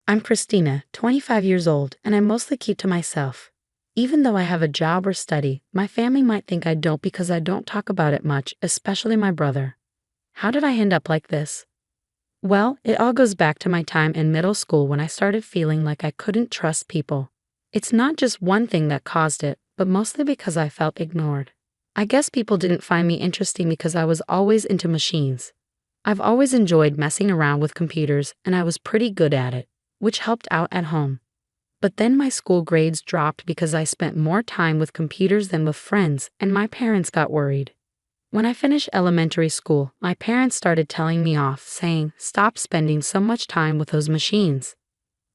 I'm Christina, 25 years old, and I mostly keep to myself. Even though I have a job or study, my family might think I don't because I don't talk about it much, especially my brother. How did I end up like this? Well, it all goes back to my time in middle school when I started feeling like I couldn't trust people. It's not just one thing that caused it, but mostly because I felt ignored. I guess people didn't find me interesting because I was always into machines. I've always enjoyed messing around with computers, and I was pretty good at it, which helped out at home. But then my school grades dropped because I spent more time with computers than with friends, and my parents got worried. When I finished elementary school, my parents started telling me off, saying, "Stop spending so much time with those machines."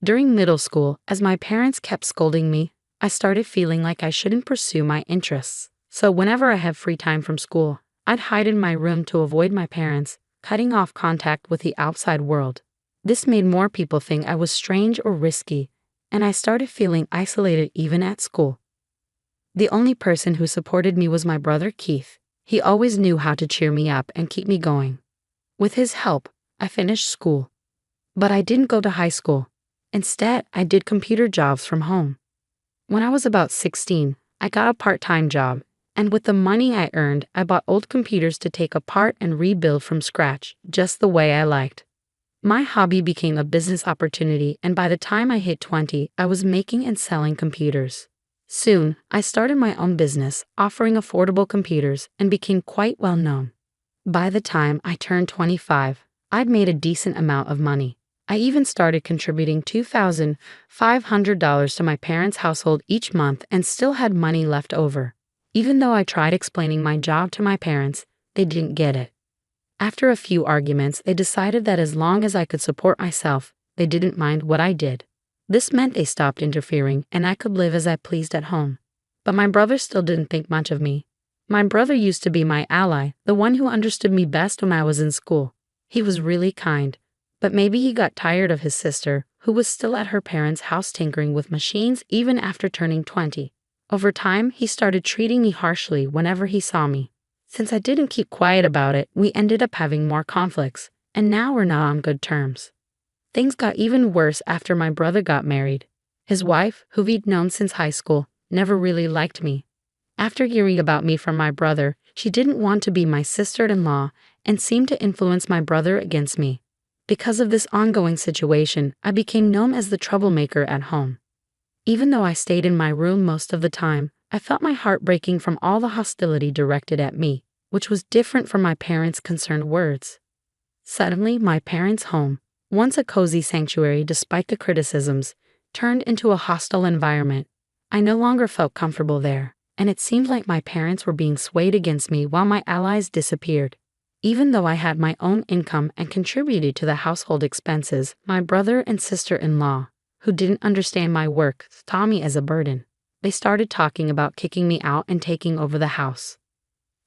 During middle school, as my parents kept scolding me, I started feeling like I shouldn't pursue my interests. So whenever I had free time from school, I'd hide in my room to avoid my parents, cutting off contact with the outside world. This made more people think I was strange or risky, and I started feeling isolated even at school. The only person who supported me was my brother Keith. He always knew how to cheer me up and keep me going. With his help, I finished school. But I didn't go to high school. Instead, I did computer jobs from home. When I was about 16, I got a part-time job, and with the money I earned, I bought old computers to take apart and rebuild from scratch, just the way I liked. My hobby became a business opportunity, and by the time I hit 20, I was making and selling computers. Soon, I started my own business, offering affordable computers, and became quite well known. By the time I turned 25, I'd made a decent amount of money. I even started contributing $2,500 to my parents' household each month and still had money left over. Even though I tried explaining my job to my parents, they didn't get it. After a few arguments, they decided that as long as I could support myself, they didn't mind what I did. This meant they stopped interfering and I could live as I pleased at home. But my brother still didn't think much of me. My brother used to be my ally, the one who understood me best when I was in school. He was really kind, but maybe he got tired of his sister, who was still at her parents' house tinkering with machines even after turning 20. Over time, he started treating me harshly whenever he saw me. Since I didn't keep quiet about it, we ended up having more conflicts, and now we're not on good terms. Things got even worse after my brother got married. His wife, who we'd known since high school, never really liked me. After hearing about me from my brother, she didn't want to be my sister-in-law and seemed to influence my brother against me. Because of this ongoing situation, I became known as the troublemaker at home. Even though I stayed in my room most of the time, I felt my heart breaking from all the hostility directed at me, which was different from my parents' concerned words. Suddenly, my parents' home, once a cozy sanctuary despite the criticisms, turned into a hostile environment. I no longer felt comfortable there, and it seemed like my parents were being swayed against me while my allies disappeared. Even though I had my own income and contributed to the household expenses, my brother and sister-in-law, who didn't understand my work, saw me as a burden. They started talking about kicking me out and taking over the house.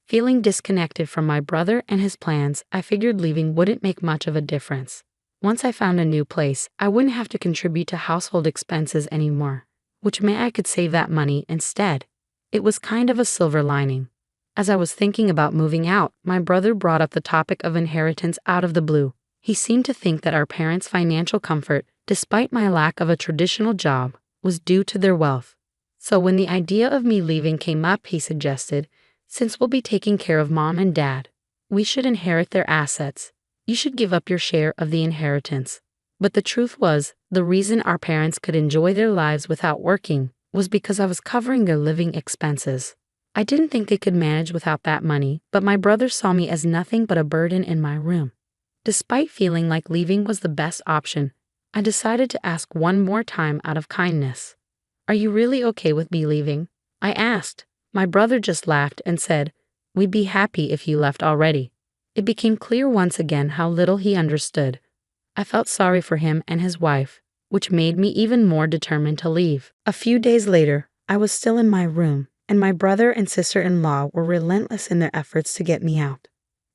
Feeling disconnected from my brother and his plans, I figured leaving wouldn't make much of a difference. Once I found a new place, I wouldn't have to contribute to household expenses anymore, which meant I could save that money instead. It was kind of a silver lining. As I was thinking about moving out, my brother brought up the topic of inheritance out of the blue. He seemed to think that our parents' financial comfort, despite my lack of a traditional job, was due to their wealth. So when the idea of me leaving came up, he suggested, "Since we'll be taking care of Mom and Dad, we should inherit their assets. You should give up your share of the inheritance." But the truth was, the reason our parents could enjoy their lives without working was because I was covering their living expenses. I didn't think they could manage without that money, but my brother saw me as nothing but a burden in my room. Despite feeling like leaving was the best option, I decided to ask one more time out of kindness. "Are you really okay with me leaving?" I asked. My brother just laughed and said, "We'd be happy if you left already." It became clear once again how little he understood. I felt sorry for him and his wife, which made me even more determined to leave. A few days later, I was still in my room, and my brother and sister-in-law were relentless in their efforts to get me out.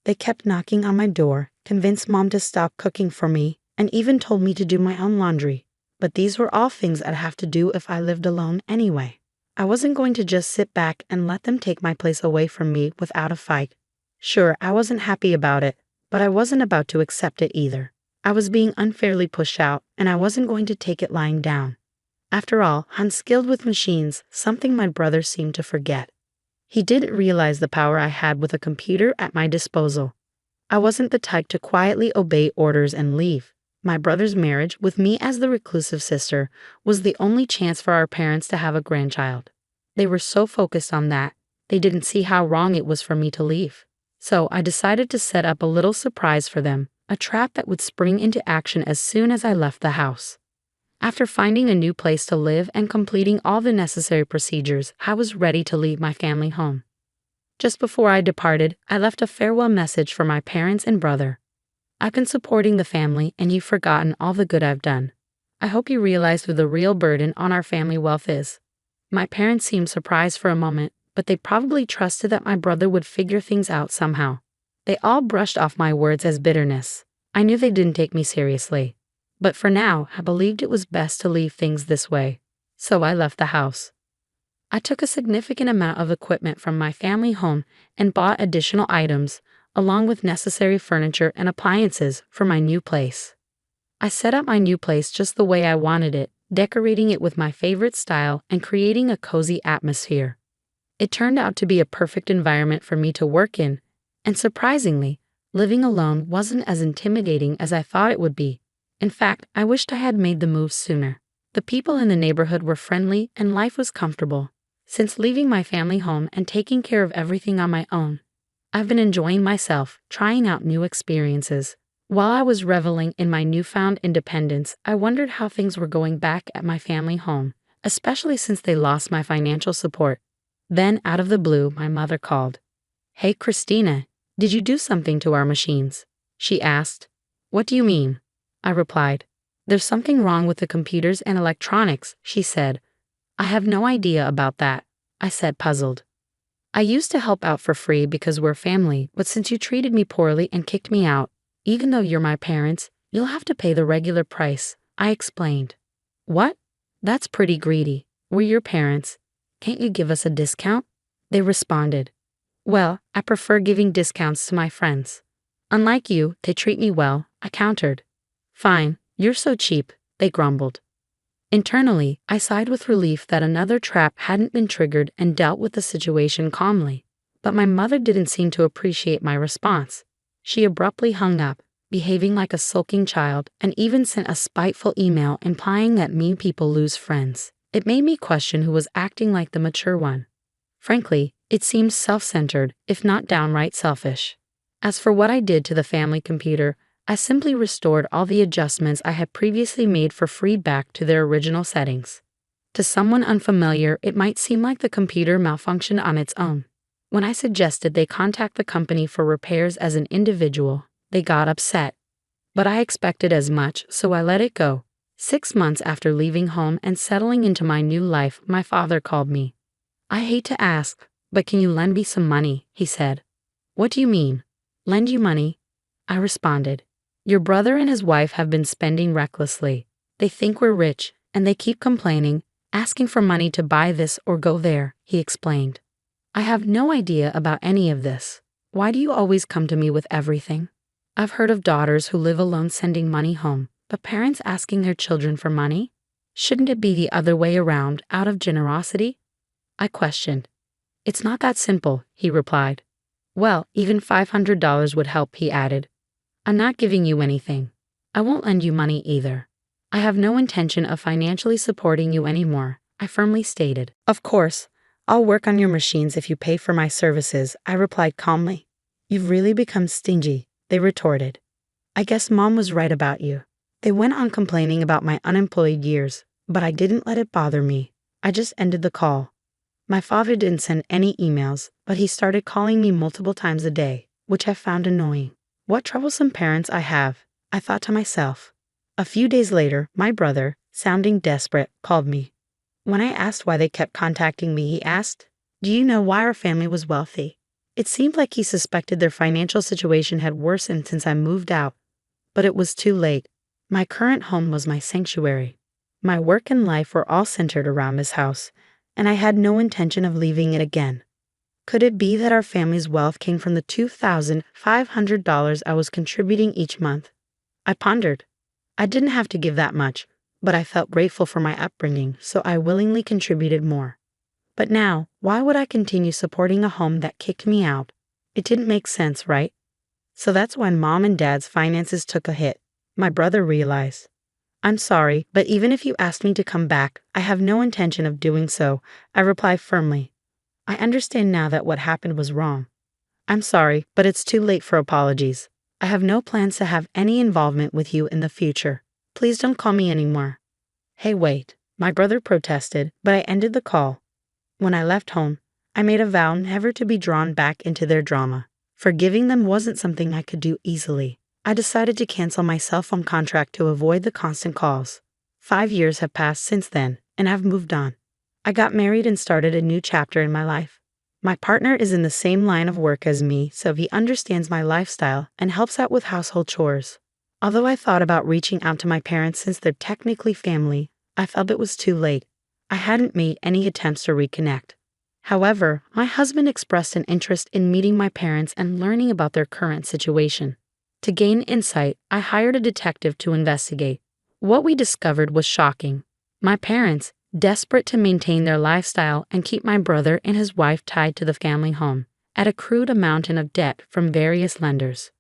They kept knocking on my door, convinced Mom to stop cooking for me, and even told me to do my own laundry. But these were all things I'd have to do if I lived alone anyway. I wasn't going to just sit back and let them take my place away from me without a fight. Sure, I wasn't happy about it, but I wasn't about to accept it either. I was being unfairly pushed out, and I wasn't going to take it lying down. After all, I'm skilled with machines, something my brother seemed to forget. He didn't realize the power I had with a computer at my disposal. I wasn't the type to quietly obey orders and leave. My brother's marriage, with me as the reclusive sister, was the only chance for our parents to have a grandchild. They were so focused on that, they didn't see how wrong it was for me to leave. So I decided to set up a little surprise for them, a trap that would spring into action as soon as I left the house. After finding a new place to live and completing all the necessary procedures, I was ready to leave my family home. Just before I departed, I left a farewell message for my parents and brother. I've been supporting the family, and you've forgotten all the good I've done. I hope you realize who the real burden on our family wealth is. My parents seemed surprised for a moment, but they probably trusted that my brother would figure things out somehow. They all brushed off my words as bitterness. I knew they didn't take me seriously. But for now, I believed it was best to leave things this way. So I left the house. I took a significant amount of equipment from my family home and bought additional items, along with necessary furniture and appliances for my new place. I set up my new place just the way I wanted it, decorating it with my favorite style and creating a cozy atmosphere. It turned out to be a perfect environment for me to work in, and surprisingly, living alone wasn't as intimidating as I thought it would be. In fact, I wished I had made the move sooner. The people in the neighborhood were friendly and life was comfortable. Since leaving my family home and taking care of everything on my own, I've been enjoying myself, trying out new experiences. While I was reveling in my newfound independence, I wondered how things were going back at my family home, especially since they lost my financial support. Then, out of the blue, my mother called. "Hey, Christina, did you do something to our machines?" she asked. "What do you mean?" I replied. "There's something wrong with the computers and electronics," she said. "I have no idea about that," I said, puzzled. "I used to help out for free because we're family, but since you treated me poorly and kicked me out, even though you're my parents, you'll have to pay the regular price," I explained. "What? That's pretty greedy. We're your parents. Can't you give us a discount?" They responded. "Well, I prefer giving discounts to my friends. Unlike you, they treat me well," I countered. "Fine, you're so cheap," they grumbled. Internally, I sighed with relief that another trap hadn't been triggered and dealt with the situation calmly. But my mother didn't seem to appreciate my response. She abruptly hung up, behaving like a sulking child, and even sent a spiteful email implying that mean people lose friends. It made me question who was acting like the mature one. Frankly, it seemed self-centered, if not downright selfish. As for what I did to the family computer, I simply restored all the adjustments I had previously made for free back to their original settings. To someone unfamiliar, it might seem like the computer malfunctioned on its own. When I suggested they contact the company for repairs as an individual, they got upset. But I expected as much, so I let it go. 6 months after leaving home and settling into my new life, my father called me. "I hate to ask, but can you lend me some money?" he said. "What do you mean? Lend you money?" I responded. "Your brother and his wife have been spending recklessly. They think we're rich, and they keep complaining, asking for money to buy this or go there," he explained. "I have no idea about any of this. Why do you always come to me with everything? I've heard of daughters who live alone sending money home, but parents asking their children for money? Shouldn't it be the other way around, out of generosity?" I questioned. "It's not that simple," he replied. "Well, even $500 would help," he added. "I'm not giving you anything. I won't lend you money either. I have no intention of financially supporting you anymore," I firmly stated. "Of course, I'll work on your machines if you pay for my services," I replied calmly. "You've really become stingy," they retorted. "I guess Mom was right about you." They went on complaining about my unemployed years, but I didn't let it bother me. I just ended the call. My father didn't send any emails, but he started calling me multiple times a day, which I found annoying. What troublesome parents I have, I thought to myself. A few days later, my brother, sounding desperate, called me. When I asked why they kept contacting me, he asked, "Do you know why our family was wealthy?" It seemed like he suspected their financial situation had worsened since I moved out, but it was too late. My current home was my sanctuary. My work and life were all centered around this house, and I had no intention of leaving it again. Could it be that our family's wealth came from the $2,500 I was contributing each month? I pondered. I didn't have to give that much, but I felt grateful for my upbringing, so I willingly contributed more. But now, why would I continue supporting a home that kicked me out? It didn't make sense, right? So that's when mom and dad's finances took a hit. My brother realized. I'm sorry, but even if you asked me to come back, I have no intention of doing so, I replied firmly. I understand now that what happened was wrong. I'm sorry, but it's too late for apologies. I have no plans to have any involvement with you in the future. Please don't call me anymore. Hey, wait, my brother protested, but I ended the call. When I left home, I made a vow never to be drawn back into their drama. Forgiving them wasn't something I could do easily. I decided to cancel my cell phone contract to avoid the constant calls. 5 years have passed since then, and I've moved on. I got married and started a new chapter in my life. My partner is in the same line of work as me, so he understands my lifestyle and helps out with household chores. Although I thought about reaching out to my parents since they're technically family, I felt it was too late. I hadn't made any attempts to reconnect. However, my husband expressed an interest in meeting my parents and learning about their current situation. To gain insight, I hired a detective to investigate. What we discovered was shocking. My parents, desperate to maintain their lifestyle and keep my brother and his wife tied to the family home, had accrued a mountain of debt from various lenders.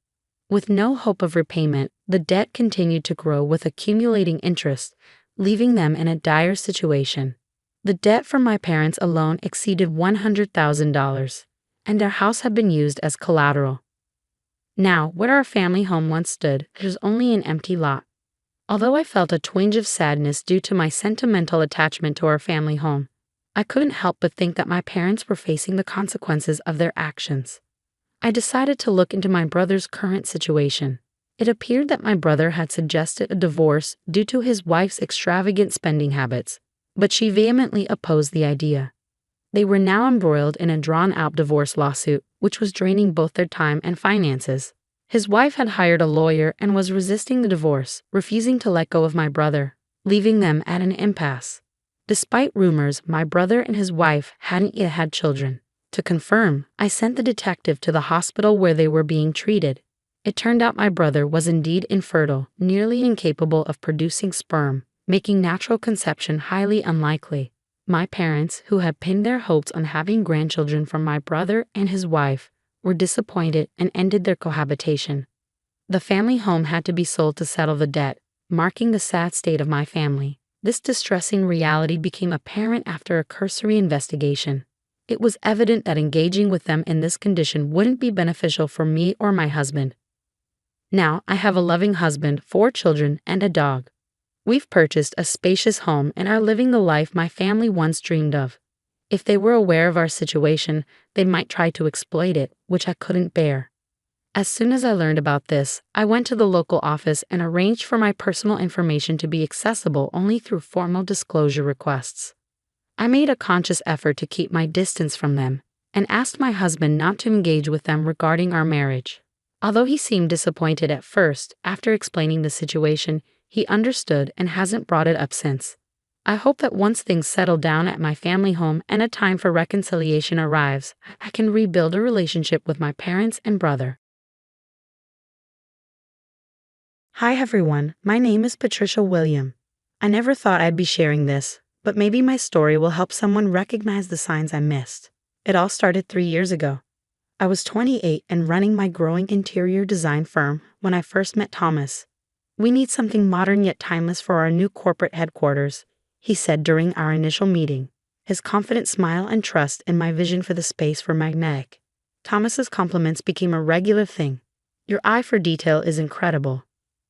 With no hope of repayment, the debt continued to grow with accumulating interest, leaving them in a dire situation. The debt from my parents alone exceeded $100,000, and their house had been used as collateral. Now, where our family home once stood, there's only an empty lot. Although I felt a twinge of sadness due to my sentimental attachment to our family home, I couldn't help but think that my parents were facing the consequences of their actions. I decided to look into my brother's current situation. It appeared that my brother had suggested a divorce due to his wife's extravagant spending habits, but she vehemently opposed the idea. They were now embroiled in a drawn-out divorce lawsuit, which was draining both their time and finances. His wife had hired a lawyer and was resisting the divorce, refusing to let go of my brother, leaving them at an impasse. Despite rumors, my brother and his wife hadn't yet had children. To confirm, I sent the detective to the hospital where they were being treated. It turned out my brother was indeed infertile, nearly incapable of producing sperm, making natural conception highly unlikely. My parents, who had pinned their hopes on having grandchildren from my brother and his wife, were disappointed and ended their cohabitation. The family home had to be sold to settle the debt, marking the sad state of my family. This distressing reality became apparent after a cursory investigation. It was evident that engaging with them in this condition wouldn't be beneficial for me or my husband. Now, I have a loving husband, 4 children, and a dog. We've purchased a spacious home and are living the life my family once dreamed of. If they were aware of our situation, they might try to exploit it, which I couldn't bear. As soon as I learned about this, I went to the local office and arranged for my personal information to be accessible only through formal disclosure requests. I made a conscious effort to keep my distance from them and asked my husband not to engage with them regarding our marriage. Although he seemed disappointed at first, after explaining the situation, he understood and hasn't brought it up since. I hope that once things settle down at my family home and a time for reconciliation arrives, I can rebuild a relationship with my parents and brother. Hi everyone, my name is Patricia William. I never thought I'd be sharing this, but maybe my story will help someone recognize the signs I missed. It all started 3 years ago. I was 28 and running my growing interior design firm when I first met Thomas. We need something modern yet timeless for our new corporate headquarters, he said during our initial meeting. His confident smile and trust in my vision for the space were magnetic. Thomas's compliments became a regular thing. Your eye for detail is incredible,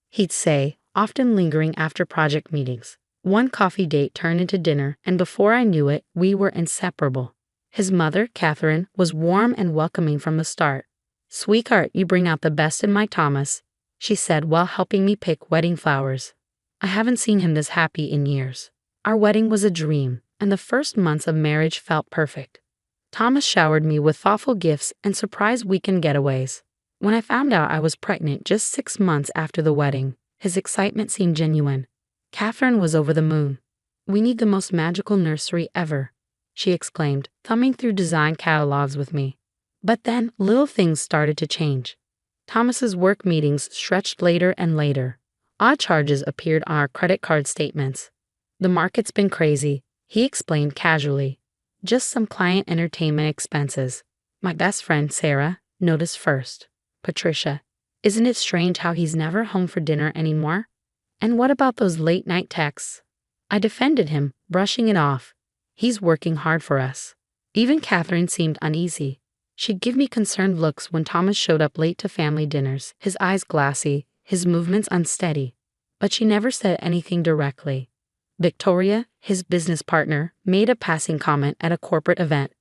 he'd say, often lingering after project meetings. One coffee date turned into dinner, and before I knew it, we were inseparable. His mother, Catherine, was warm and welcoming from the start. "Sweetheart, you bring out the best in my Thomas," she said while helping me pick wedding flowers. I haven't seen him this happy in years. Our wedding was a dream, and the first months of marriage felt perfect. Thomas showered me with thoughtful gifts and surprise weekend getaways. When I found out I was pregnant just 6 months after the wedding, his excitement seemed genuine. Catherine was over the moon. "We need the most magical nursery ever," she exclaimed, thumbing through design catalogs with me. But then, little things started to change. Thomas's work meetings stretched later and later. Odd charges appeared on our credit card statements. The market's been crazy, he explained casually. Just some client entertainment expenses. My best friend, Sarah, noticed first. Patricia, isn't it strange how he's never home for dinner anymore? And what about those late-night texts? I defended him, brushing it off. He's working hard for us. Even Catherine seemed uneasy. She'd give me concerned looks when Thomas showed up late to family dinners, his eyes glassy, his movements unsteady. But she never said anything directly. Victoria, his business partner, made a passing comment at a corporate event.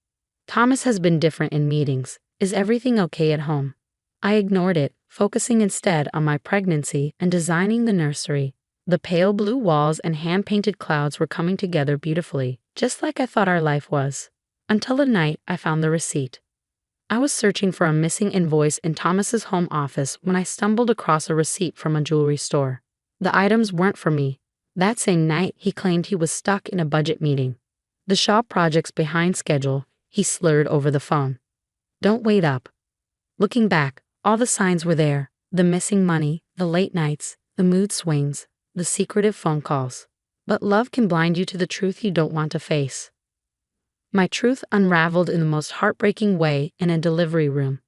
Thomas has been different in meetings. Is everything okay at home? I ignored it, focusing instead on my pregnancy and designing the nursery. The pale blue walls and hand-painted clouds were coming together beautifully, just like I thought our life was. Until the night I found the receipt. I was searching for a missing invoice in Thomas's home office when I stumbled across a receipt from a jewelry store. The items weren't for me. That same night, he claimed he was stuck in a budget meeting. The shop project's behind schedule, he slurred over the phone. Don't wait up. Looking back, all the signs were there. The missing money, the late nights, the mood swings, the secretive phone calls. But love can blind you to the truth you don't want to face. My truth unraveled in the most heartbreaking way in a delivery room.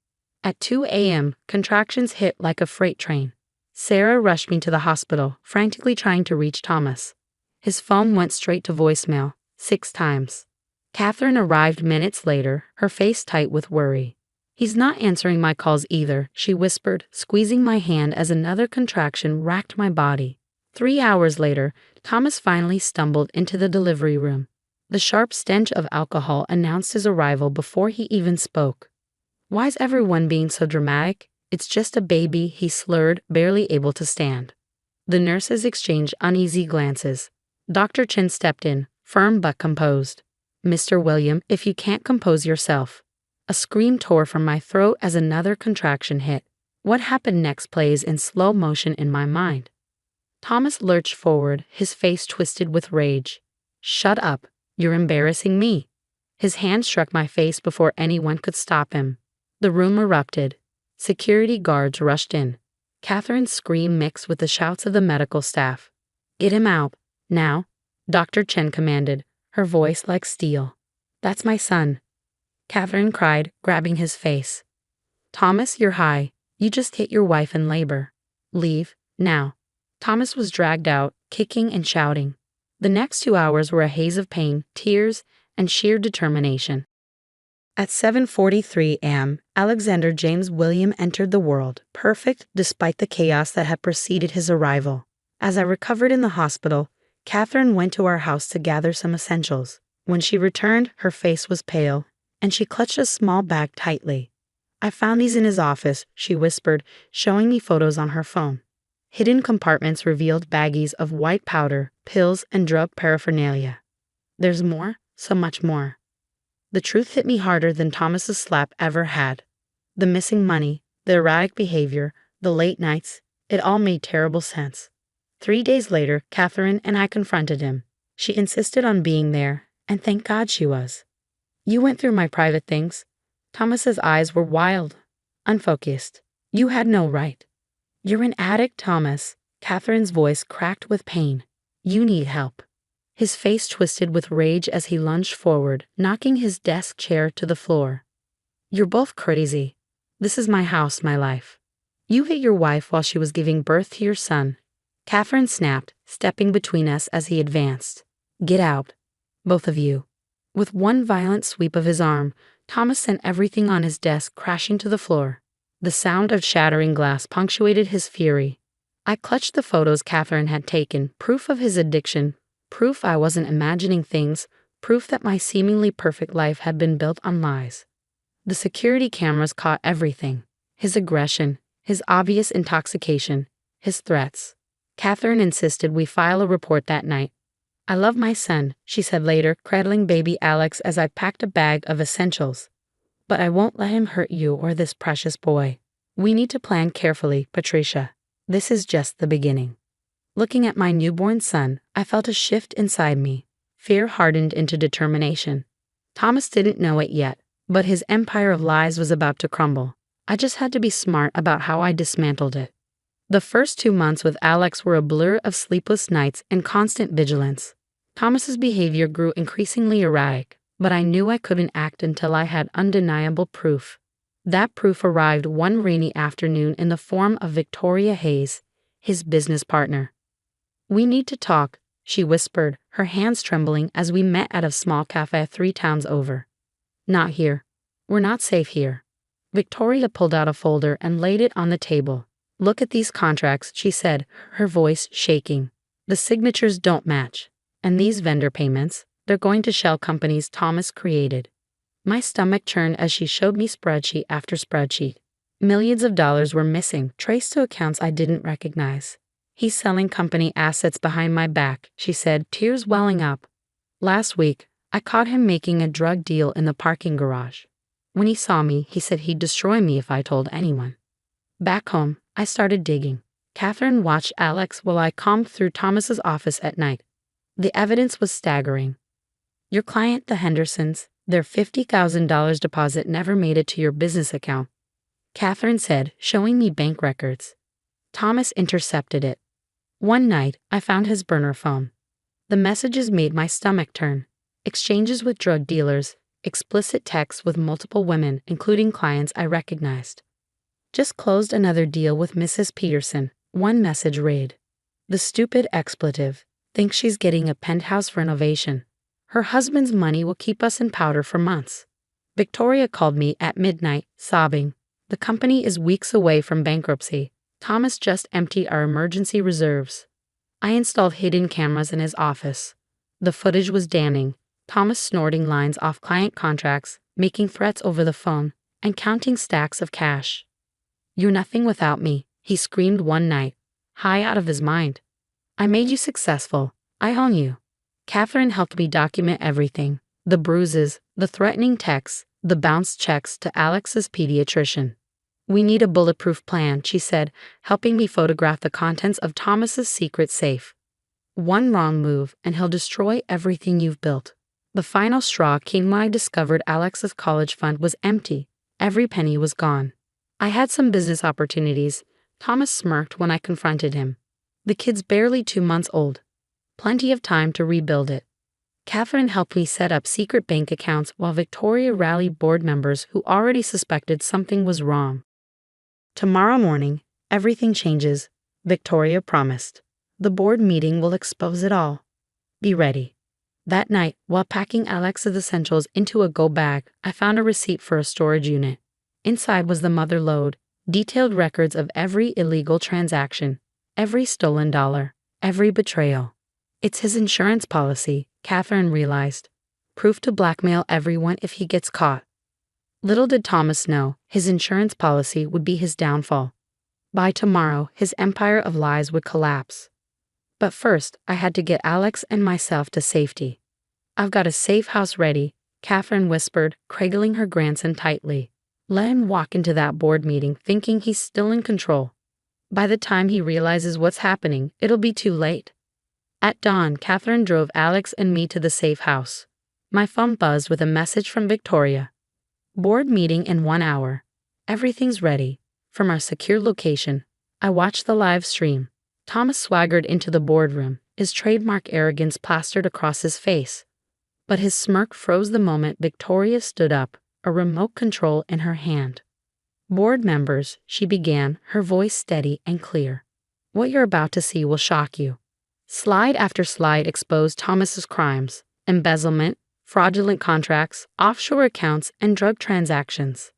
At 2 a.m., contractions hit like a freight train. Sarah rushed me to the hospital, frantically trying to reach Thomas. His phone went straight to voicemail, 6 times. Catherine arrived minutes later, her face tight with worry. He's not answering my calls either, she whispered, squeezing my hand as another contraction racked my body. 3 hours later, Thomas finally stumbled into the delivery room. The sharp stench of alcohol announced his arrival before he even spoke. Why's everyone being so dramatic? It's just a baby, he slurred, barely able to stand. The nurses exchanged uneasy glances. Dr. Chen stepped in, firm but composed. Mr. William, if you can't compose yourself. A scream tore from my throat as another contraction hit. What happened next plays in slow motion in my mind. Thomas lurched forward, his face twisted with rage. Shut up, you're embarrassing me. His hand struck my face before anyone could stop him. The room erupted. Security guards rushed in. Catherine's scream mixed with the shouts of the medical staff. Get him out, now, Dr. Chen commanded, her voice like steel. That's my son, Catherine cried, grabbing his face. Thomas, you're high. You just hit your wife in labor. Leave, now. Thomas was dragged out, kicking and shouting. The next 2 hours were a haze of pain, tears, and sheer determination. At 7:43 a.m., Alexander James William entered the world, perfect despite the chaos that had preceded his arrival. As I recovered in the hospital, Catherine went to our house to gather some essentials. When she returned, her face was pale, and she clutched a small bag tightly. I found these in his office, she whispered, showing me photos on her phone. Hidden compartments revealed baggies of white powder, pills, and drug paraphernalia. There's more, so much more. The truth hit me harder than Thomas's slap ever had. The missing money, the erratic behavior, the late nights, it all made terrible sense. 3 days later, Catherine and I confronted him. She insisted on being there, and thank God she was. You went through my private things. Thomas's eyes were wild, unfocused. You had no right. You're an addict, Thomas. Catherine's voice cracked with pain. You need help. His face twisted with rage as he lunged forward, knocking his desk chair to the floor. You're both crazy. This is my house, my life. You hit your wife while she was giving birth to your son. Catherine snapped, stepping between us as he advanced. Get out, both of you. With one violent sweep of his arm, Thomas sent everything on his desk crashing to the floor. The sound of shattering glass punctuated his fury. I clutched the photos Catherine had taken, proof of his addiction, proof I wasn't imagining things, proof that my seemingly perfect life had been built on lies. The security cameras caught everything. His aggression, his obvious intoxication, his threats. Catherine insisted we file a report that night. I love my son, she said later, cradling baby Alex as I packed a bag of essentials. But I won't let him hurt you or this precious boy. We need to plan carefully, Patricia. This is just the beginning. Looking at my newborn son, I felt a shift inside me. Fear hardened into determination. Thomas didn't know it yet, but his empire of lies was about to crumble. I just had to be smart about how I dismantled it. The first 2 months with Alex were a blur of sleepless nights and constant vigilance. Thomas's behavior grew increasingly erratic, but I knew I couldn't act until I had undeniable proof. That proof arrived one rainy afternoon in the form of Victoria Hayes, his business partner. "We need to talk," she whispered, her hands trembling as we met at a small cafe 3 towns over. "Not here. We're not safe here." Victoria pulled out a folder and laid it on the table. "Look at these contracts," she said, her voice shaking. "The signatures don't match. And these vendor payments, they're going to shell companies Thomas created." My stomach churned as she showed me spreadsheet after spreadsheet. Millions of dollars were missing, traced to accounts I didn't recognize. "He's selling company assets behind my back," she said, tears welling up. "Last week, I caught him making a drug deal in the parking garage. When he saw me, he said he'd destroy me if I told anyone." Back home, I started digging. Catherine watched Alex while I combed through Thomas's office at night. The evidence was staggering. "Your client, the Hendersons, their $50,000 deposit never made it to your business account," Catherine said, showing me bank records. Thomas intercepted it. One night, I found his burner phone. The messages made my stomach turn. Exchanges with drug dealers, explicit texts with multiple women, including clients I recognized. "Just closed another deal with Mrs. Peterson," one message read. "The stupid expletive thinks she's getting a penthouse renovation. Her husband's money will keep us in powder for months." Victoria called me at midnight, sobbing. "The company is weeks away from bankruptcy. Thomas just emptied our emergency reserves." I installed hidden cameras in his office. The footage was damning. Thomas snorting lines off client contracts, making threats over the phone, and counting stacks of cash. "You're nothing without me," he screamed one night, high out of his mind. "I made you successful. I own you." Catherine helped me document everything: the bruises, the threatening texts, the bounced checks to Alex's pediatrician. "We need a bulletproof plan," she said, helping me photograph the contents of Thomas's secret safe. "One wrong move, and he'll destroy everything you've built." The final straw came when I discovered Alex's college fund was empty. Every penny was gone. "I had some business opportunities," Thomas smirked when I confronted him. "The kid's barely 2 months old. Plenty of time to rebuild it." Catherine helped me set up secret bank accounts while Victoria rallied board members who already suspected something was wrong. "Tomorrow morning, everything changes," Victoria promised. "The board meeting will expose it all. Be ready." That night, while packing Alex's essentials into a go bag, I found a receipt for a storage unit. Inside was the mother lode, detailed records of every illegal transaction, every stolen dollar, every betrayal. "It's his insurance policy," Catherine realized. "Proof to blackmail everyone if he gets caught." Little did Thomas know, his insurance policy would be his downfall. By tomorrow, his empire of lies would collapse. But first, I had to get Alex and myself to safety. "I've got a safe house ready," Catherine whispered, cradling her grandson tightly. "Let him walk into that board meeting thinking he's still in control. By the time he realizes what's happening, it'll be too late." At dawn, Catherine drove Alex and me to the safe house. My phone buzzed with a message from Victoria. "Board meeting in 1 hour. Everything's ready." From our secure location, I watched the live stream. Thomas swaggered into the boardroom, his trademark arrogance plastered across his face. But his smirk froze the moment Victoria stood up, a remote control in her hand. "Board members," she began, her voice steady and clear. "What you're about to see will shock you." Slide after slide exposed Thomas's crimes: embezzlement, fraudulent contracts, offshore accounts, and drug transactions.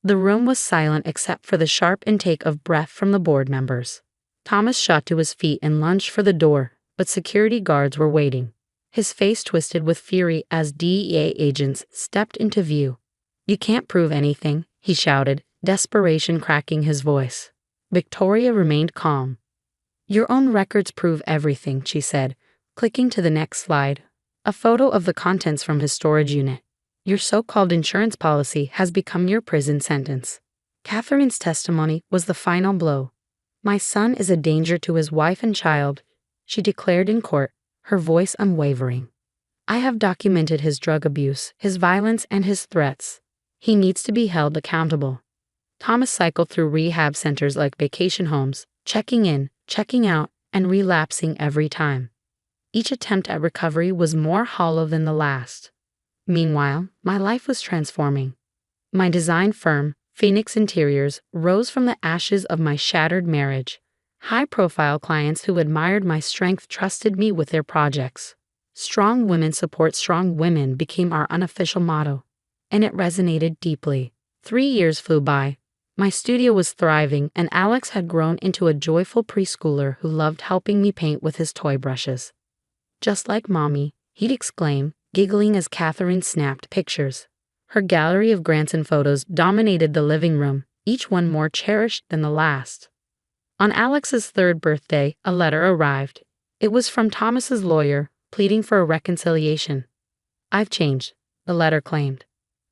The room was silent except for the sharp intake of breath from the board members. Thomas shot to his feet and lunged for the door, but security guards were waiting. His face twisted with fury as DEA agents stepped into view. "You can't prove anything," he shouted, desperation cracking his voice. Victoria remained calm. "Your own records prove everything," she said, clicking to the next slide. A photo of the contents from his storage unit. "Your so-called insurance policy has become your prison sentence." Catherine's testimony was the final blow. "My son is a danger to his wife and child," she declared in court, her voice unwavering. "I have documented his drug abuse, his violence, and his threats. He needs to be held accountable." Thomas cycled through rehab centers like vacation homes, checking in, checking out, and relapsing every time. Each attempt at recovery was more hollow than the last. Meanwhile, my life was transforming. My design firm, Phoenix Interiors, rose from the ashes of my shattered marriage. High-profile clients who admired my strength trusted me with their projects. Strong women support strong women became our unofficial motto, and it resonated deeply. 3 years flew by. My studio was thriving, and Alex had grown into a joyful preschooler who loved helping me paint with his toy brushes. "Just like Mommy," he'd exclaim, giggling as Catherine snapped pictures. Her gallery of grandson photos dominated the living room, each one more cherished than the last. On Alex's third birthday, a letter arrived. It was from Thomas's lawyer, pleading for a reconciliation. "I've changed," the letter claimed.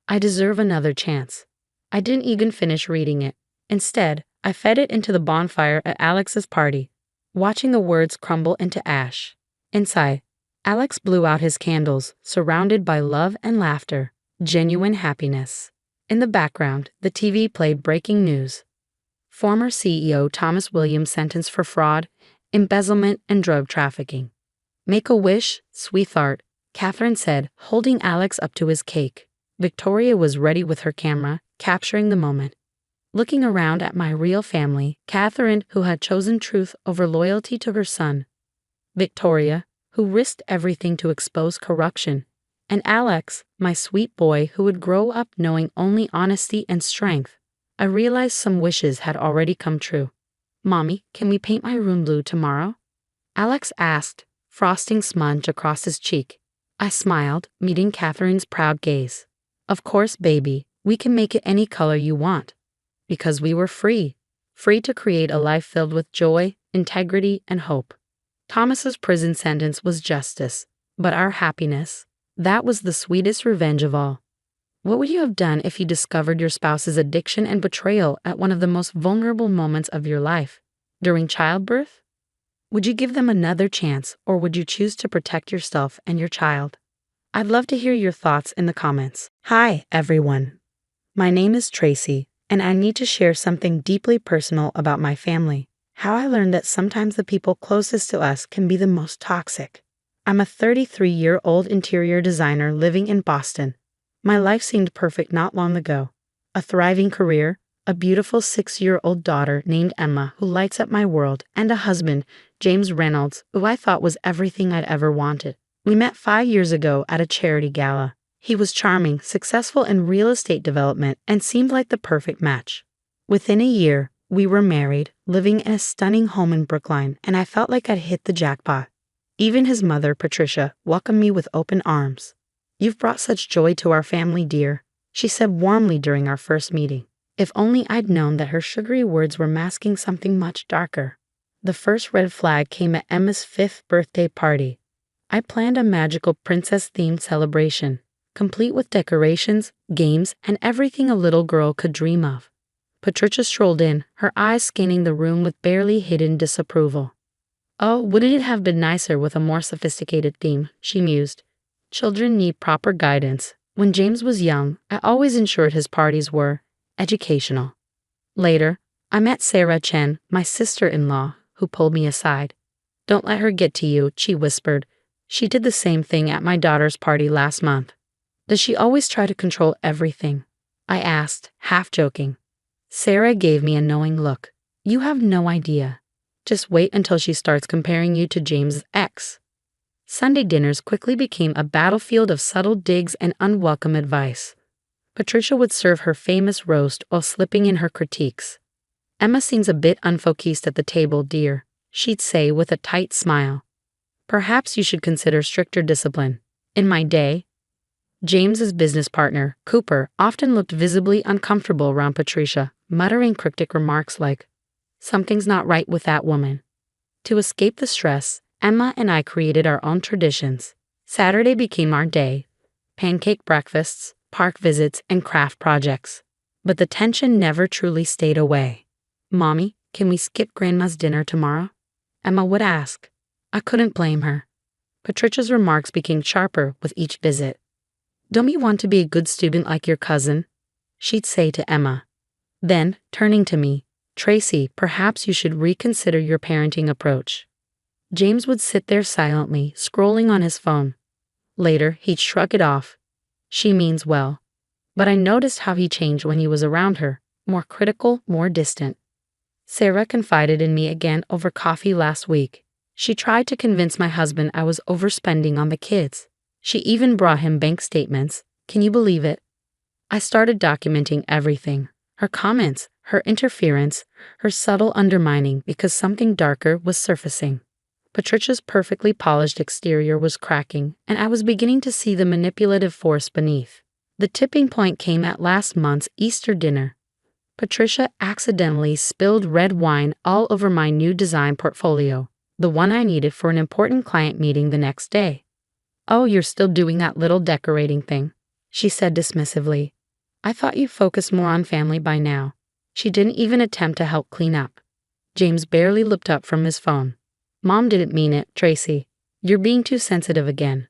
"I deserve another chance." I didn't even finish reading it. Instead, I fed it into the bonfire at Alex's party, watching the words crumble into ash. Inside, Alex blew out his candles, surrounded by love and laughter, genuine happiness. In the background, the TV played breaking news. Former CEO Thomas Williams sentenced for fraud, embezzlement, and drug trafficking. "Make a wish, sweetheart," Catherine said, holding Alex up to his cake. Victoria was ready with her camera, capturing the moment. Looking around at my real family, Catherine, who had chosen truth over loyalty to her son. Victoria, who risked everything to expose corruption. And Alex, my sweet boy who would grow up knowing only honesty and strength. I realized some wishes had already come true. "Mommy, can we paint my room blue tomorrow?" Alex asked, frosting smudge across his cheek. I smiled, meeting Catherine's proud gaze. "Of course, baby, we can make it any color you want." Because we were free to create a life filled with joy, integrity, and hope. Thomas's prison sentence was justice, but our happiness, that was the sweetest revenge of all. What would you have done if you discovered your spouse's addiction and betrayal at one of the most vulnerable moments of your life, during childbirth? Would you give them another chance, or would you choose to protect yourself and your child? I'd love to hear your thoughts in the comments. Hi, everyone. My name is Tracy, and I need to share something deeply personal about my family. How I learned that sometimes the people closest to us can be the most toxic. I'm a 33-year-old interior designer living in Boston. My life seemed perfect not long ago. A thriving career, a beautiful 6-year-old daughter named Emma who lights up my world, and a husband, James Reynolds, who I thought was everything I'd ever wanted. We met 5 years ago at a charity gala. He was charming, successful in real estate development, and seemed like the perfect match. Within a year, we were married, living in a stunning home in Brookline, and I felt like I'd hit the jackpot. Even his mother, Patricia, welcomed me with open arms. "You've brought such joy to our family, dear," she said warmly during our first meeting. If only I'd known that her sugary words were masking something much darker. The first red flag came at Emma's 5th birthday party. I planned a magical princess-themed celebration, complete with decorations, games, and everything a little girl could dream of. Patricia strolled in, her eyes scanning the room with barely hidden disapproval. "Oh, wouldn't it have been nicer with a more sophisticated theme?" she mused. "Children need proper guidance. When James was young, I always ensured his parties were educational." Later, I met Sarah Chen, my sister-in-law, who pulled me aside. "Don't let her get to you," she whispered. "She did the same thing at my daughter's party last month." "Does she always try to control everything?" I asked, half joking. Sarah gave me a knowing look. "You have no idea. Just wait until she starts comparing you to James's ex." Sunday dinners quickly became a battlefield of subtle digs and unwelcome advice. Patricia would serve her famous roast while slipping in her critiques. "Emma seems a bit unfocused at the table, dear," she'd say with a tight smile. "Perhaps you should consider stricter discipline." In my day, James's business partner, Cooper, often looked visibly uncomfortable around Patricia, muttering cryptic remarks like, "Something's not right with that woman." To escape the stress, Emma and I created our own traditions. Saturday became our day. Pancake breakfasts, park visits, and craft projects. But the tension never truly stayed away. "Mommy, can we skip Grandma's dinner tomorrow?" Emma would ask. I couldn't blame her. Patricia's remarks became sharper with each visit. "Don't you want to be a good student like your cousin?" she'd say to Emma. Then, turning to me, "Tracy, perhaps you should reconsider your parenting approach." James would sit there silently, scrolling on his phone. Later, he'd shrug it off. "She means well." But I noticed how he changed when he was around her, more critical, more distant. Sarah confided in me again over coffee last week. She tried to convince my husband I was overspending on the kids. She even brought him bank statements. Can you believe it? I started documenting everything. Her comments, her interference, her subtle undermining because something darker was surfacing. Patricia's perfectly polished exterior was cracking, and I was beginning to see the manipulative force beneath. The tipping point came at last month's Easter dinner. Patricia accidentally spilled red wine all over my new design portfolio, the one I needed for an important client meeting the next day. "Oh, you're still doing that little decorating thing," she said dismissively. "I thought you focused more on family by now." She didn't even attempt to help clean up. James barely looked up from his phone. "Mom didn't mean it, Tracy. You're being too sensitive again."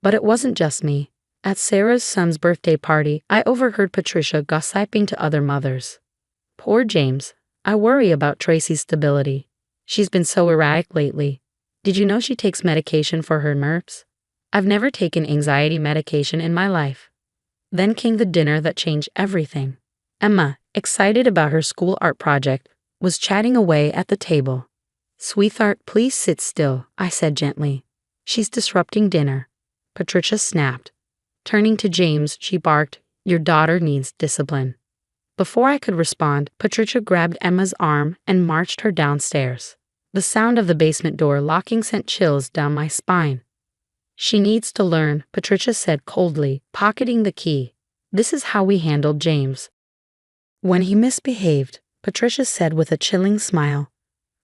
But it wasn't just me. At Sarah's son's birthday party, I overheard Patricia gossiping to other mothers. "Poor James. I worry about Tracy's stability. She's been so erratic lately. Did you know she takes medication for her nerves? I've never taken anxiety medication in my life." Then came the dinner that changed everything. Emma, excited about her school art project, was chatting away at the table. "Sweetheart, please sit still," I said gently. "She's disrupting dinner." Patricia snapped. Turning to James, she barked, "Your daughter needs discipline." Before I could respond, Patricia grabbed Emma's arm and marched her downstairs. The sound of the basement door locking sent chills down my spine. "She needs to learn," Patricia said coldly, pocketing the key. "This is how we handled James when he misbehaved," Patricia said with a chilling smile,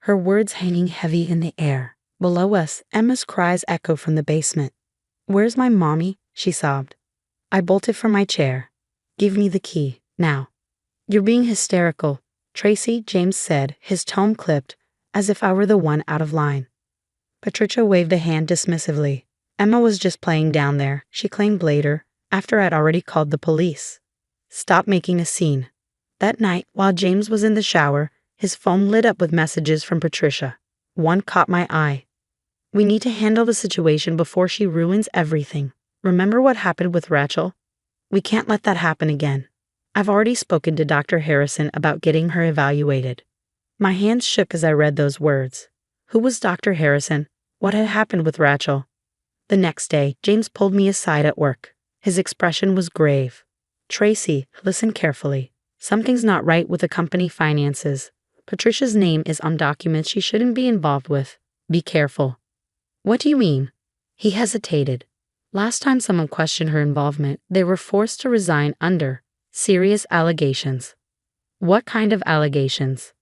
her words hanging heavy in the air. Below us, Emma's cries echoed from the basement. "Where's my mommy?" she sobbed. I bolted from my chair. "Give me the key, now." "You're being hysterical, Tracy," James said, his tone clipped, as if I were the one out of line. Patricia waved a hand dismissively. "Emma was just playing down there," she claimed later, after I'd already called the police. "Stop making a scene." That night, while James was in the shower, his phone lit up with messages from Patricia. One caught my eye. "We need to handle the situation before she ruins everything. Remember what happened with Rachel? We can't let that happen again. I've already spoken to Dr. Harrison about getting her evaluated." My hands shook as I read those words. Who was Dr. Harrison? What had happened with Rachel? The next day, James pulled me aside at work. His expression was grave. "Tracy, listen carefully. Something's not right with the company finances. Patricia's name is on documents she shouldn't be involved with. Be careful." "What do you mean?" He hesitated. Last time someone questioned her involvement, they were forced to resign under serious allegations. "What kind of allegations?"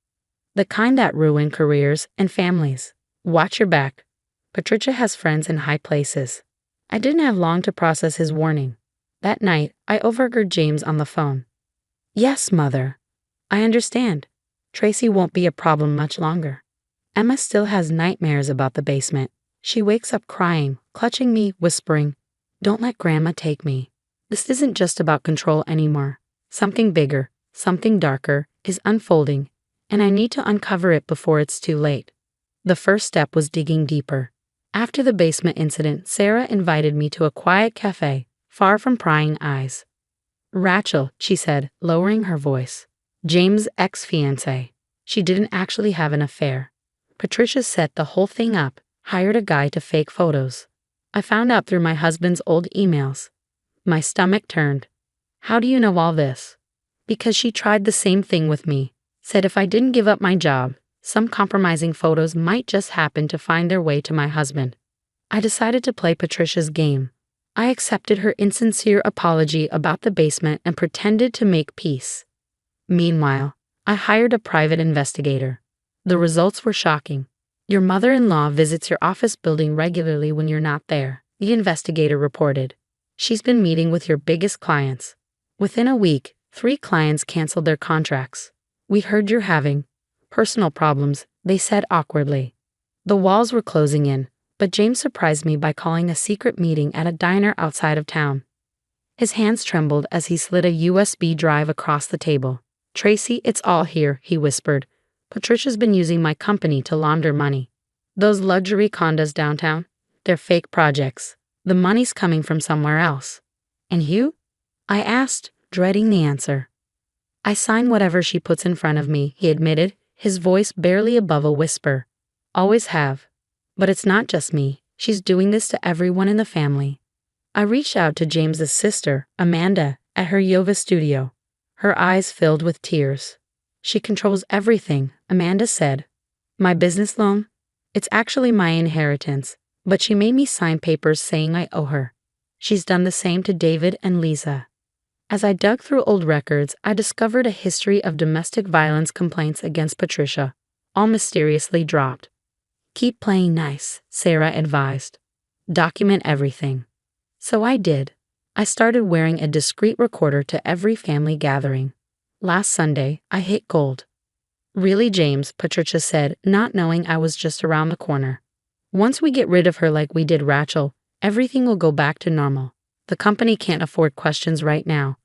"The kind that ruin careers and families. Watch your back. Patricia has friends in high places." I didn't have long to process his warning. That night, I overheard James on the phone. "Yes, Mother. I understand. Tracy won't be a problem much longer. Emma still has nightmares about the basement. She wakes up crying, clutching me, whispering, 'Don't let Grandma take me.' This isn't just about control anymore. Something bigger, something darker, is unfolding, and I need to uncover it before it's too late." The first step was digging deeper. After the basement incident, Sarah invited me to a quiet cafe, far from prying eyes. "Rachel," she said, lowering her voice. "James' ex-fiancée. She didn't actually have an affair. Patricia set the whole thing up, hired a guy to fake photos. I found out through my husband's old emails." My stomach turned. "How do you know all this?" "Because she tried the same thing with me. Said if I didn't give up my job, some compromising photos might just happen to find their way to my husband." I decided to play Patricia's game. I accepted her insincere apology about the basement and pretended to make peace. Meanwhile, I hired a private investigator. The results were shocking. "Your mother-in-law visits your office building regularly when you're not there," the investigator reported. "She's been meeting with your biggest clients. Within a week, 3 clients canceled their contracts. We heard you're having personal problems," they said awkwardly. The walls were closing in, but James surprised me by calling a secret meeting at a diner outside of town. His hands trembled as he slid a USB drive across the table. "Tracy, it's all here," he whispered, Patricia's been using my company to launder money. Those luxury condos downtown, they're fake projects. The money's coming from somewhere else. And you? I asked, dreading the answer. I sign whatever she puts in front of me, he admitted, his voice barely above a whisper. Always have. But it's not just me. She's doing this to everyone in the family. I reached out to James's sister, Amanda, at her yoga studio. Her eyes filled with tears. She controls everything, Amanda said. My business loan? It's actually my inheritance, but she made me sign papers saying I owe her. She's done the same to David and Lisa. As I dug through old records, I discovered a history of domestic violence complaints against Patricia, all mysteriously dropped. Keep playing nice, Sarah advised. Document everything. So I did. I started wearing a discreet recorder to every family gathering. Last Sunday, I hit gold. Really, James, Patricia said, not knowing I was just around the corner. Once we get rid of her like we did Rachel, everything will go back to normal. The company can't afford questions right now.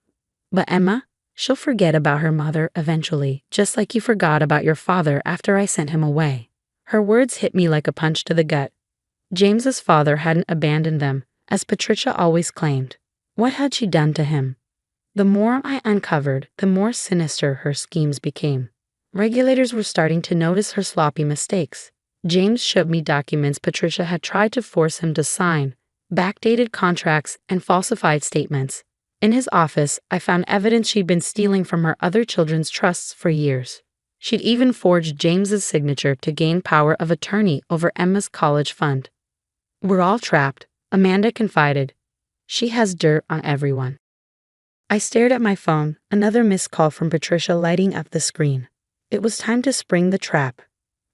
But Emma, she'll forget about her mother eventually, just like you forgot about your father after I sent him away. Her words hit me like a punch to the gut. James's father hadn't abandoned them, as Patricia always claimed. What had she done to him? The more I uncovered, the more sinister her schemes became. Regulators were starting to notice her sloppy mistakes. James showed me documents Patricia had tried to force him to sign, backdated contracts, and falsified statements. In his office, I found evidence she'd been stealing from her other children's trusts for years. She'd even forged James's signature to gain power of attorney over Emma's college fund. We're all trapped, Amanda confided. She has dirt on everyone. I stared at my phone, another missed call from Patricia lighting up the screen. It was time to spring the trap.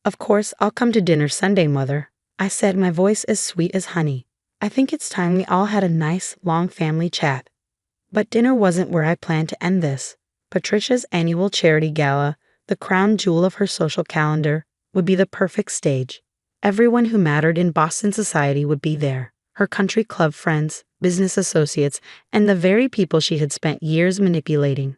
Of course, I'll come to dinner Sunday, Mother, I said, my voice as sweet as honey. I think it's time we all had a nice, long family chat. But dinner wasn't where I planned to end this. Patricia's annual charity gala, the crown jewel of her social calendar, would be the perfect stage. Everyone who mattered in Boston society would be there. Her country club friends, business associates, and the very people she had spent years manipulating.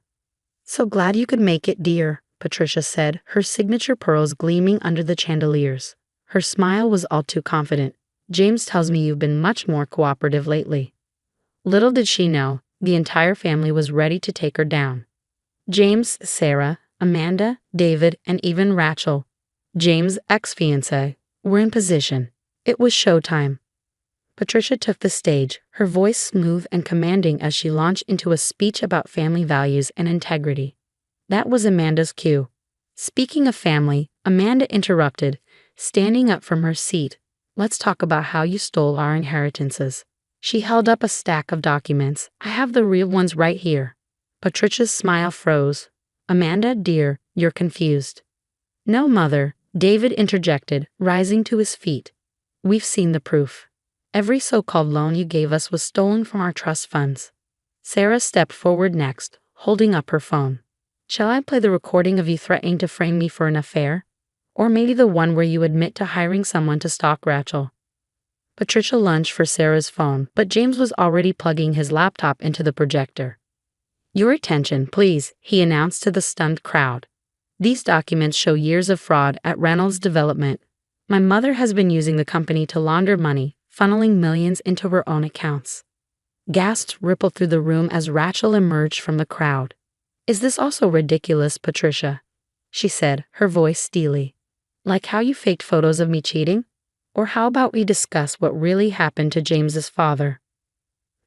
So glad you could make it, dear, Patricia said, her signature pearls gleaming under the chandeliers. Her smile was all too confident. James tells me you've been much more cooperative lately. Little did she know, the entire family was ready to take her down. James, Sarah, Amanda, David, and even Rachel, James' ex-fiancé, were in position. It was showtime. Patricia took the stage, her voice smooth and commanding as she launched into a speech about family values and integrity. That was Amanda's cue. Speaking of family, Amanda interrupted, standing up from her seat. Let's talk about how you stole our inheritances. She held up a stack of documents. I have the real ones right here. Patricia's smile froze. Amanda, dear, you're confused. No, Mother, David interjected, rising to his feet. We've seen the proof. Every so-called loan you gave us was stolen from our trust funds. Sarah stepped forward next, holding up her phone. Shall I play the recording of you threatening to frame me for an affair? Or maybe the one where you admit to hiring someone to stalk Rachel? Patricia lunged for Sarah's phone, but James was already plugging his laptop into the projector. Your attention, please, he announced to the stunned crowd. These documents show years of fraud at Reynolds Development. My mother has been using the company to launder money, funneling millions into her own accounts. Gasps rippled through the room as Rachel emerged from the crowd. Is this also ridiculous, Patricia? She said, her voice steely. Like how you faked photos of me cheating? Or how about we discuss what really happened to James's father?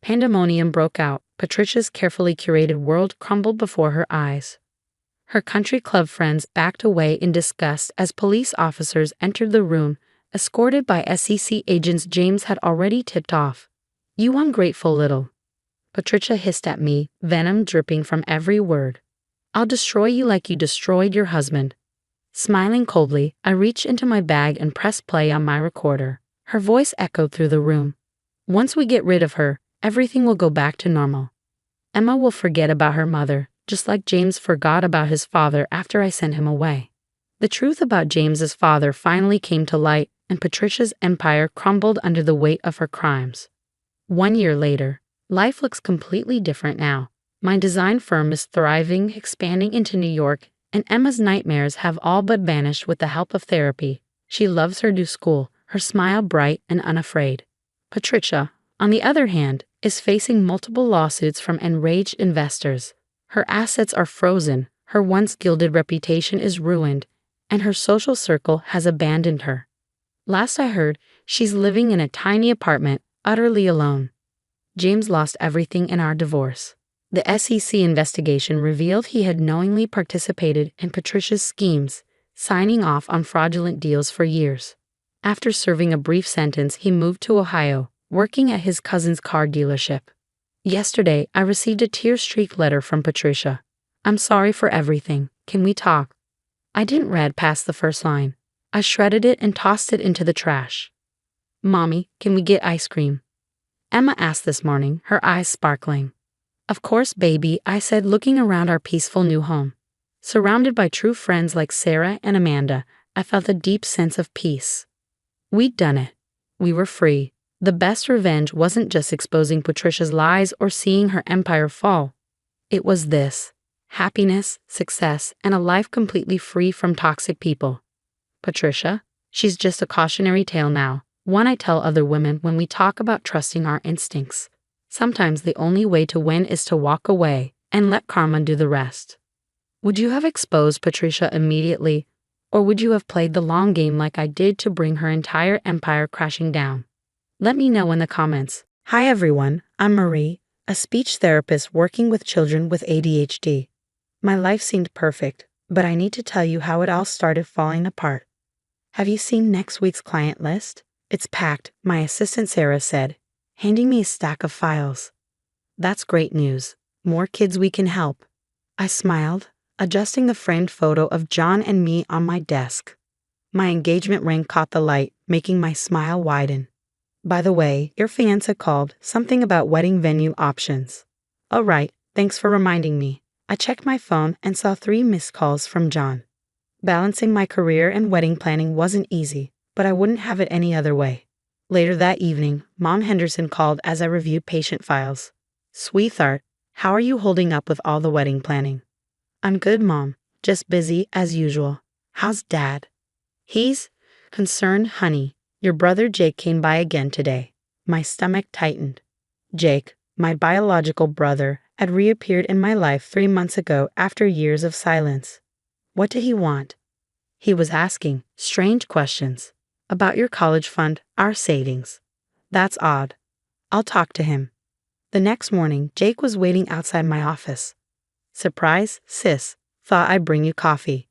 Pandemonium broke out. Patricia's carefully curated world crumbled before her eyes. Her country club friends backed away in disgust as police officers entered the room, escorted by SEC agents James had already tipped off. You ungrateful little. Patricia hissed at me, venom dripping from every word. I'll destroy you like you destroyed your husband. Smiling coldly, I reached into my bag and pressed play on my recorder. Her voice echoed through the room. Once we get rid of her, everything will go back to normal. Emma will forget about her mother, just like James forgot about his father after I sent him away. The truth about James's father finally came to light, and Patricia's empire crumbled under the weight of her crimes. 1 year later, life looks completely different now. My design firm is thriving, expanding into New York, And Emma's nightmares have all but vanished with the help of therapy. She loves her new school, her smile bright and unafraid. Patricia, on the other hand, is facing multiple lawsuits from enraged investors. Her assets are frozen, her once gilded reputation is ruined, and her social circle has abandoned her. Last I heard, she's living in a tiny apartment, utterly alone. James lost everything in our divorce. The SEC investigation revealed he had knowingly participated in Patricia's schemes, signing off on fraudulent deals for years. After serving a brief sentence, he moved to Ohio, working at his cousin's car dealership. Yesterday, I received a tear-streaked letter from Patricia. "I'm sorry for everything. Can we talk?" I didn't read past the first line. I shredded it and tossed it into the trash. "Mommy, can we get ice cream?" Emma asked this morning, her eyes sparkling. "Of course, baby," I said, looking around our peaceful new home. Surrounded by true friends like Sarah and Amanda, I felt a deep sense of peace. We'd done it. We were free. The best revenge wasn't just exposing Patricia's lies or seeing her empire fall. It was this: happiness, success, and a life completely free from toxic people. Patricia, she's just a cautionary tale now, one I tell other women when we talk about trusting our instincts. Sometimes the only way to win is to walk away and let karma do the rest. Would you have exposed Patricia immediately, or would you have played the long game like I did to bring her entire empire crashing down? Let me know in the comments. Hi everyone, I'm Marie, a speech therapist working with children with ADHD. My life seemed perfect, but I need to tell you how it all started falling apart. Have you seen next week's client list? It's packed, my assistant Sarah said, handing me a stack of files. That's great news. More kids we can help. I smiled, adjusting the framed photo of John and me on my desk. My engagement ring caught the light, making my smile widen. By the way, your fiancé called, something about wedding venue options. Oh right, thanks for reminding me. I checked my phone and saw 3 missed calls from John. Balancing my career and wedding planning wasn't easy, but I wouldn't have it any other way. Later that evening, Mom Henderson called as I reviewed patient files. "Sweetheart, how are you holding up with all the wedding planning?" "I'm good, Mom. Just busy as usual. How's Dad?" "He's concerned, honey. Your brother Jake came by again today." My stomach tightened. Jake, my biological brother, had reappeared in my life 3 months ago after years of silence. What did he want? He was asking strange questions. About your college fund, our savings. That's odd. I'll talk to him. The next morning, Jake was waiting outside my office. "Surprise, sis. Thought I'd bring you coffee."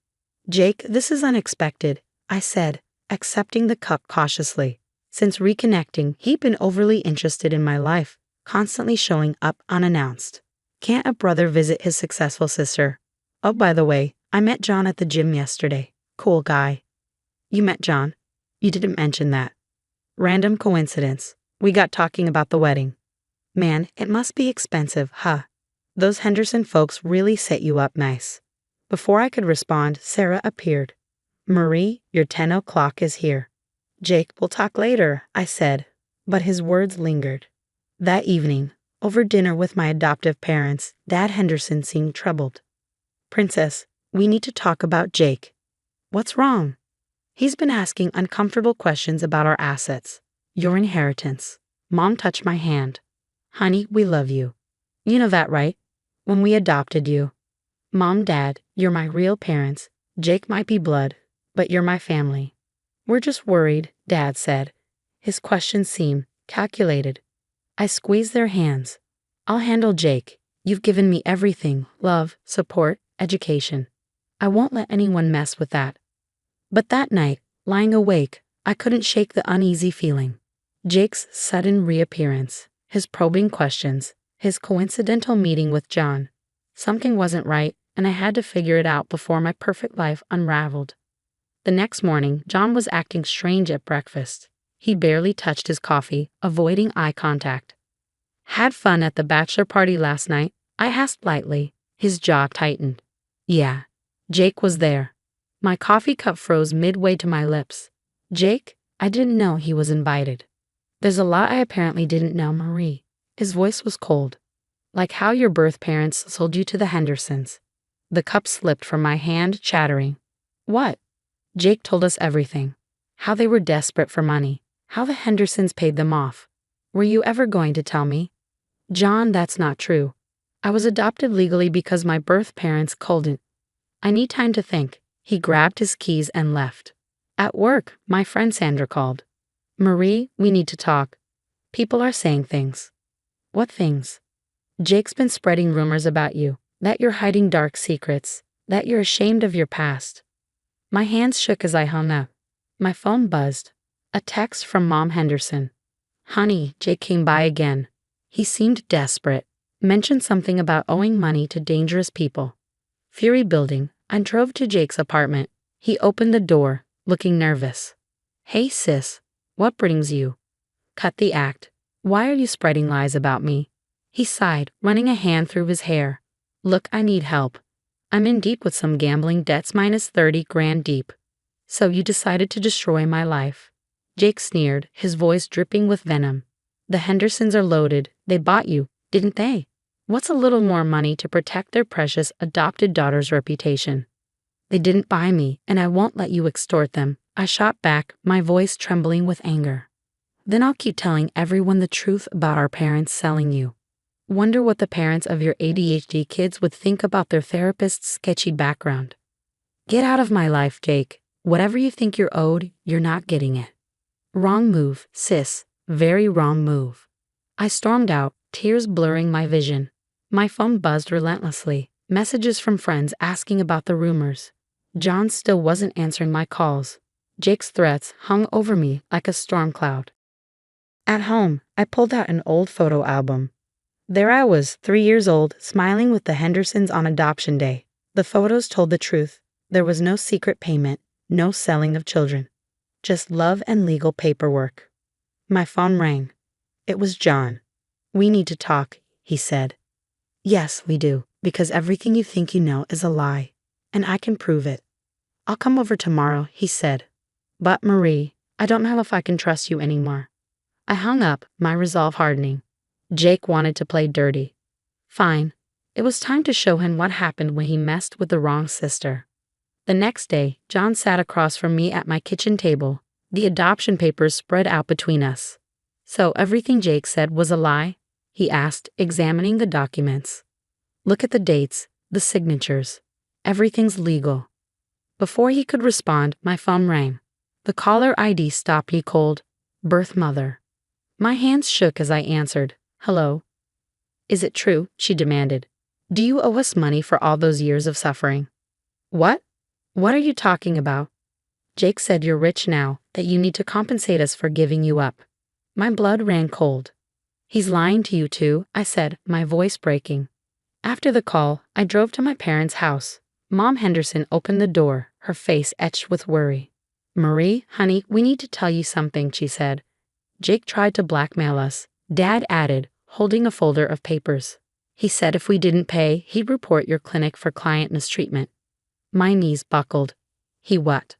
"Jake, this is unexpected," I said, accepting the cup cautiously. Since reconnecting, he'd been overly interested in my life, constantly showing up unannounced. Can't a brother visit his successful sister? Oh, by the way, I met John at the gym yesterday. Cool guy. You met John? You didn't mention that. Random coincidence. We got talking about the wedding. Man, it must be expensive, huh? Those Henderson folks really set you up nice. Before I could respond, Sarah appeared. "Marie, your 10 o'clock is here." "Jake, we'll talk later," I said, but his words lingered. That evening, over dinner with my adoptive parents, Dad Henderson seemed troubled. "Princess, we need to talk about Jake." "What's wrong?" "He's been asking uncomfortable questions about our assets. Your inheritance." Mom touched my hand. "Honey, we love you. You know that, right? When we adopted you." "Mom, Dad, you're my real parents. Jake might be blood, but you're my family." "We're just worried," Dad said. His questions seemed calculated. I squeezed their hands. "I'll handle Jake. You've given me everything: love, support, education. I won't let anyone mess with that." But that night, lying awake, I couldn't shake the uneasy feeling. Jake's sudden reappearance, his probing questions, his coincidental meeting with John. Something wasn't right, and I had to figure it out before my perfect life unraveled. The next morning, John was acting strange at breakfast. He barely touched his coffee, avoiding eye contact. "Had fun at the bachelor party last night?" I asked lightly. His jaw tightened. Yeah, Jake was there. My coffee cup froze midway to my lips. "Jake? I didn't know he was invited." "There's a lot I apparently didn't know, Marie." His voice was cold. "Like how your birth parents sold you to the Hendersons." The cup slipped from my hand, chattering. What? Jake told us everything. How they were desperate for money. How the Hendersons paid them off. Were you ever going to tell me? John, that's not true. I was adopted legally because my birth parents couldn't. I need time to think. He grabbed his keys and left. At work, my friend Sandra called. Marie, we need to talk. People are saying things. What things? Jake's been spreading rumors about you, that you're hiding dark secrets, that you're ashamed of your past. My hands shook as I hung up. My phone buzzed. A text from Mom Henderson. Honey, Jake came by again. He seemed desperate. Mentioned something about owing money to dangerous people. Fury building, I drove to Jake's apartment. He opened the door, looking nervous. Hey sis, what brings you? Cut the act. Why are you spreading lies about me? He sighed, running a hand through his hair. Look, I need help. I'm in deep with some gambling debts, minus 30 grand deep. So you decided to destroy my life. Jake sneered, his voice dripping with venom. The Hendersons are loaded. They bought you, didn't they? What's a little more money to protect their precious adopted daughter's reputation? They didn't buy me, and I won't let you extort them. I shot back, my voice trembling with anger. Then I'll keep telling everyone the truth about our parents selling you. Wonder what the parents of your ADHD kids would think about their therapist's sketchy background. Get out of my life, Jake. Whatever you think you're owed, you're not getting it. Wrong move, sis. Very wrong move. I stormed out, tears blurring my vision. My phone buzzed relentlessly, messages from friends asking about the rumors. John still wasn't answering my calls. Jake's threats hung over me like a storm cloud. At home, I pulled out an old photo album. There I was, 3 years old, smiling with the Hendersons on adoption day. The photos told the truth. There was no secret payment, no selling of children. Just love and legal paperwork. My phone rang. It was John. We need to talk, he said. Yes, we do, because everything you think you know is a lie, and I can prove it. I'll come over tomorrow, he said. But Marie, I don't know if I can trust you anymore. I hung up, my resolve hardening. Jake wanted to play dirty. Fine. It was time to show him what happened when he messed with the wrong sister. The next day, John sat across from me at my kitchen table, the adoption papers spread out between us. So everything Jake said was a lie? He asked, examining the documents. Look at the dates, the signatures. Everything's legal. Before he could respond, my phone rang. The caller ID stopped me cold. Birth mother. My hands shook as I answered. Hello. Is it true? She demanded. Do you owe us money for all those years of suffering? What? What are you talking about? Jake said you're rich now, that you need to compensate us for giving you up. My blood ran cold. He's lying to you too, I said, my voice breaking. After the call, I drove to my parents' house. Mom Henderson opened the door, her face etched with worry. Marie, honey, we need to tell you something, she said. Jake tried to blackmail us, Dad added, holding a folder of papers. He said if we didn't pay, he'd report your clinic for client mistreatment. My knees buckled. He what?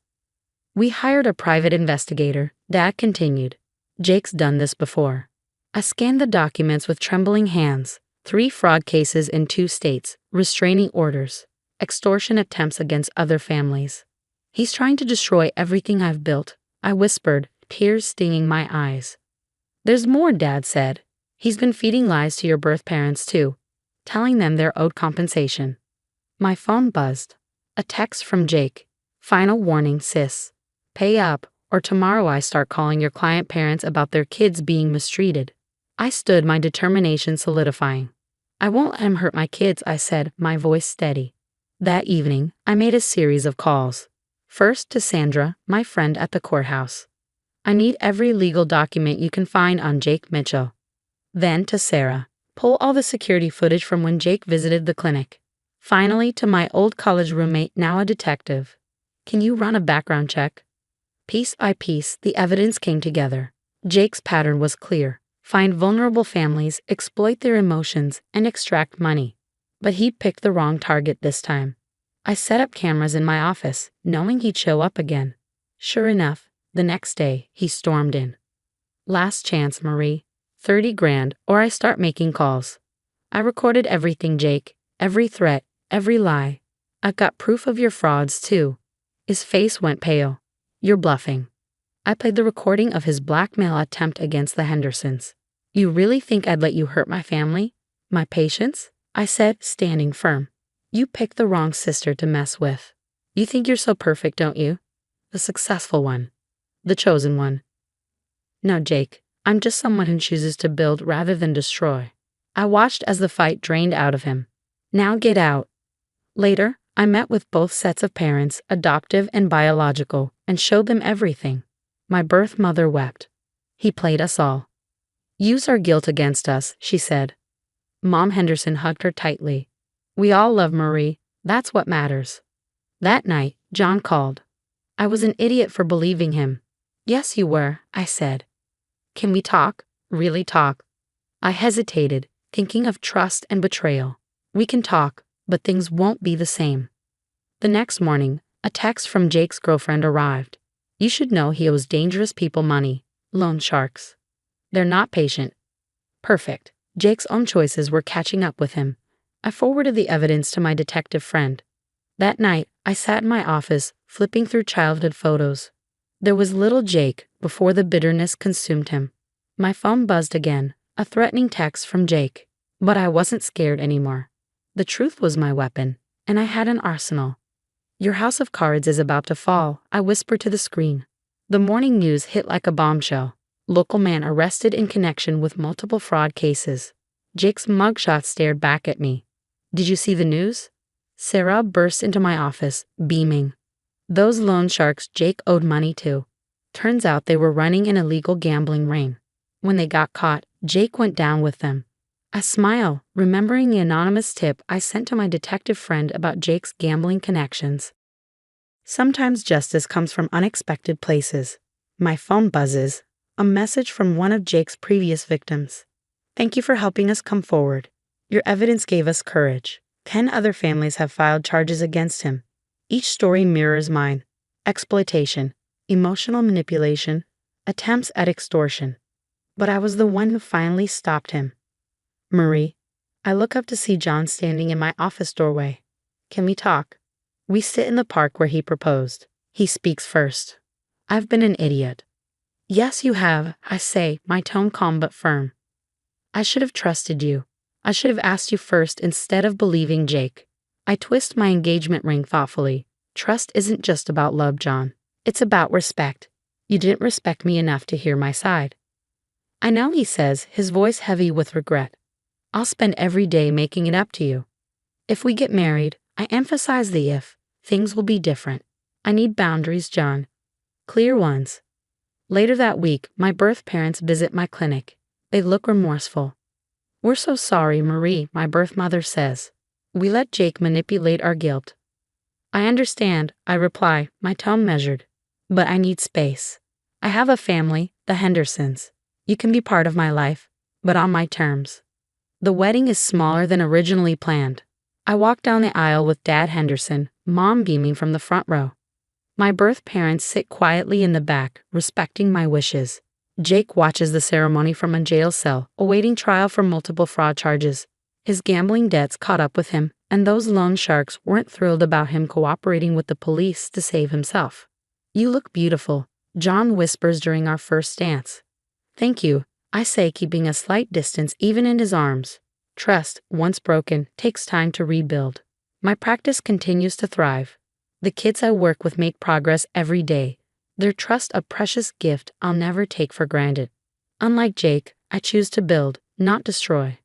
We hired a private investigator, Dad continued. Jake's done this before. I scanned the documents with trembling hands. 3 fraud cases in 2 states, restraining orders, extortion attempts against other families. He's trying to destroy everything I've built, I whispered, tears stinging my eyes. There's more, Dad said. He's been feeding lies to your birth parents too, telling them they're owed compensation. My phone buzzed. A text from Jake. Final warning, sis. Pay up, or tomorrow I start calling your client parents about their kids being mistreated. I stood, my determination solidifying. I won't let him hurt my kids, I said, my voice steady. That evening, I made a series of calls. First to Sandra, my friend at the courthouse. I need every legal document you can find on Jake Mitchell. Then to Sarah. Pull all the security footage from when Jake visited the clinic. Finally to my old college roommate, now a detective. Can you run a background check? Piece by piece, the evidence came together. Jake's pattern was clear. Find vulnerable families, exploit their emotions, and extract money. But he picked the wrong target this time. I set up cameras in my office, knowing he'd show up again. Sure enough, the next day, he stormed in. Last chance, Marie. 30 grand, or I start making calls. I recorded everything, Jake. Every threat, every lie. I've got proof of your frauds, too. His face went pale. You're bluffing. I played the recording of his blackmail attempt against the Hendersons. You really think I'd let you hurt my family? My patients? I said, standing firm. You picked the wrong sister to mess with. You think you're so perfect, don't you? The successful one. The chosen one. No, Jake, I'm just someone who chooses to build rather than destroy. I watched as the fight drained out of him. Now get out. Later, I met with both sets of parents, adoptive and biological, and showed them everything. My birth mother wept. He played us all. Use our guilt against us, she said. Mom Henderson hugged her tightly. We all love Marie. That's what matters. That night, John called. I was an idiot for believing him. Yes, you were, I said. Can we talk? Really talk? I hesitated, thinking of trust and betrayal. We can talk, but things won't be the same. The next morning, a text from Jake's girlfriend arrived. You should know he owes dangerous people money. Loan sharks. They're not patient. Perfect. Jake's own choices were catching up with him. I forwarded the evidence to my detective friend. That night, I sat in my office, flipping through childhood photos. There was little Jake before the bitterness consumed him. My phone buzzed again, a threatening text from Jake. But I wasn't scared anymore. The truth was my weapon, and I had an arsenal. Your house of cards is about to fall, I whispered to the screen. The morning news hit like a bombshell. Local man arrested in connection with multiple fraud cases. Jake's mugshot stared back at me. Did you see the news? Sarah burst into my office, beaming. Those loan sharks Jake owed money to. Turns out they were running an illegal gambling ring. When they got caught, Jake went down with them. I smile, remembering the anonymous tip I sent to my detective friend about Jake's gambling connections. Sometimes justice comes from unexpected places. My phone buzzes, a message from one of Jake's previous victims. Thank you for helping us come forward. Your evidence gave us courage. 10 other families have filed charges against him. Each story mirrors mine. Exploitation, emotional manipulation, attempts at extortion. But I was the one who finally stopped him. Marie, I look up to see John standing in my office doorway. Can we talk? We sit in the park where he proposed. He speaks first. I've been an idiot. Yes, you have, I say, my tone calm but firm. I should have trusted you. I should have asked you first instead of believing Jake. I twist my engagement ring thoughtfully. Trust isn't just about love, John. It's about respect. You didn't respect me enough to hear my side. I know, he says, his voice heavy with regret. I'll spend every day making it up to you. If we get married, I emphasize the if, things will be different. I need boundaries, John. Clear ones. Later that week, my birth parents visit my clinic. They look remorseful. We're so sorry, Marie, my birth mother says. We let Jake manipulate our guilt. I understand, I reply, my tone measured. But I need space. I have a family, the Hendersons. You can be part of my life, but on my terms. The wedding is smaller than originally planned. I walk down the aisle with Dad Henderson, Mom beaming from the front row. My birth parents sit quietly in the back, respecting my wishes. Jake watches the ceremony from a jail cell, awaiting trial for multiple fraud charges. His gambling debts caught up with him, and those loan sharks weren't thrilled about him cooperating with the police to save himself. You look beautiful, John whispers during our first dance. Thank you, I say, keeping a slight distance even in his arms. Trust, once broken, takes time to rebuild. My practice continues to thrive. The kids I work with make progress every day. Their trust a precious gift I'll never take for granted. Unlike Jake, I choose to build, not destroy.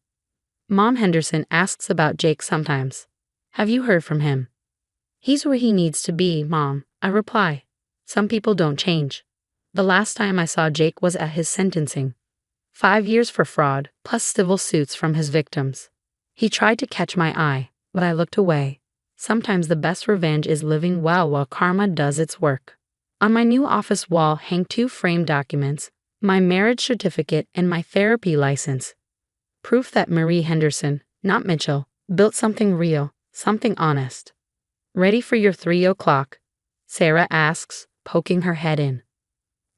Mom Henderson asks about Jake sometimes. Have you heard from him? He's where he needs to be, Mom, I reply. Some people don't change. The last time I saw Jake was at his sentencing. 5 years for fraud, plus civil suits from his victims. He tried to catch my eye, but I looked away. Sometimes the best revenge is living well while karma does its work. On my new office wall hang 2 framed documents, my marriage certificate and my therapy license. Proof that Marie Henderson, not Mitchell, built something real, something honest. Ready for your 3 o'clock? Sarah asks, poking her head in.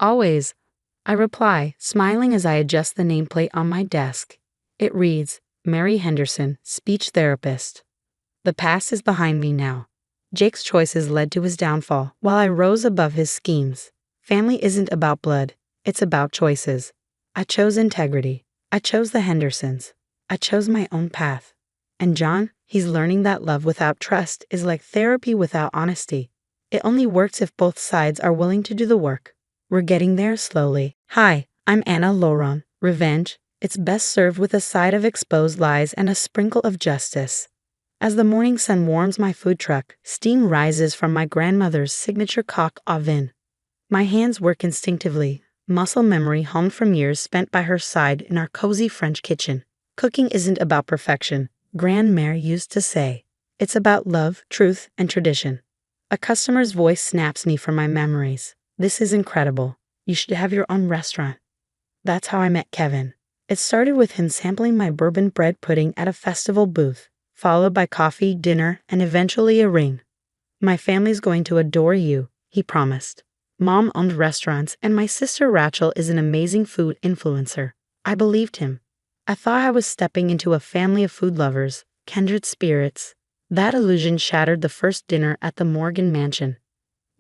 Always, I reply, smiling as I adjust the nameplate on my desk. It reads, Mary Henderson, speech therapist. The past is behind me now. Jake's choices led to his downfall, while I rose above his schemes. Family isn't about blood, it's about choices. I chose integrity. I chose the Hendersons. I chose my own path. And John, he's learning that love without trust is like therapy without honesty. It only works if both sides are willing to do the work. We're getting there slowly. Hi, I'm Anna Loron. Revenge, it's best served with a side of exposed lies and a sprinkle of justice. As the morning sun warms my food truck, steam rises from my grandmother's signature coq au vin. My hands work instinctively, muscle memory honed from years spent by her side in our cozy French kitchen. Cooking isn't about perfection, Grandmère used to say. It's about love, truth, and tradition. A customer's voice snaps me from my memories. This is incredible. You should have your own restaurant. That's how I met Kevin. It started with him sampling my bourbon bread pudding at a festival booth, followed by coffee, dinner, and eventually a ring. My family's going to adore you, he promised. Mom owned restaurants, and my sister Rachel is an amazing food influencer. I believed him. I thought I was stepping into a family of food lovers, kindred spirits. That illusion shattered the first dinner at the Morgan Mansion.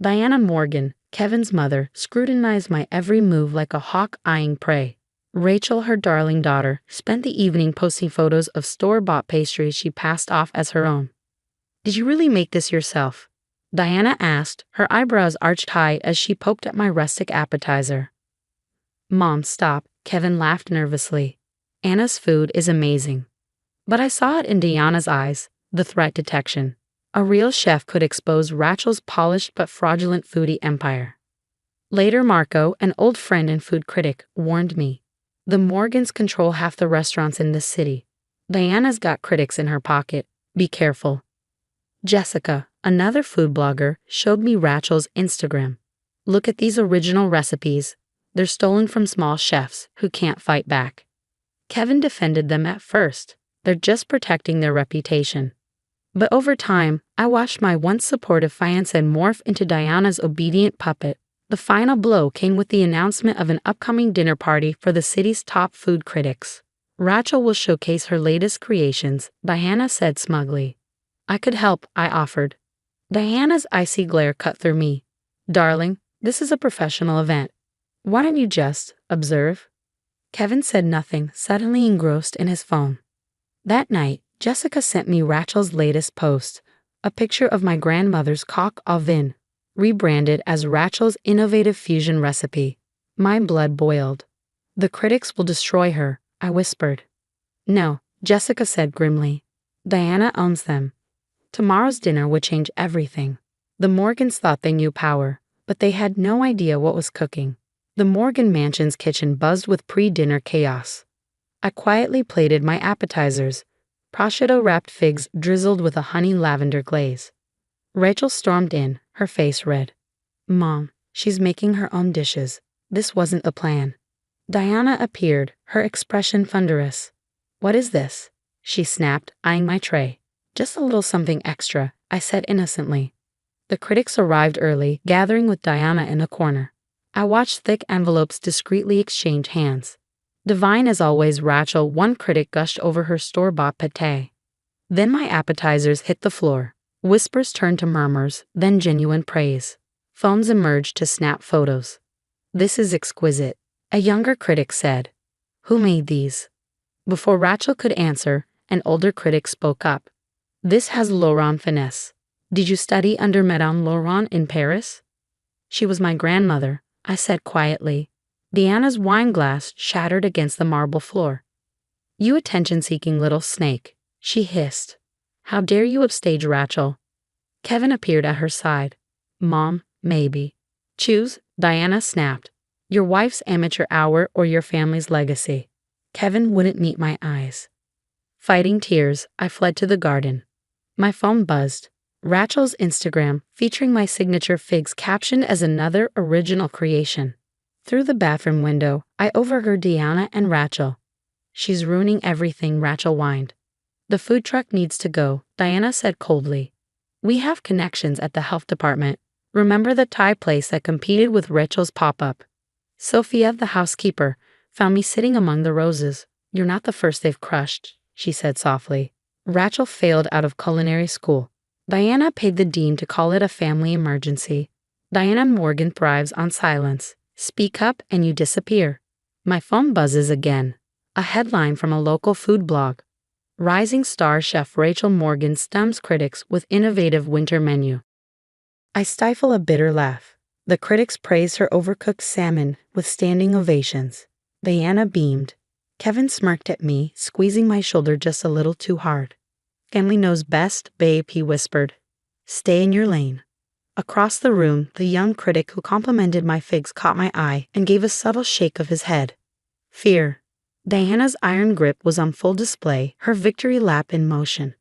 Diana Morgan, Kevin's mother, scrutinized my every move like a hawk eyeing prey. Rachel, her darling daughter, spent the evening posting photos of store-bought pastries she passed off as her own. "Did you really make this yourself?" Diana asked, her eyebrows arched high as she poked at my rustic appetizer. "Mom, stop," Kevin laughed nervously. "Anna's food is amazing." But I saw it in Diana's eyes, the threat detection. A real chef could expose Rachel's polished but fraudulent foodie empire. Later, Marco, an old friend and food critic, warned me. The Morgans control half the restaurants in this city. Diana's got critics in her pocket. Be careful. Jessica, another food blogger, showed me Rachel's Instagram. "Look at these original recipes. They're stolen from small chefs who can't fight back." Kevin defended them at first. They're just protecting their reputation. But over time, I watched my once supportive fiancé morph into Diana's obedient puppet. The final blow came with the announcement of an upcoming dinner party for the city's top food critics. Rachel will showcase her latest creations, Diana said smugly. I could help, I offered. Diana's icy glare cut through me. "Darling, this is a professional event. Why don't you just observe?" Kevin said nothing, suddenly engrossed in his phone. That night, Jessica sent me Rachel's latest post, a picture of my grandmother's coq au vin, rebranded as Rachel's innovative fusion recipe. My blood boiled. "The critics will destroy her," I whispered. "No," Jessica said grimly. "Diana owns them. Tomorrow's dinner would change everything." The Morgans thought they knew power, but they had no idea what was cooking. The Morgan Mansion's kitchen buzzed with pre-dinner chaos. I quietly plated my appetizers, prosciutto-wrapped figs drizzled with a honey lavender glaze. Rachel stormed in, her face red. "Mom, she's making her own dishes. This wasn't a plan." Diana appeared, her expression thunderous. "What is this?" she snapped, eyeing my tray. "Just a little something extra," I said innocently. The critics arrived early, gathering with Diana in a corner. I watched thick envelopes discreetly exchange hands. Divine as always, Rachel, one critic gushed over her store-bought pâté. Then my appetizers hit the floor. Whispers turned to murmurs, then genuine praise. Phones emerged to snap photos. "This is exquisite," a younger critic said. "Who made these?" Before Rachel could answer, an older critic spoke up. "This has Laurent finesse. Did you study under Madame Laurent in Paris?" "She was my grandmother," I said quietly. Diana's wine glass shattered against the marble floor. "You attention-seeking little snake," she hissed. "How dare you upstage Rachel?" Kevin appeared at her side. "Mom, maybe." "Choose," Diana snapped. "Your wife's amateur hour or your family's legacy." Kevin wouldn't meet my eyes. Fighting tears, I fled to the garden. My phone buzzed. Rachel's Instagram, featuring my signature figs captioned as another original creation. Through the bathroom window, I overheard Diana and Rachel. "She's ruining everything," Rachel whined. "The food truck needs to go," Diana said coldly. "We have connections at the health department. Remember the Thai place that competed with Rachel's pop-up?" Sophia, the housekeeper, found me sitting among the roses. "You're not the first they've crushed," she said softly. "Rachel failed out of culinary school. Diana paid the dean to call it a family emergency. Diana Morgan thrives on silence. Speak up and you disappear. My phone buzzes again. A headline from a local food blog. Rising star chef Rachel Morgan stuns critics with innovative winter menu. I stifle a bitter laugh. The critics praised her overcooked salmon with standing ovations. Diana beamed. Kevin smirked at me, squeezing my shoulder just a little too hard. Family knows best, babe, he whispered. Stay in your lane. Across the room, the young critic who complimented my figs caught my eye and gave a subtle shake of his head. Fear. Diana's iron grip was on full display, her victory lap in motion.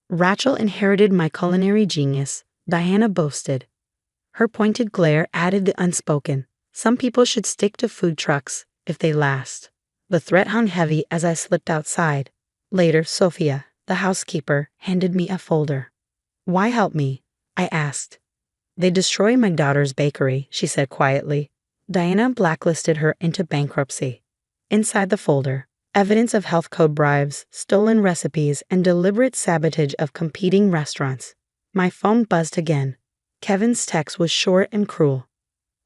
Rachel inherited my culinary genius, Diana boasted. Her pointed glare added the unspoken. Some people should stick to food trucks, if they last. The threat hung heavy as I slipped outside. Later, Sophia, the housekeeper, handed me a folder. Why help me? I asked. They destroy my daughter's bakery, she said quietly. Diana blacklisted her into bankruptcy. Inside the folder, evidence of health code bribes, stolen recipes, and deliberate sabotage of competing restaurants. My phone buzzed again. Kevin's text was short and cruel.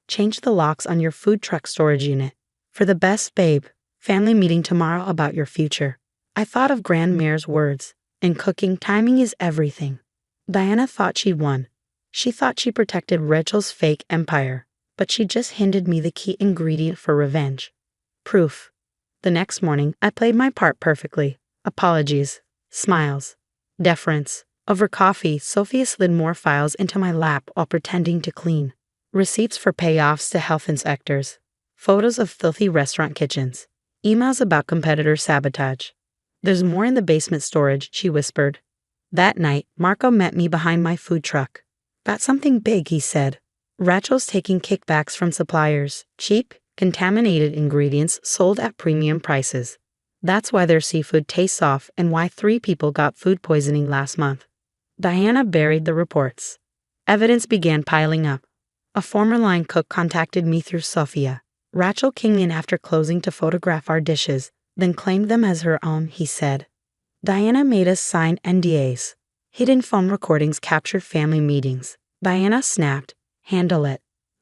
Change the locks on your food truck storage unit. For the best, babe. Family meeting tomorrow about your future. I thought of Grandmare's words. In cooking, timing is everything. Diana thought she'd won. She thought she protected Rachel's fake empire, but she just handed me the key ingredient for revenge. Proof. The next morning, I played my part perfectly. Apologies. Smiles. Deference. Over coffee, Sophia slid more files into my lap while pretending to clean. Receipts for payoffs to health inspectors. Photos of filthy restaurant kitchens. Emails about competitor sabotage. There's more in the basement storage, she whispered. That night, Marco met me behind my food truck. Got something big, he said. Rachel's taking kickbacks from suppliers. Cheap, contaminated ingredients sold at premium prices. That's why their seafood tastes off and why 3 people got food poisoning last month. Diana buried the reports. Evidence began piling up. A former line cook contacted me through Sophia. Rachel came in after closing to photograph our dishes, then claimed them as her own, he said. Diana made us sign NDAs. Hidden phone recordings captured family meetings. Diana snapped, handle it.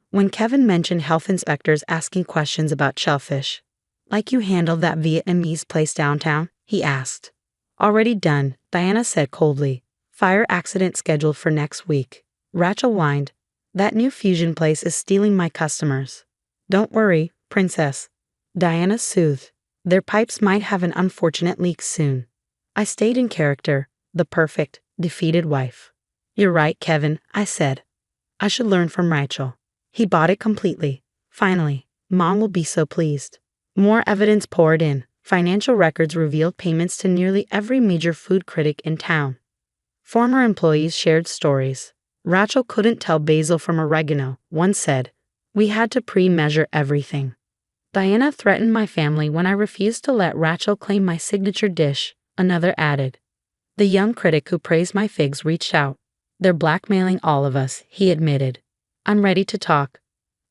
When Kevin mentioned health inspectors asking questions about shellfish. Like you handled that Vietnamese place downtown? He asked. Already done, Diana said coldly. Fire accident scheduled for next week. Rachel whined. That new fusion place is stealing my customers. Don't worry, princess. Diana soothed. Their pipes might have an unfortunate leak soon. I stayed in character, the perfect, defeated wife. You're right, Kevin, I said. I should learn from Rachel. He bought it completely. Finally, Mom will be so pleased. More evidence poured in. Financial records revealed payments to nearly every major food critic in town. Former employees shared stories. Rachel couldn't tell basil from oregano, one said. We had to pre-measure everything. Diana threatened my family when I refused to let Rachel claim my signature dish, another added. The young critic who praised my figs reached out. They're blackmailing all of us, he admitted. I'm ready to talk.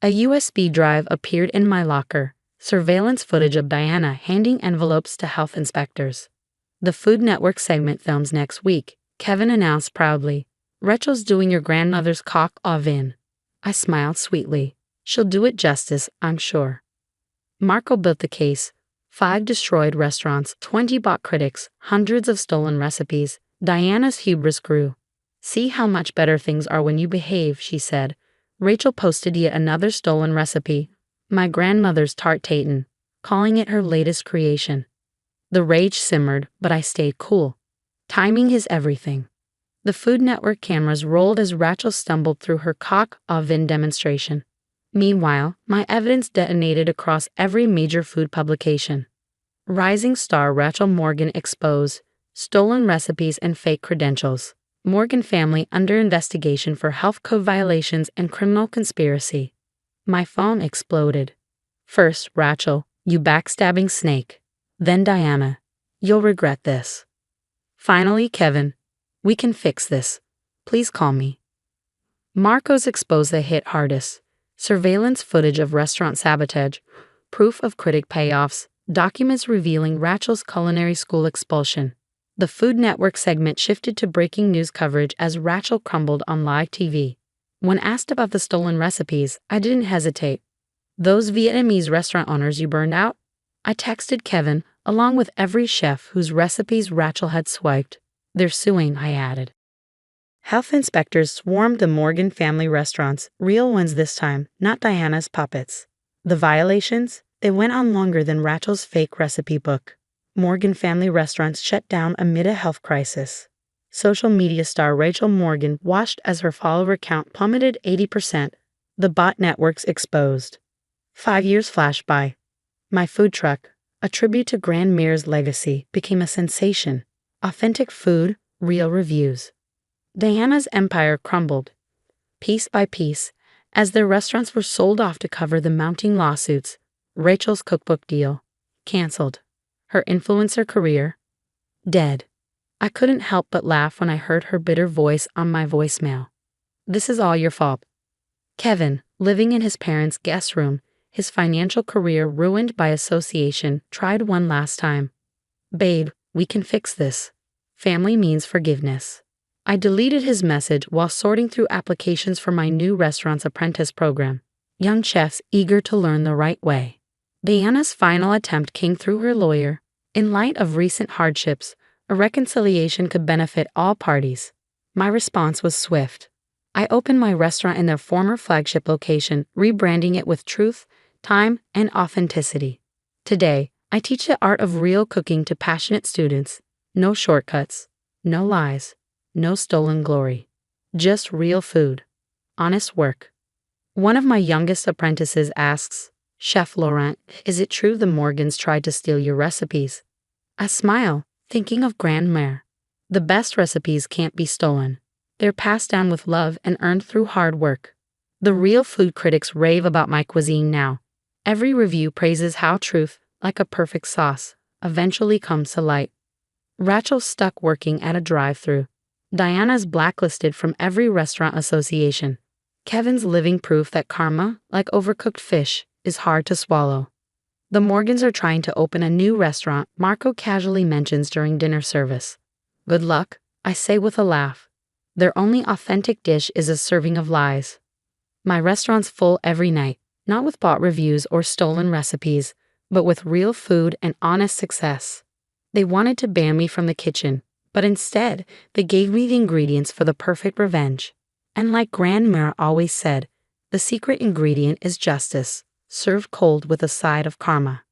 A USB drive appeared in my locker, surveillance footage of Diana handing envelopes to health inspectors. The Food Network segment films next week, Kevin announced proudly. Rachel's doing your grandmother's coq au vin. I smiled sweetly. She'll do it justice, I'm sure. Marco built the case. 5 destroyed restaurants, 20 bought critics, hundreds of stolen recipes. Diana's hubris grew. See how much better things are when you behave, she said. Rachel posted yet another stolen recipe. My grandmother's tart tatin, calling it her latest creation. The rage simmered, but I stayed cool. Timing is everything. The Food Network cameras rolled as Rachel stumbled through her coq au vin demonstration. Meanwhile, my evidence detonated across every major food publication. Rising star Rachel Morgan exposed, stolen recipes and fake credentials. Morgan family under investigation for health code violations and criminal conspiracy. My phone exploded. First, Rachel, you backstabbing snake. Then Diana. You'll regret this. Finally, Kevin. We can fix this. Please call me. Marco's exposed the hit hardest. Surveillance footage of restaurant sabotage, proof of critic payoffs, documents revealing Rachel's culinary school expulsion. The Food Network segment shifted to breaking news coverage as Rachel crumbled on live TV. When asked about the stolen recipes, I didn't hesitate. Those Vietnamese restaurant owners you burned out? I texted Kevin, along with every chef whose recipes Rachel had swiped. They're suing, I added. Health inspectors swarmed the Morgan family restaurants, real ones this time, not Diana's puppets. The violations? They went on longer than Rachel's fake recipe book. Morgan family restaurants shut down amid a health crisis. Social media star Rachel Morgan watched as her follower count plummeted 80%. The bot networks exposed. 5 years flashed by. My food truck, a tribute to Grand Mayor's legacy, became a sensation. Authentic food, real reviews. Diana's empire crumbled, piece by piece, as their restaurants were sold off to cover the mounting lawsuits. Rachel's cookbook deal, canceled. Her influencer career, dead. I couldn't help but laugh when I heard her bitter voice on my voicemail. This is all your fault. Kevin, living in his parents' guest room, his financial career ruined by association, tried one last time. Babe, we can fix this. Family means forgiveness. I deleted his message while sorting through applications for my new restaurant's apprentice program. Young chefs eager to learn the right way. Diana's final attempt came through her lawyer. In light of recent hardships, a reconciliation could benefit all parties. My response was swift. I opened my restaurant in their former flagship location, rebranding it with truth, time, and authenticity. Today, I teach the art of real cooking to passionate students. No shortcuts, no lies, no stolen glory. Just real food. Honest work. One of my youngest apprentices asks, Chef Laurent, is it true the Morgans tried to steal your recipes? I smile, thinking of Grandmère. The best recipes can't be stolen. They're passed down with love and earned through hard work. The real food critics rave about my cuisine now. Every review praises how truth, like a perfect sauce, eventually comes to light. Rachel's stuck working at a drive-thru. Diana's blacklisted from every restaurant association. Kevin's living proof that karma, like overcooked fish, is hard to swallow. The Morgans are trying to open a new restaurant, Marco casually mentions during dinner service. Good luck, I say with a laugh. Their only authentic dish is a serving of lies. My restaurant's full every night, not with bought reviews or stolen recipes, but with real food and honest success. They wanted to ban me from the kitchen, but instead, they gave me the ingredients for the perfect revenge. And like Grandmère always said, the secret ingredient is justice, served cold with a side of karma.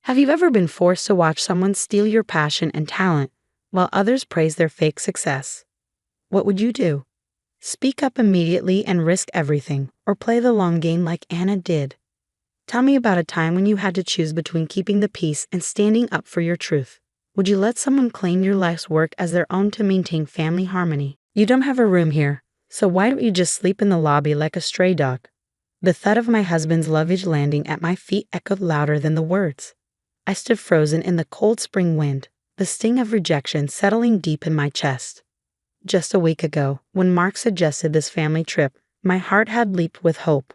Have you ever been forced to watch someone steal your passion and talent, while others praise their fake success? What would you do? Speak up immediately and risk everything, or play the long game like Anna did. Tell me about a time when you had to choose between keeping the peace and standing up for your truth. Would you let someone claim your life's work as their own to maintain family harmony? You don't have a room here, so why don't you just sleep in the lobby like a stray dog? The thud of my husband's luggage landing at my feet echoed louder than the words. I stood frozen in the cold spring wind, the sting of rejection settling deep in my chest. Just a week ago, when Mark suggested this family trip, my heart had leaped with hope.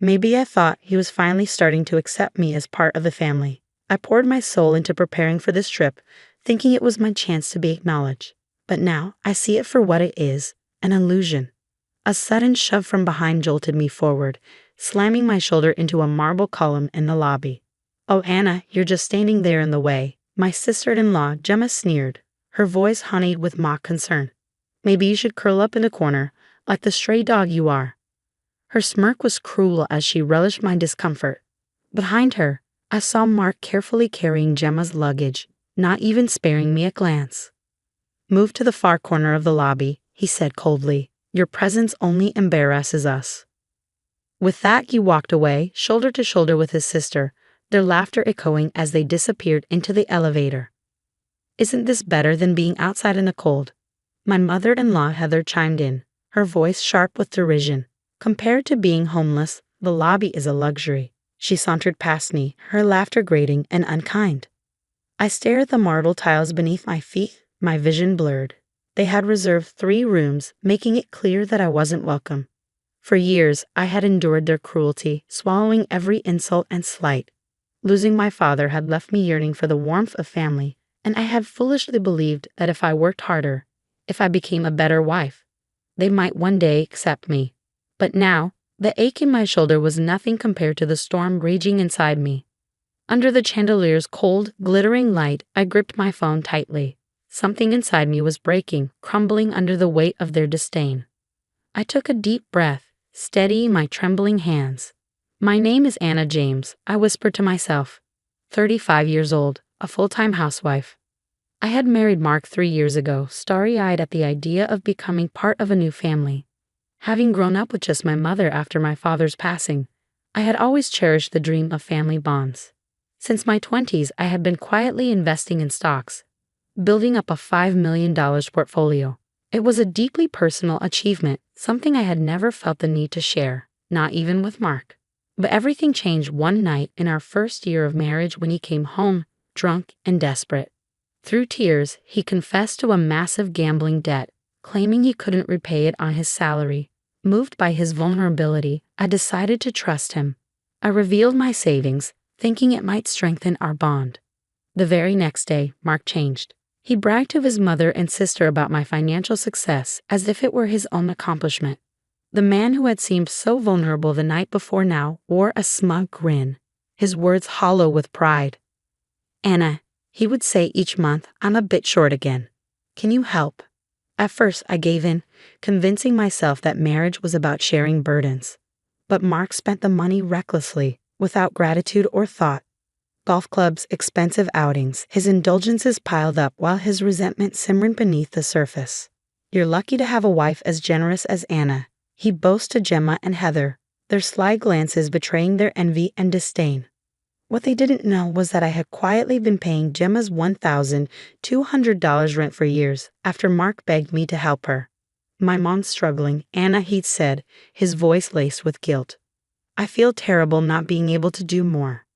Maybe I thought he was finally starting to accept me as part of the family. I poured my soul into preparing for this trip, thinking it was my chance to be acknowledged. But now I see it for what it is, an illusion. A sudden shove from behind jolted me forward, slamming my shoulder into a marble column in the lobby. Oh, Anna, you're just standing there in the way, my sister-in-law, Gemma, sneered, her voice honeyed with mock concern. Maybe you should curl up in a corner, like the stray dog you are. Her smirk was cruel as she relished my discomfort. Behind her, I saw Mark carefully carrying Gemma's luggage, not even sparing me a glance. Move to the far corner of the lobby, he said coldly. Your presence only embarrasses us. With that, he walked away, shoulder to shoulder with his sister, their laughter echoing as they disappeared into the elevator. Isn't this better than being outside in the cold? My mother-in-law Heather chimed in, her voice sharp with derision. Compared to being homeless, the lobby is a luxury. She sauntered past me, her laughter grating and unkind. I stared at the marble tiles beneath my feet, my vision blurred. They had reserved 3 rooms, making it clear that I wasn't welcome. For years, I had endured their cruelty, swallowing every insult and slight. Losing my father had left me yearning for the warmth of family, And I had foolishly believed that if I worked harder, if I became a better wife, they might one day accept me. But now, the ache in my shoulder was nothing compared to the storm raging inside me. Under the chandelier's cold, glittering light, I gripped my phone tightly. Something inside me was breaking, crumbling under the weight of their disdain. I took a deep breath, steadying my trembling hands. "My name is Anna James," I whispered to myself. 35 years old, a full-time housewife. I had married Mark 3 years ago, starry-eyed at the idea of becoming part of a new family. Having grown up with just my mother after my father's passing, I had always cherished the dream of family bonds. Since my 20s, I had been quietly investing in stocks, building up a $5 million portfolio. It was a deeply personal achievement, something I had never felt the need to share, not even with Mark. But everything changed one night in our first year of marriage when he came home, drunk and desperate. Through tears, he confessed to a massive gambling debt, claiming he couldn't repay it on his salary. Moved by his vulnerability, I decided to trust him. I revealed my savings, thinking it might strengthen our bond. The very next day, Mark changed. He bragged to his mother and sister about my financial success as if it were his own accomplishment. The man who had seemed so vulnerable the night before now wore a smug grin, his words hollow with pride. "Anna," he would say each month, "I'm a bit short again. Can you help?" At first, I gave in, convincing myself that marriage was about sharing burdens. But Mark spent the money recklessly, without gratitude or thought. Golf clubs, expensive outings, his indulgences piled up while his resentment simmered beneath the surface. "You're lucky to have a wife as generous as Anna," he boasted to Gemma and Heather, their sly glances betraying their envy and disdain. What they didn't know was that I had quietly been paying Gemma's $1,200 rent for years after Mark begged me to help her. "My mom's struggling," Anna he'd said, his voice laced with guilt. "I feel terrible not being able to do more."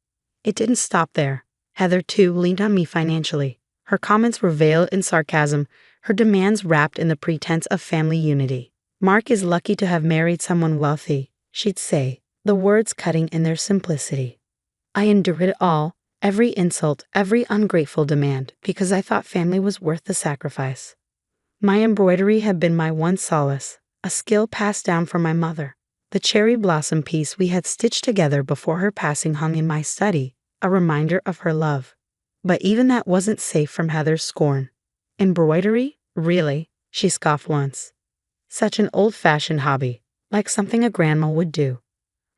It didn't stop there. Heather, too, leaned on me financially. Her comments were veiled in sarcasm, her demands wrapped in the pretense of family unity. "Mark is lucky to have married someone wealthy," she'd say, the words cutting in their simplicity. I endured it all, every insult, every ungrateful demand, because I thought family was worth the sacrifice. My embroidery had been my one solace, a skill passed down from my mother. The cherry blossom piece we had stitched together before her passing hung in my study, a reminder of her love. But even that wasn't safe from Heather's scorn. "Embroidery? Really?" she scoffed once. "Such an old-fashioned hobby, like something a grandma would do."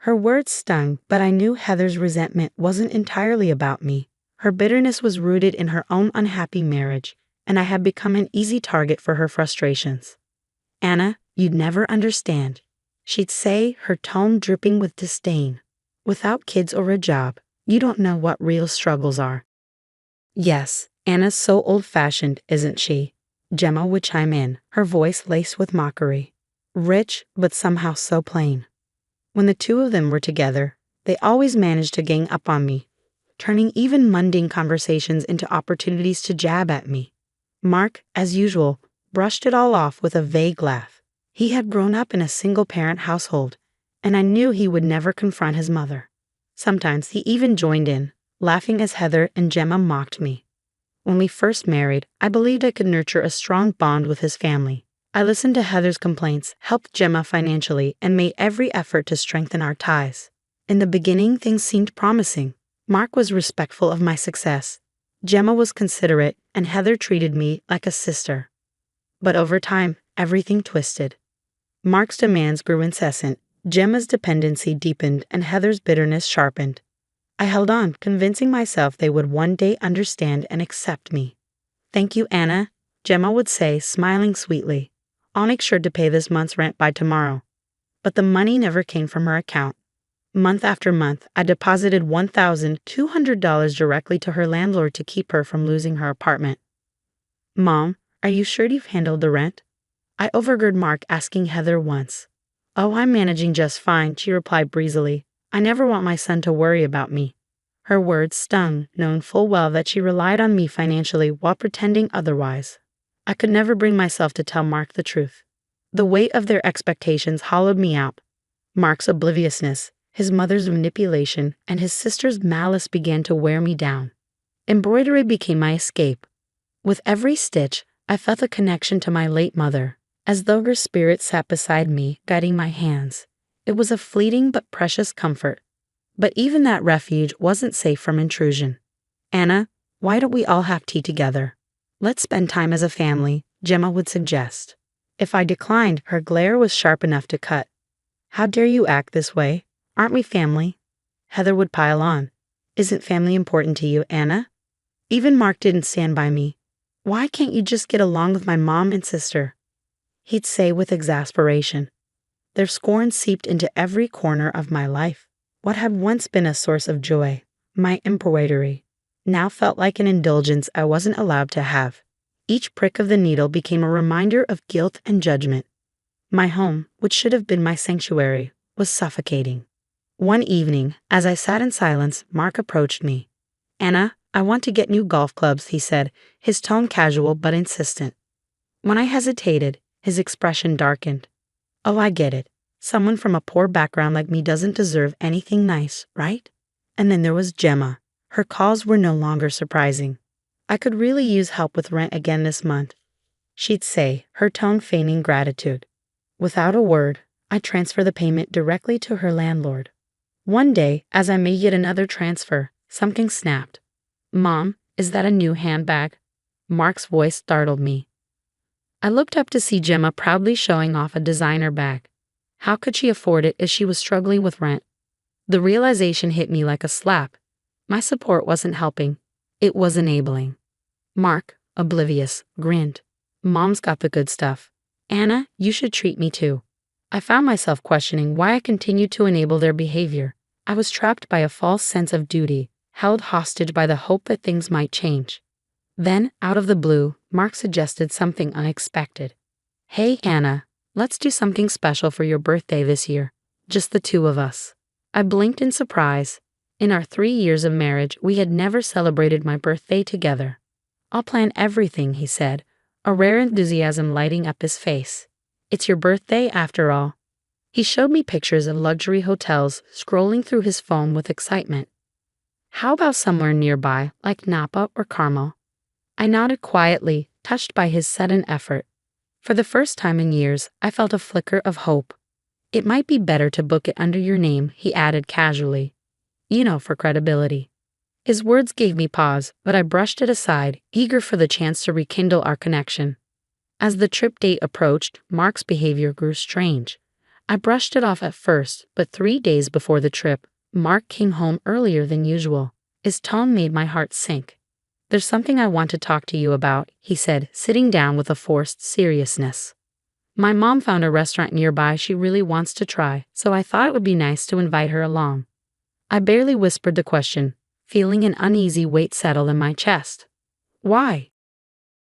Her words stung, but I knew Heather's resentment wasn't entirely about me. Her bitterness was rooted in her own unhappy marriage, and I had become an easy target for her frustrations. "Anna, you'd never understand," she'd say, her tone dripping with disdain. "Without kids or a job, you don't know what real struggles are." "Yes, Anna's so old-fashioned, isn't she?" Gemma would chime in, her voice laced with mockery. Rich, but somehow so plain. When the two of them were together, they always managed to gang up on me, turning even mundane conversations into opportunities to jab at me. Mark, as usual, brushed it all off with a vague laugh. He had grown up in a single-parent household, and I knew he would never confront his mother. Sometimes he even joined in, laughing as Heather and Gemma mocked me. When we first married, I believed I could nurture a strong bond with his family. I listened to Heather's complaints, helped Gemma financially, and made every effort to strengthen our ties. In the beginning, things seemed promising. Mark was respectful of my success. Gemma was considerate, and Heather treated me like a sister. But over time, everything twisted. Mark's demands grew incessant, Gemma's dependency deepened, and Heather's bitterness sharpened. I held on, convincing myself they would one day understand and accept me. "Thank you, Anna," Gemma would say, smiling sweetly. "I'll make sure to pay this month's rent by tomorrow." But the money never came from her account. Month after month, I deposited $1,200 directly to her landlord to keep her from losing her apartment. "Mom, are you sure you've handled the rent?" I overheard Mark asking Heather once. "Oh, I'm managing just fine," she replied breezily. "I never want my son to worry about me." Her words stung, knowing full well that she relied on me financially while pretending otherwise. I could never bring myself to tell Mark the truth. The weight of their expectations hollowed me out. Mark's obliviousness, his mother's manipulation, and his sister's malice began to wear me down. Embroidery became my escape, With every stitch, I felt a connection to my late mother, as though her spirit sat beside me, guiding my hands. It was a fleeting but precious comfort. But even that refuge wasn't safe from intrusion. Anna, why don't we all have tea together? Let's spend time as a family, Gemma would suggest. If I declined, her glare was sharp enough to cut. How dare you act this way? Aren't we family? Heather would pile on. Isn't family important to you, Anna? Even Mark didn't stand by me. Why can't you just get along with my mom and sister? He'd say with exasperation. Their scorn seeped into every corner of my life. What had once been a source of joy, my embroidery, now felt like an indulgence I wasn't allowed to have. Each prick of the needle became a reminder of guilt and judgment. My home, which should have been my sanctuary, was suffocating. One evening, as I sat in silence, Mark approached me. Anna, I want to get new golf clubs, he said, his tone casual but insistent. When I hesitated, his expression darkened. Oh, I get it. Someone from a poor background like me doesn't deserve anything nice, right? And then there was Gemma. Her calls were no longer surprising. I could really use help with rent again this month, she'd say, her tone feigning gratitude. Without a word, I transferred the payment directly to her landlord. One day, as I made yet another transfer, something snapped. Mom, is that a new handbag? Mark's voice startled me. I looked up to see Gemma proudly showing off a designer bag. How could she afford it if she was struggling with rent? The realization hit me like a slap. My support wasn't helping. It was enabling. Mark, oblivious, grinned. Mom's got the good stuff. Anna, you should treat me too. I found myself questioning why I continued to enable their behavior. I was trapped by a false sense of duty, held hostage by the hope that things might change. Then, out of the blue, Mark suggested something unexpected. Hey, Anna, let's do something special for your birthday this year. Just the two of us. I blinked in surprise. In our 3 years of marriage, we had never celebrated my birthday together. I'll plan everything, he said, a rare enthusiasm lighting up his face. It's your birthday after all. He showed me pictures of luxury hotels, scrolling through his phone with excitement. How about somewhere nearby, like Napa or Carmel? I nodded quietly, touched by his sudden effort. For the first time in years, I felt a flicker of hope. It might be better to book it under your name, he added casually. You know, for credibility. His words gave me pause, but I brushed it aside, eager for the chance to rekindle our connection. As the trip date approached, Mark's behavior grew strange. I brushed it off at first, but 3 days before the trip, Mark came home earlier than usual. His tone made my heart sink. There's something I want to talk to you about, he said, sitting down with a forced seriousness. My mom found a restaurant nearby she really wants to try, so I thought it would be nice to invite her along. I barely whispered the question, feeling an uneasy weight settle in my chest. Why?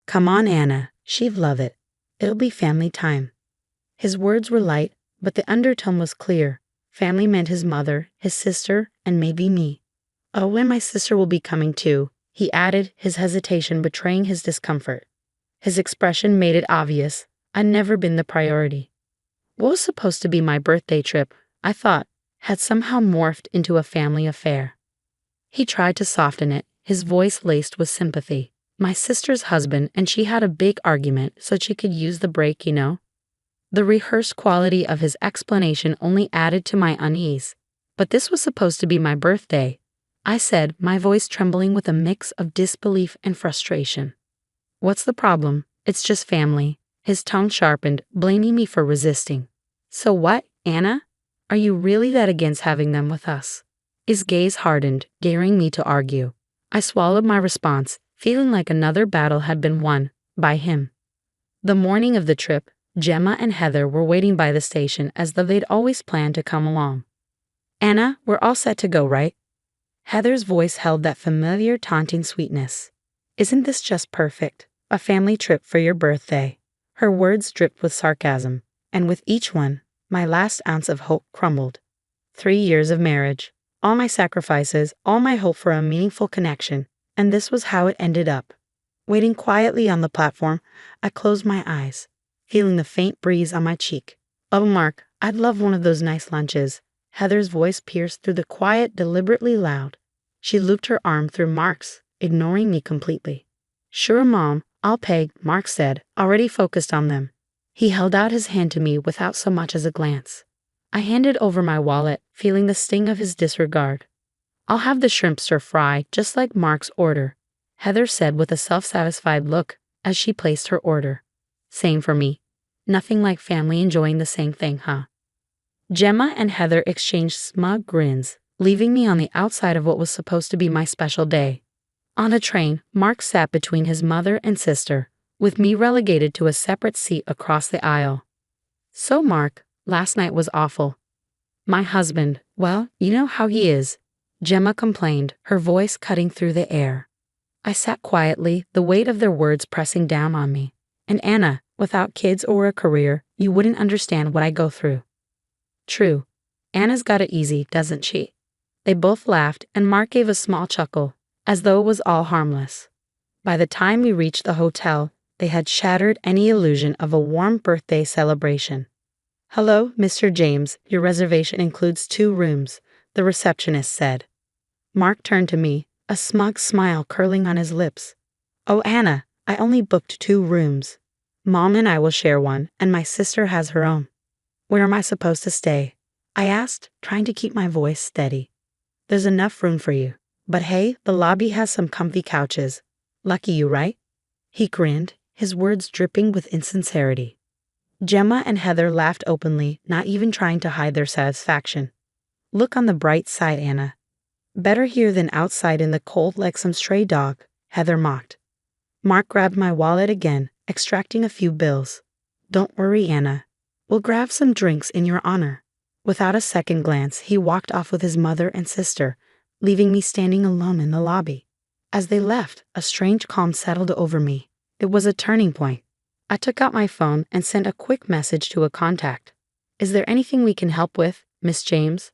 Come on, Anna. She'd love it. It'll be family time. His words were light, but the undertone was clear. Family meant his mother, his sister, and maybe me. Oh, and my sister will be coming too, he added, his hesitation betraying his discomfort. His expression made it obvious. I'd never been the priority. What was supposed to be my birthday trip, I thought, had somehow morphed into a family affair. He tried to soften it, his voice laced with sympathy. My sister's husband and she had a big argument so she could use the break, you know. The rehearsed quality of his explanation only added to my unease. But this was supposed to be my birthday, I said, my voice trembling with a mix of disbelief and frustration. What's the problem? It's just family. His tone sharpened, blaming me for resisting. So what, Anna? Are you really that against having them with us? His gaze hardened, daring me to argue. I swallowed my response, feeling like another battle had been won, by him. The morning of the trip, Gemma and Heather were waiting by the station as though they'd always planned to come along. Anna, we're all set to go, right? Heather's voice held that familiar taunting sweetness. Isn't this just perfect? A family trip for your birthday. Her words dripped with sarcasm, and with each one, my last ounce of hope crumbled. 3 years of marriage, all my sacrifices, all my hope for a meaningful connection, and this was how it ended up. Waiting quietly on the platform, I closed my eyes, feeling the faint breeze on my cheek. Oh, Mark, I'd love one of those nice lunches. Heather's voice pierced through the quiet, deliberately loud. She looped her arm through Mark's, ignoring me completely. Sure, Mom, I'll pay, Mark said, already focused on them. He held out his hand to me without so much as a glance. I handed over my wallet, feeling the sting of his disregard. I'll have the shrimp stir-fry, just like Mark's order, Heather said with a self-satisfied look as she placed her order. Same for me. Nothing like family enjoying the same thing, huh? Gemma and Heather exchanged smug grins, leaving me on the outside of what was supposed to be my special day. On the train, Mark sat between his mother and sister, with me relegated to a separate seat across the aisle. So Mark, last night was awful. My husband, well, you know how he is, Gemma complained, her voice cutting through the air. I sat quietly, the weight of their words pressing down on me. And Anna, without kids or a career, you wouldn't understand what I go through. True. Anna's got it easy, doesn't she? They both laughed, and Mark gave a small chuckle, as though it was all harmless. By the time we reached the hotel, they had shattered any illusion of a warm birthday celebration. Hello, Mr. James, your reservation includes 2 rooms, the receptionist said. Mark turned to me, a smug smile curling on his lips. Oh, Anna, I only booked 2 rooms. Mom and I will share one, and my sister has her own. Where am I supposed to stay? I asked, trying to keep my voice steady. There's enough room for you. But hey, the lobby has some comfy couches. Lucky you, right? He grinned, his words dripping with insincerity. Gemma and Heather laughed openly, not even trying to hide their satisfaction. Look on the bright side, Anna. Better here than outside in the cold like some stray dog, Heather mocked. Mark grabbed my wallet again, extracting a few bills. Don't worry, Anna. We'll grab some drinks in your honor. Without a second glance, he walked off with his mother and sister, leaving me standing alone in the lobby. As they left, a strange calm settled over me. It was a turning point. I took out my phone and sent a quick message to a contact. Is there anything we can help with, Miss James?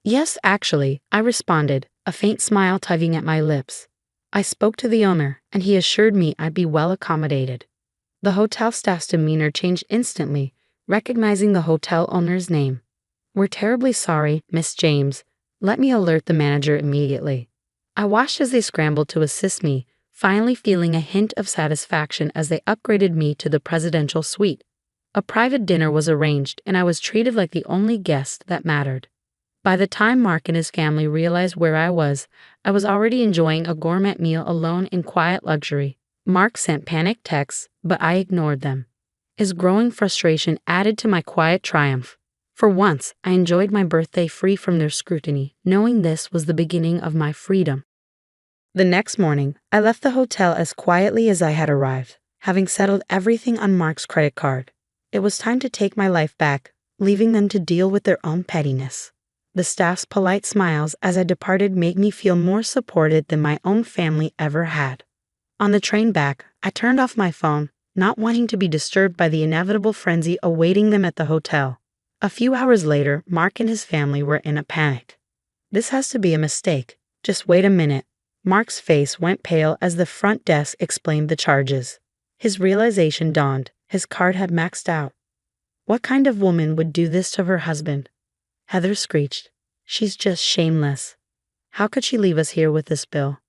Yes, actually, I responded, a faint smile tugging at my lips. I spoke to the owner, and he assured me I'd be well accommodated. The hotel staff's demeanor changed instantly, recognizing the hotel owner's name. We're terribly sorry, Miss James. Let me alert the manager immediately. I watched as they scrambled to assist me, finally feeling a hint of satisfaction as they upgraded me to the presidential suite. A private dinner was arranged, and I was treated like the only guest that mattered. By the time Mark and his family realized where I was already enjoying a gourmet meal alone in quiet luxury. Mark sent panicked texts, but I ignored them. His growing frustration added to my quiet triumph. For once, I enjoyed my birthday free from their scrutiny, knowing this was the beginning of my freedom. The next morning, I left the hotel as quietly as I had arrived, having settled everything on Mark's credit card. It was time to take my life back, leaving them to deal with their own pettiness. The staff's polite smiles as I departed made me feel more supported than my own family ever had. On the train back, I turned off my phone, not wanting to be disturbed by the inevitable frenzy awaiting them at the hotel. A few hours later, Mark and his family were in a panic. This has to be a mistake. Just wait a minute. Mark's face went pale as the front desk explained the charges. His realization dawned. His card had maxed out. What kind of woman would do this to her husband? Heather screeched. She's just shameless. How could she leave us here with this bill?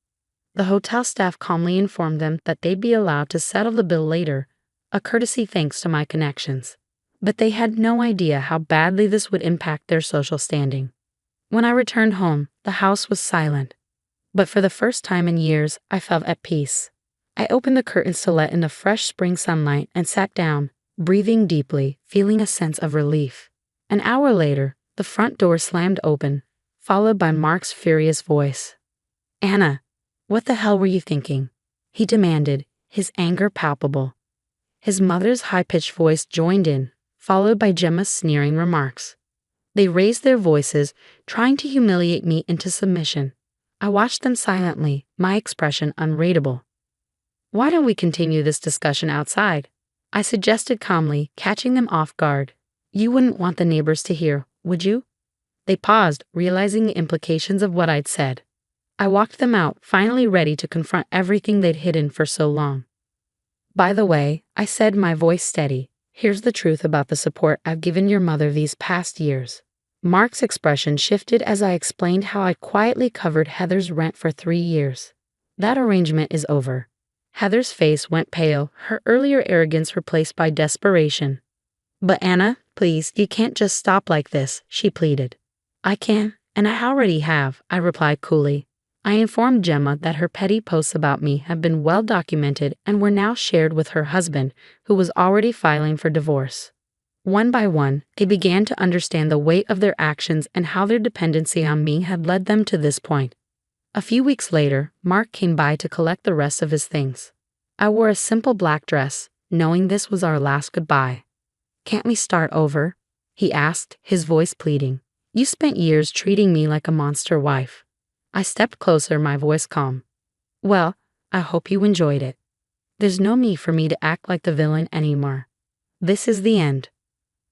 The hotel staff calmly informed them that they'd be allowed to settle the bill later, a courtesy thanks to my connections. But they had no idea how badly this would impact their social standing. When I returned home, the house was silent. But for the first time in years, I felt at peace. I opened the curtains to let in the fresh spring sunlight and sat down, breathing deeply, feeling a sense of relief. An hour later, the front door slammed open, followed by Mark's furious voice. Anna, what the hell were you thinking? He demanded, his anger palpable. His mother's high-pitched voice joined in, followed by Gemma's sneering remarks. They raised their voices, trying to humiliate me into submission. I watched them silently, my expression unreadable. Why don't we continue this discussion outside? I suggested calmly, catching them off guard. You wouldn't want the neighbors to hear, would you? They paused, realizing the implications of what I'd said. I walked them out, finally ready to confront everything they'd hidden for so long. By the way, I said, my voice steady, here's the truth about the support I've given your mother these past years. Mark's expression shifted as I explained how I'd quietly covered Heather's rent for 3 years. That arrangement is over. Heather's face went pale, her earlier arrogance replaced by desperation. "But Anna, please, you can't just stop like this," she pleaded. "I can, and I already have," I replied coolly. I informed Gemma that her petty posts about me had been well documented and were now shared with her husband, who was already filing for divorce. One by one, they began to understand the weight of their actions and how their dependency on me had led them to this point. A few weeks later, Mark came by to collect the rest of his things. I wore a simple black dress, knowing this was our last goodbye. "Can't we start over?" he asked, his voice pleading. "You spent years treating me like a monster wife." I stepped closer, my voice calm. "Well, I hope you enjoyed it. There's no need for me to act like the villain anymore. This is the end."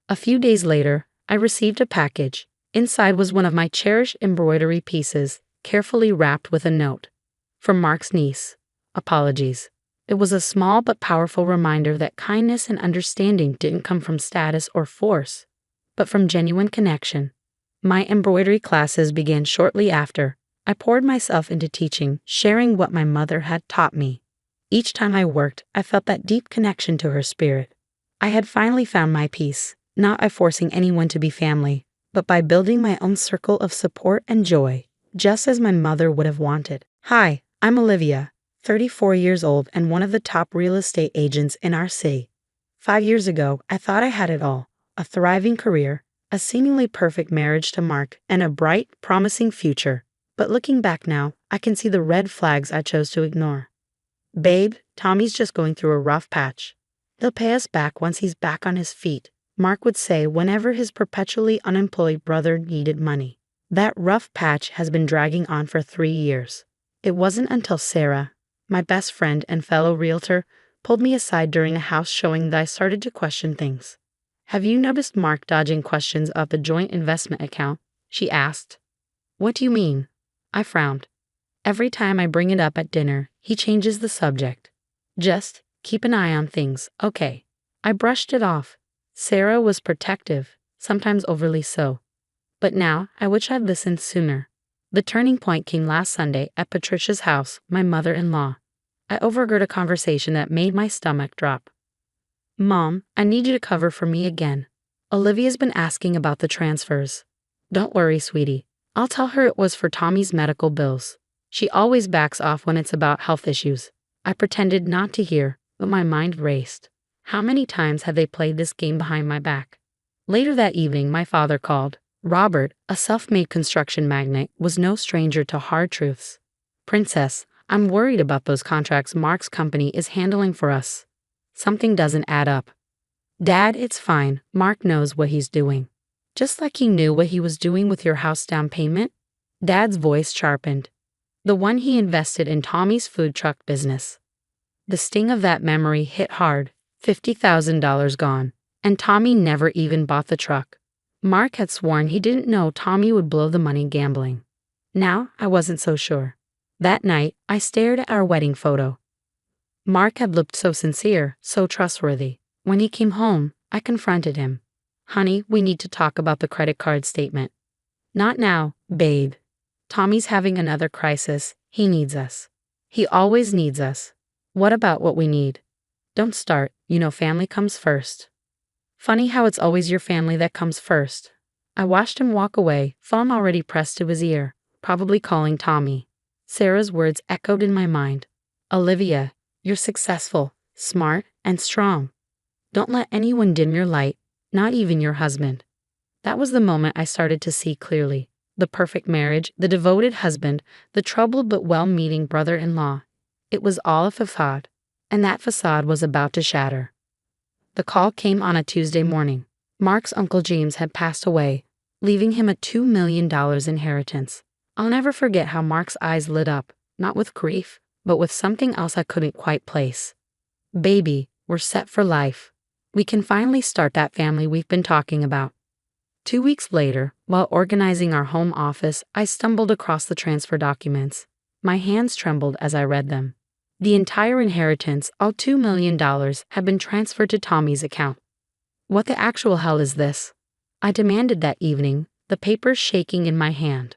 A few days later, I received a package. Inside was one of my cherished embroidery pieces, carefully wrapped with a note. "From Mark's niece. Apologies." It was a small but powerful reminder that kindness and understanding didn't come from status or force, but from genuine connection. My embroidery classes began shortly after. I poured myself into teaching, sharing what my mother had taught me. Each time I worked, I felt that deep connection to her spirit. I had finally found my peace, not by forcing anyone to be family, but by building my own circle of support and joy, just as my mother would have wanted. Hi, I'm Olivia, 34 years old and one of the top real estate agents in our city. 5 years ago, I thought I had it all: a thriving career, a seemingly perfect marriage to Mark, and a bright, promising future. But looking back now, I can see the red flags I chose to ignore. "Babe, Tommy's just going through a rough patch. He'll pay us back once he's back on his feet," Mark would say whenever his perpetually unemployed brother needed money. That rough patch has been dragging on for 3 years. It wasn't until Sarah, my best friend and fellow realtor, pulled me aside during a house showing that I started to question things. "Have you noticed Mark dodging questions of the joint investment account?" she asked. "What do you mean?" I frowned. "Every time I bring it up at dinner, he changes the subject. Just keep an eye on things, okay?" I brushed it off. Sarah was protective, sometimes overly so. But now, I wish I'd listened sooner. The turning point came last Sunday at Patricia's house, my mother-in-law. I overheard a conversation that made my stomach drop. "Mom, I need you to cover for me again. Olivia's been asking about the transfers." "Don't worry, sweetie. I'll tell her it was for Tommy's medical bills. She always backs off when it's about health issues." I pretended not to hear, but my mind raced. How many times had they played this game behind my back? Later that evening, my father called. Robert, a self-made construction magnate, was no stranger to hard truths. "Princess, I'm worried about those contracts Mark's company is handling for us. Something doesn't add up." "Dad, it's fine. Mark knows what he's doing. Just like he knew what he was doing with your house down payment." Dad's voice sharpened. "The one he invested in Tommy's food truck business." The sting of that memory hit hard. $50,000 gone. And Tommy never even bought the truck. Mark had sworn he didn't know Tommy would blow the money gambling. Now I wasn't so sure. That night, I stared at our wedding photo. Mark had looked so sincere, so trustworthy. When he came home, I confronted him. "Honey, we need to talk about the credit card statement." "Not now, babe. Tommy's having another crisis. He needs us. He always needs us." "What about what we need?" "Don't start. You know family comes first." Funny how it's always your family that comes first. I watched him walk away, phone already pressed to his ear, probably calling Tommy. Sarah's words echoed in my mind. "Olivia, you're successful, smart, and strong. Don't let anyone dim your light, not even your husband." That was the moment I started to see clearly. The perfect marriage, the devoted husband, the troubled but well-meaning brother-in-law. It was all a facade, and that facade was about to shatter. The call came on a Tuesday morning. Mark's Uncle James had passed away, leaving him a $2 million inheritance. I'll never forget how Mark's eyes lit up, not with grief, but with something else I couldn't quite place. "Baby, we're set for life. We can finally start that family we've been talking about." 2 weeks later, while organizing our home office, I stumbled across the transfer documents. My hands trembled as I read them. The entire inheritance, all $2 million, had been transferred to Tommy's account. What the actual hell is this? I demanded that evening, the papers shaking in my hand.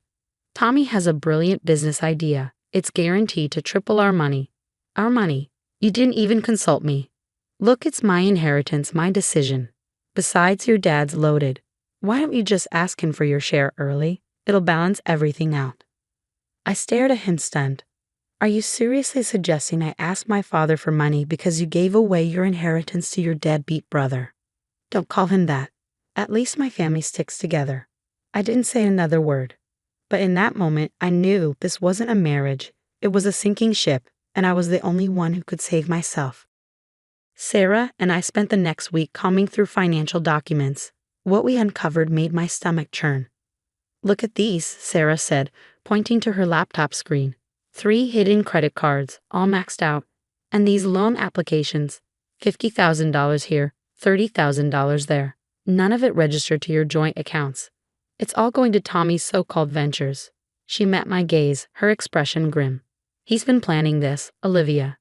Tommy has a brilliant business idea. It's guaranteed to triple our money. Our money. You didn't even consult me. Look, it's my inheritance, my decision. Besides, your dad's loaded. Why don't you just ask him for your share early? It'll balance everything out." I stared at him stunned. "Are you seriously suggesting I ask my father for money because you gave away your inheritance to your deadbeat brother?" "Don't call him that. At least my family sticks together." I didn't say another word. But in that moment, I knew this wasn't a marriage. It was a sinking ship, and I was the only one who could save myself. Sarah and I spent the next week combing through financial documents. What we uncovered made my stomach churn. "Look at these," Sarah said, pointing to her laptop screen. 3 hidden credit cards, all maxed out. And these loan applications. $50,000 here, $30,000 there. None of it registered to your joint accounts. It's all going to Tommy's so-called ventures." She met my gaze, her expression grim. "He's been planning this, Olivia."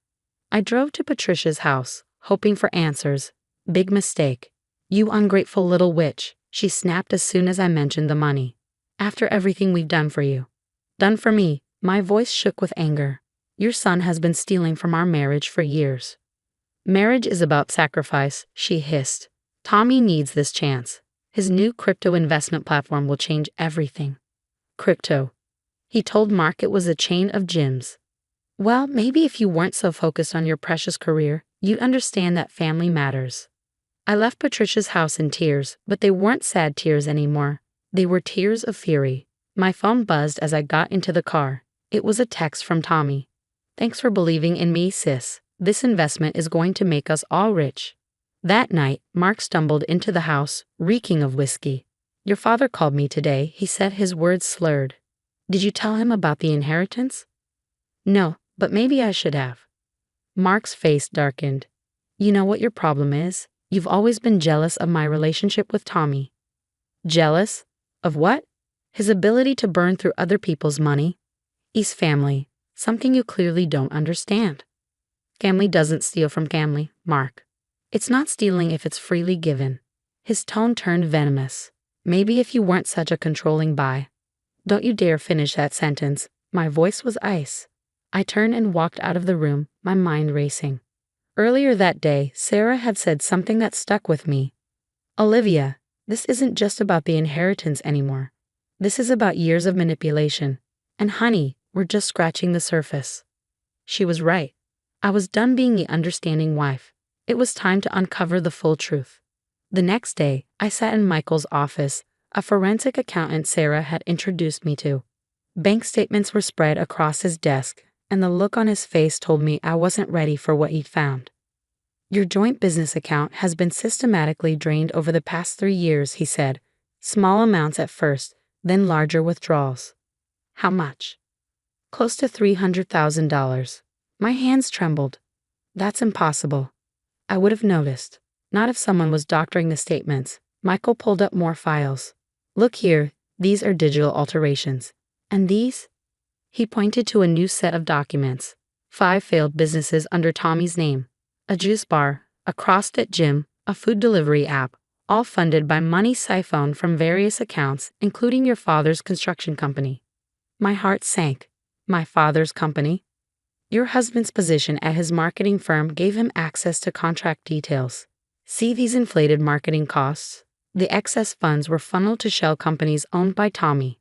I drove to Patricia's house, hoping for answers. "Big mistake. You ungrateful little witch," she snapped as soon as I mentioned the money. "After everything we've done for you." "Done for me?" My voice shook with anger. "Your son has been stealing from our marriage for years." "Marriage is about sacrifice," she hissed. "Tommy needs this chance. His new crypto investment platform will change everything." "Crypto?" He told Mark it was a chain of gyms. "Well, maybe if you weren't so focused on your precious career, you'd understand that family matters." I left Patricia's house in tears, but they weren't sad tears anymore. They were tears of fury. My phone buzzed as I got into the car. It was a text from Tommy. "Thanks for believing in me, sis. This investment is going to make us all rich." That night, Mark stumbled into the house, reeking of whiskey. "Your father called me today," he said, his words slurred. "Did you tell him about the inheritance?" "No, but maybe I should have." Mark's face darkened. "You know what your problem is? You've always been jealous of my relationship with Tommy." "Jealous? Of what?" "His ability to burn through other people's money." "He's family, something you clearly don't understand." "Family doesn't steal from family, Mark. It's not stealing if it's freely given." His tone turned venomous. "Maybe if you weren't such a controlling bye." "Don't you dare finish that sentence." My voice was ice. I turned and walked out of the room, my mind racing. Earlier that day, Sarah had said something that stuck with me. "Olivia, this isn't just about the inheritance anymore. This is about years of manipulation. And honey, we're just scratching the surface." She was right. I was done being the understanding wife. It was time to uncover the full truth. The next day, I sat in Michael's office, a forensic accountant Sarah had introduced me to. Bank statements were spread across his desk, and the look on his face told me I wasn't ready for what he'd found. "Your joint business account has been systematically drained over the past 3 years," he said. "Small amounts at first, then larger withdrawals." "How much?" "Close to $300,000. My hands trembled. "That's impossible." "I would have noticed. Not if someone was doctoring the statements." Michael pulled up more files. "Look here, these are digital alterations. And these?" He pointed to a new set of documents. 5 failed businesses under Tommy's name. A juice bar, a CrossFit gym, a food delivery app, all funded by money siphoned from various accounts, including your father's construction company. My heart sank. My father's company? Your husband's position at his marketing firm gave him access to contract details. See these inflated marketing costs? The excess funds were funneled to shell companies owned by Tommy.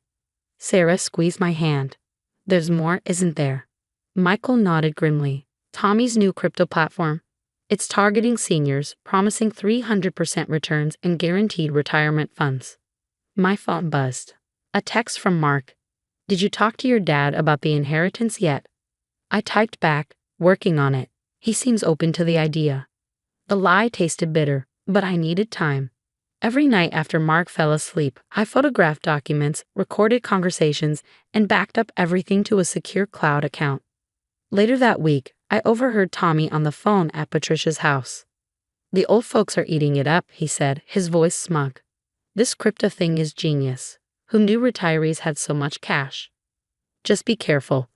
Sarah squeezed my hand. "There's more, isn't there?" Michael nodded grimly. "Tommy's new crypto platform. It's targeting seniors, promising 300% returns and guaranteed retirement funds." My phone buzzed. A text from Mark. "Did you talk to your dad about the inheritance yet?" I typed back, "Working on it. He seems open to the idea." The lie tasted bitter, but I needed time. Every night after Mark fell asleep, I photographed documents, recorded conversations, and backed up everything to a secure cloud account. Later that week, I overheard Tommy on the phone at Patricia's house. "The old folks are eating it up," he said, his voice smug. "This crypto thing is genius. Who knew retirees had so much cash?" "Just be careful,"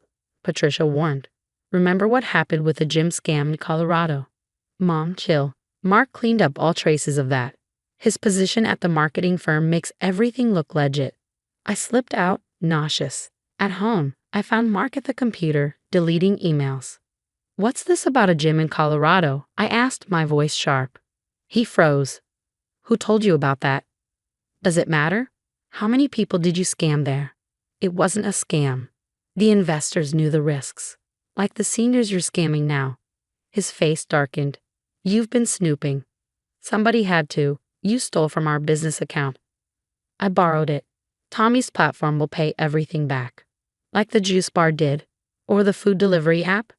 Patricia warned. "Remember what happened with the gym scam in Colorado." "Mom, chill." Mark cleaned up all traces of that. His position at the marketing firm makes everything look legit. I slipped out, nauseous. At home, I found Mark at the computer, deleting emails. "What's this about a gym in Colorado?" I asked, my voice sharp. He froze. "Who told you about that?" "Does it matter? How many people did you scam there?" "It wasn't a scam. The investors knew the risks. Like the seniors you're scamming now." His face darkened. "You've been snooping." "Somebody had to. You stole from our business account." "I borrowed it. Tommy's platform will pay everything back." "Like the juice bar did? Or the food delivery app?"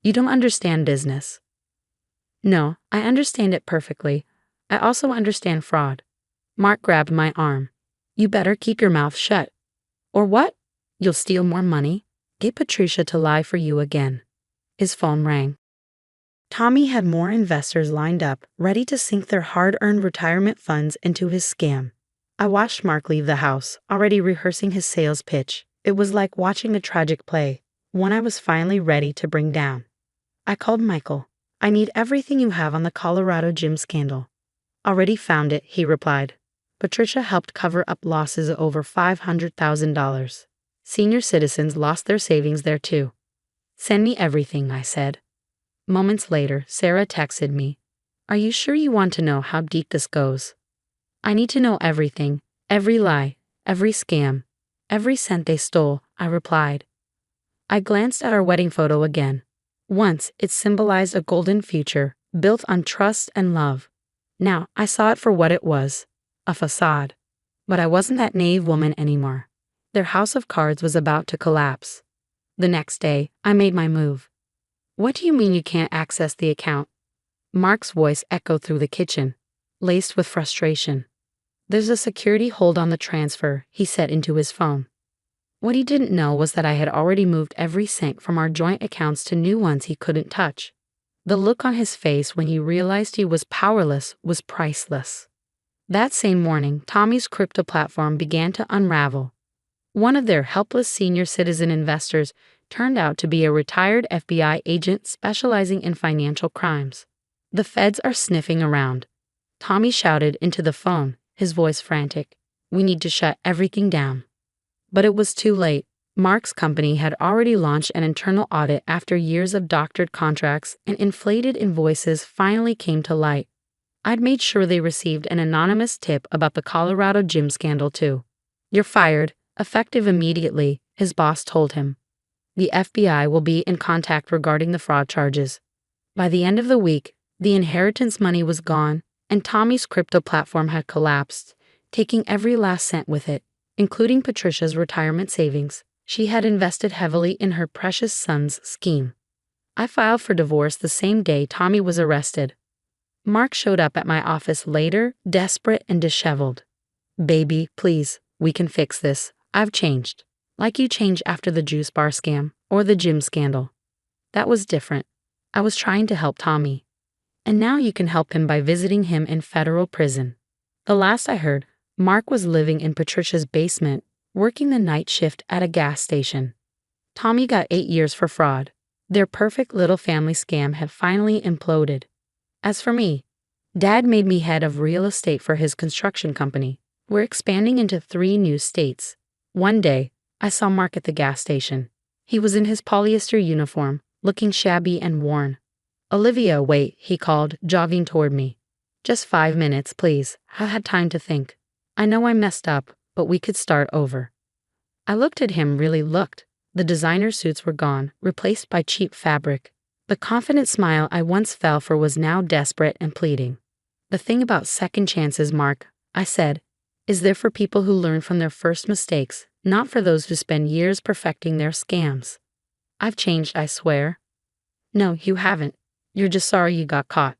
"You don't understand business." "No, I understand it perfectly. I also understand fraud." Mark grabbed my arm. "You better keep your mouth shut." "Or what? You'll steal more money? Get Patricia to lie for you again." His phone rang. Tommy had more investors lined up, ready to sink their hard-earned retirement funds into his scam. I watched Mark leave the house, already rehearsing his sales pitch. It was like watching a tragic play, one I was finally ready to bring down. I called Michael. "I need everything you have on the Colorado gym scandal." "Already found it," he replied. "Patricia helped cover up losses of over $500,000. Senior citizens lost their savings there too." "Send me everything," I said. Moments later, Sarah texted me. "Are you sure you want to know how deep this goes?" "I need to know everything, every lie, every scam, every cent they stole," I replied. I glanced at our wedding photo again. Once, it symbolized a golden future, built on trust and love. Now, I saw it for what it was, a facade. But I wasn't that naive woman anymore. Their house of cards was about to collapse. The next day, I made my move. "What do you mean you can't access the account?" Mark's voice echoed through the kitchen, laced with frustration. "There's a security hold on the transfer," he said into his phone. What he didn't know was that I had already moved every cent from our joint accounts to new ones he couldn't touch. The look on his face when he realized he was powerless was priceless. That same morning, Tommy's crypto platform began to unravel. One of their helpless senior citizen investors turned out to be a retired FBI agent specializing in financial crimes. "The feds are sniffing around," Tommy shouted into the phone, his voice frantic. "We need to shut everything down." But it was too late. Mark's company had already launched an internal audit after years of doctored contracts, and inflated invoices finally came to light. I'd made sure they received an anonymous tip about the Colorado gym scandal too. "You're fired, effective immediately," his boss told him. "The FBI will be in contact regarding the fraud charges." By the end of the week, the inheritance money was gone, and Tommy's crypto platform had collapsed, taking every last cent with it, including Patricia's retirement savings. She had invested heavily in her precious son's scheme. I filed for divorce the same day Tommy was arrested. Mark showed up at my office later, desperate and disheveled. "Baby, please, we can fix this. I've changed. Like you changed after the juice bar scam or the gym scandal." That was different. I was trying to help Tommy. "And now you can help him by visiting him in federal prison." The last I heard, Mark was living in Patricia's basement, working the night shift at a gas station. Tommy got 8 years for fraud. Their perfect little family scam had finally imploded. As for me, Dad made me head of real estate for his construction company. We're expanding into 3 new states. One day, I saw Mark at the gas station. He was in his polyester uniform, looking shabby and worn. "Olivia, wait," he called, jogging toward me. "Just 5 minutes, please. I've had time to think. I know I messed up, but we could start over." I looked at him, really looked. The designer suits were gone, replaced by cheap fabric. The confident smile I once fell for was now desperate and pleading. "The thing about second chances, Mark," I said, "is they're for people who learn from their first mistakes, not for those who spend years perfecting their scams." "I've changed, I swear." "No, you haven't. You're just sorry you got caught."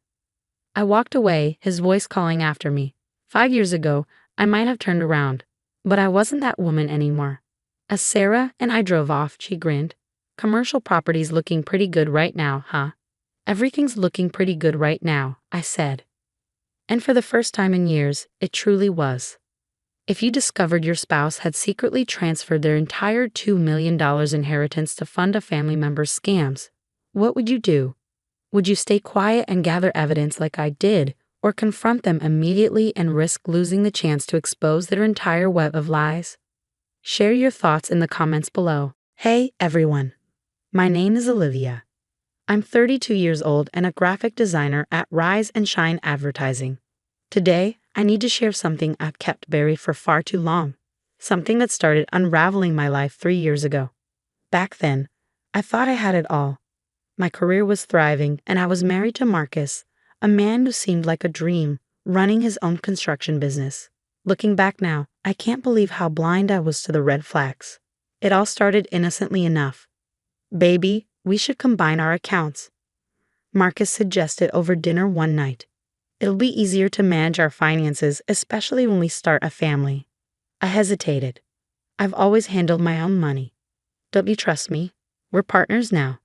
I walked away, his voice calling after me. 5 years ago, I might have turned around, but I wasn't that woman anymore. As Sarah and I drove off, she grinned. "Commercial property's looking pretty good right now, huh?" "Everything's looking pretty good right now," I said. And for the first time in years, it truly was. If you discovered your spouse had secretly transferred their entire $2 million inheritance to fund a family member's scams, what would you do? Would you stay quiet and gather evidence like I did, or confront them immediately and risk losing the chance to expose their entire web of lies? Share your thoughts in the comments below. Hey, everyone. My name is Olivia. I'm 32 years old and a graphic designer at Rise and Shine Advertising. Today, I need to share something I've kept buried for far too long. Something that started unraveling my life 3 years ago. Back then, I thought I had it all. My career was thriving and I was married to Marcus, a man who seemed like a dream, running his own construction business. Looking back now, I can't believe how blind I was to the red flags. It all started innocently enough. "Baby, we should combine our accounts," Marcus suggested over dinner one night. "It'll be easier to manage our finances, especially when we start a family." I hesitated. "I've always handled my own money. Don't you trust me? We're partners now."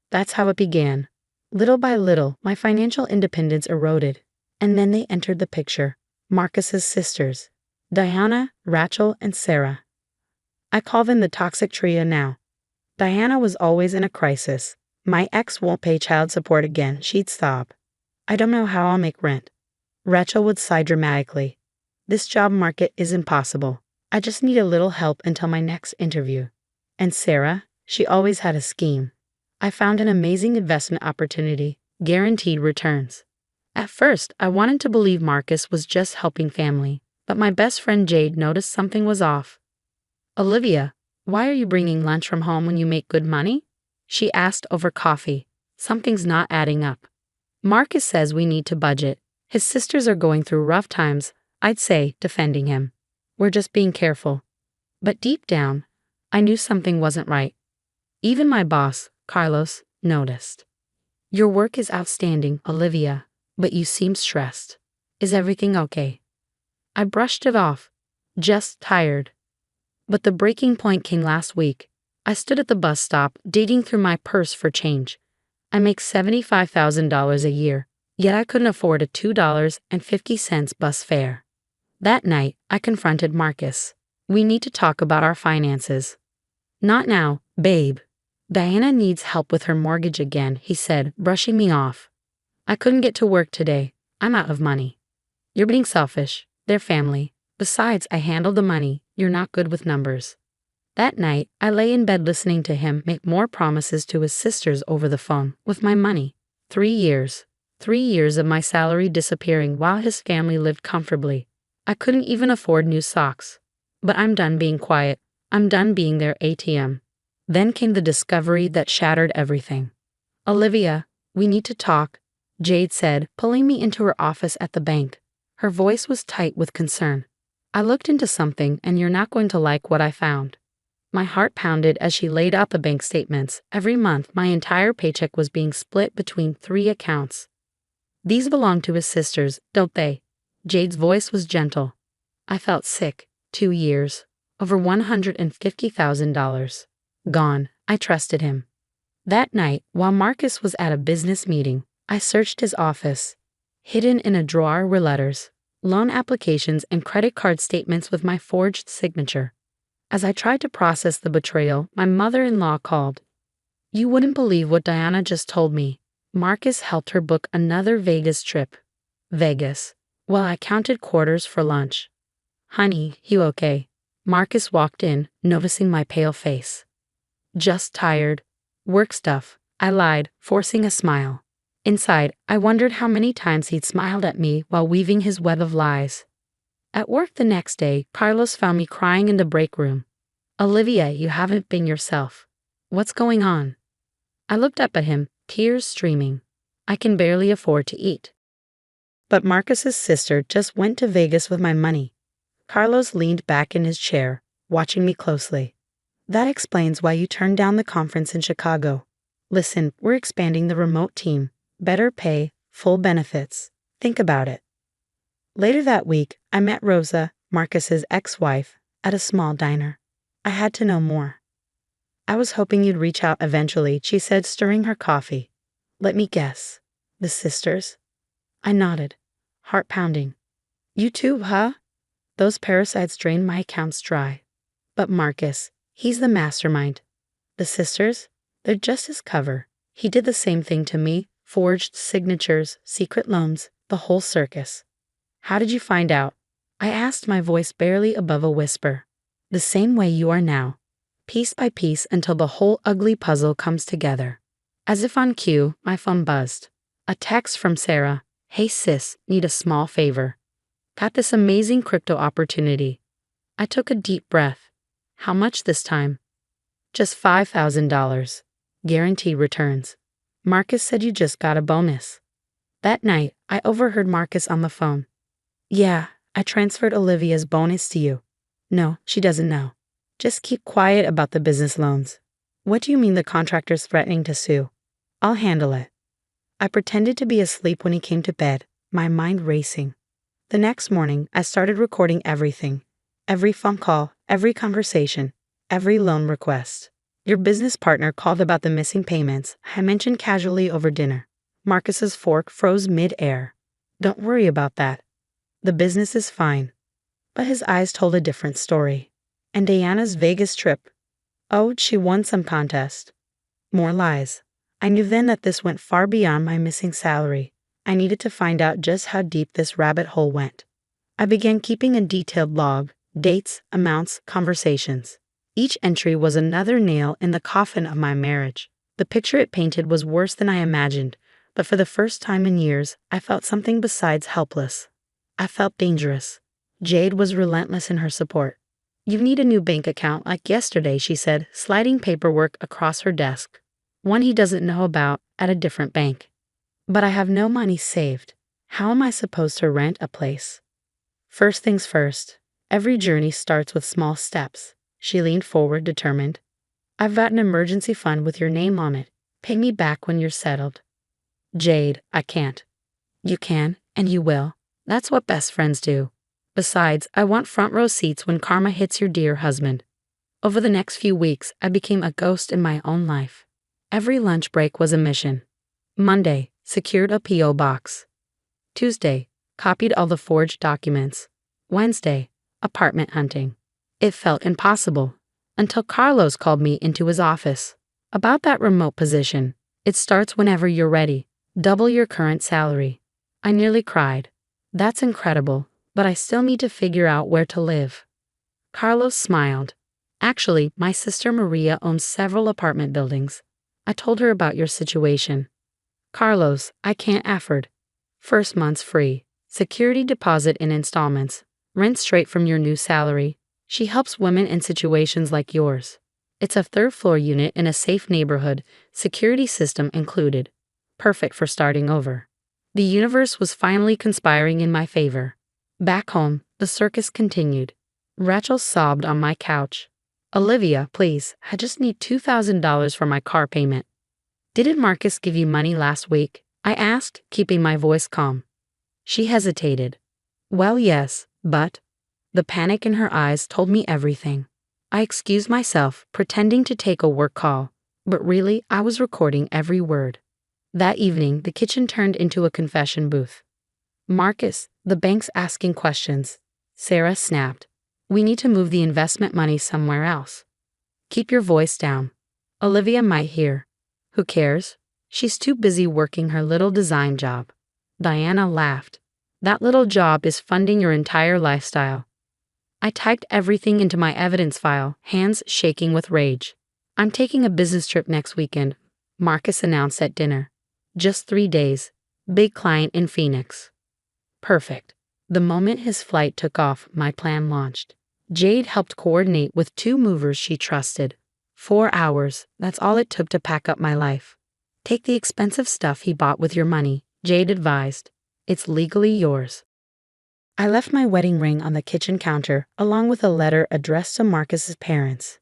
That's how it began. Little by little, my financial independence eroded. And then they entered the picture. Marcus's sisters, Diana, Rachel, and Sarah. I call them the toxic trio now. Diana was always in a crisis. "My ex won't pay child support again," she'd sob. "I don't know how I'll make rent." Rachel would sigh dramatically. "This job market is impossible. I just need a little help until my next interview." And Sarah, she always had a scheme. "I found an amazing investment opportunity, guaranteed returns." At first, I wanted to believe Marcus was just helping family, but my best friend Jade noticed something was off. "Olivia, why are you bringing lunch from home when you make good money?" she asked over coffee. "Something's not adding up." "Marcus says we need to budget. His sisters are going through rough times," I'd say, defending him. "We're just being careful." But deep down, I knew something wasn't right. Even my boss, Carlos, noticed. "Your work is outstanding, Olivia, but you seem stressed. Is everything okay?" I brushed it off. Just tired. But the breaking point came last week. I stood at the bus stop, digging through my purse for change. I make $75,000 a year, yet I couldn't afford a $2.50 bus fare. That night, I confronted Marcus. "We need to talk about our finances." "Not now, babe. Diana needs help with her mortgage again," he said, brushing me off. "I couldn't get to work today. I'm out of money." "You're being selfish. They're family. Besides, I handle the money. You're not good with numbers." That night, I lay in bed listening to him make more promises to his sisters over the phone with my money. 3 years. 3 years of my salary disappearing while his family lived comfortably. I couldn't even afford new socks. But I'm done being quiet. I'm done being their ATM. Then came the discovery that shattered everything. "Olivia, we need to talk," Jade said, pulling me into her office at the bank. Her voice was tight with concern. "I looked into something and you're not going to like what I found." My heart pounded as she laid out the bank statements. Every month, my entire paycheck was being split between 3 accounts. "These belong to his sisters, don't they?" Jade's voice was gentle. I felt sick. 2 years. Over $150,000. Gone. I trusted him. That night, while Marcus was at a business meeting, I searched his office. Hidden in a drawer were letters, loan applications, and credit card statements with my forged signature. As I tried to process the betrayal, my mother-in-law called. "You wouldn't believe what Diana just told me. Marcus helped her book another Vegas trip." Vegas. Well, I counted quarters for lunch. "Honey, you okay?" Marcus walked in, noticing my pale face. "Just tired. Work stuff," I lied, forcing a smile. Inside, I wondered how many times he'd smiled at me while weaving his web of lies. At work the next day, Carlos found me crying in the break room. "Olivia, you haven't been yourself. What's going on?" I looked up at him, tears streaming. "I can barely afford to eat." But Marcus's sister just went to Vegas with my money. Carlos leaned back in his chair, watching me closely. "That explains why you turned down the conference in Chicago. Listen, we're expanding the remote team. Better pay, full benefits. Think about it." Later that week, I met Rosa, Marcus's ex-wife, at a small diner. I had to know more. "I was hoping you'd reach out eventually," she said, stirring her coffee. "Let me guess. The sisters?" I nodded, heart pounding. "You too, huh?" "Those parasites drained my accounts dry. But Marcus, he's the mastermind. The sisters? They're just his cover. He did the same thing to me, forged signatures, secret loans, the whole circus." "How did you find out?" I asked, my voice barely above a whisper. "The same way you are now. Piece by piece until the whole ugly puzzle comes together." As if on cue, my phone buzzed. A text from Sarah. Hey sis, need a small favor. Got this amazing crypto opportunity. I took a deep breath. How much this time? Just $5,000. Guaranteed returns. Marcus said you just got a bonus. That night, I overheard Marcus on the phone. Yeah, I transferred Olivia's bonus to you. No, she doesn't know. Just keep quiet about the business loans. What do you mean the contractor's threatening to sue? I'll handle it. I pretended to be asleep when he came to bed, my mind racing. The next morning, I started recording everything. Every phone call, every conversation, every loan request. Your business partner called about the missing payments I mentioned casually over dinner. Marcus's fork froze mid-air. Don't worry about that. The business is fine. But his eyes told a different story. And Diana's Vegas trip. Oh, she won some contest. More lies. I knew then that this went far beyond my missing salary. I needed to find out just how deep this rabbit hole went. I began keeping a detailed log, dates, amounts, conversations. Each entry was another nail in the coffin of my marriage. The picture it painted was worse than I imagined, but for the first time in years, I felt something besides helpless. I felt dangerous. Jade was relentless in her support. You need a new bank account like yesterday, she said, sliding paperwork across her desk. One he doesn't know about at a different bank. But I have no money saved. How am I supposed to rent a place? First things first, every journey starts with small steps. She leaned forward, determined. I've got an emergency fund with your name on it. Pay me back when you're settled. Jade, I can't. You can, and you will. That's what best friends do. Besides, I want front row seats when karma hits your dear husband. Over the next few weeks, I became a ghost in my own life. Every lunch break was a mission. Monday, secured a P.O. box. Tuesday, copied all the forged documents. Wednesday, apartment hunting. It felt impossible, until Carlos called me into his office. About that remote position, it starts whenever you're ready. Double your current salary. I nearly cried. That's incredible, but I still need to figure out where to live. Carlos smiled. Actually, my sister Maria owns several apartment buildings. I told her about your situation. Carlos, I can't afford. First month's free. Security deposit in installments. Rent straight from your new salary. She helps women in situations like yours. It's a third-floor unit in a safe neighborhood, security system included. Perfect for starting over. The universe was finally conspiring in my favor. Back home, the circus continued. Rachel sobbed on my couch. Olivia, please, I just need $2,000 for my car payment. Didn't Marcus give you money last week? I asked, keeping my voice calm. She hesitated. Well, yes, but... The panic in her eyes told me everything. I excused myself, pretending to take a work call, but really, I was recording every word. That evening, the kitchen turned into a confession booth. Marcus, the bank's asking questions. Sarah snapped. We need to move the investment money somewhere else. Keep your voice down. Olivia might hear. Who cares? She's too busy working her little design job. Diana laughed. That little job is funding your entire lifestyle. I typed everything into my evidence file, hands shaking with rage. I'm taking a business trip next weekend, Marcus announced at dinner. Just 3 days. Big client in Phoenix. Perfect. The moment his flight took off, my plan launched. Jade helped coordinate with 2 movers she trusted. 4 hours, that's all it took to pack up my life. Take the expensive stuff he bought with your money, Jade advised. It's legally yours. I left my wedding ring on the kitchen counter, along with a letter addressed to Marcus's parents.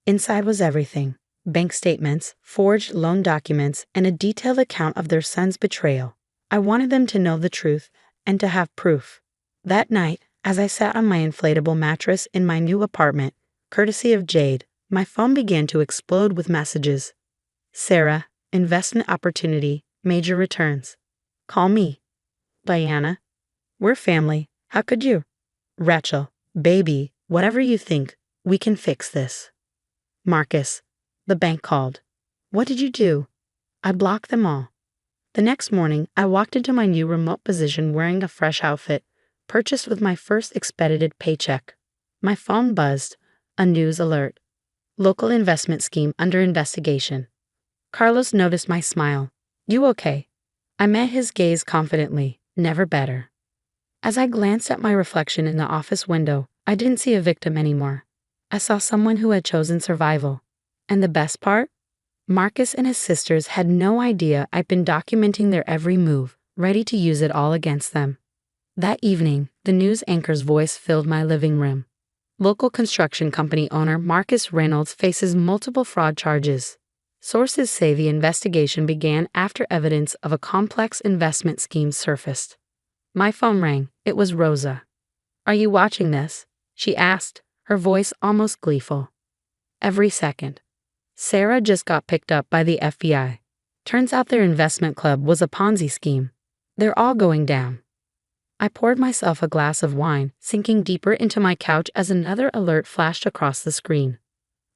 Inside was everything. Bank statements, forged loan documents, and a detailed account of their son's betrayal. I wanted them to know the truth and to have proof. That night, as I sat on my inflatable mattress in my new apartment, courtesy of Jade, my phone began to explode with messages. Sarah, investment opportunity, major returns. Call me. Diana, we're family. How could you? Rachel, baby, whatever you think, we can fix this. Marcus, the bank called. What did you do? I blocked them all. The next morning, I walked into my new remote position wearing a fresh outfit, purchased with my first expedited paycheck. My phone buzzed, a news alert. Local investment scheme under investigation. Carlos noticed my smile. You okay? I met his gaze confidently. Never better. As I glanced at my reflection in the office window, I didn't see a victim anymore. I saw someone who had chosen survival. And the best part? Marcus and his sisters had no idea I'd been documenting their every move, ready to use it all against them. That evening, the news anchor's voice filled my living room. Local construction company owner Marcus Reynolds faces multiple fraud charges. Sources say the investigation began after evidence of a complex investment scheme surfaced. My phone rang. It was Rosa. Are you watching this? She asked, her voice almost gleeful. Every second. Sarah just got picked up by the FBI. Turns out their investment club was a Ponzi scheme. They're all going down. I poured myself a glass of wine, sinking deeper into my couch as another alert flashed across the screen.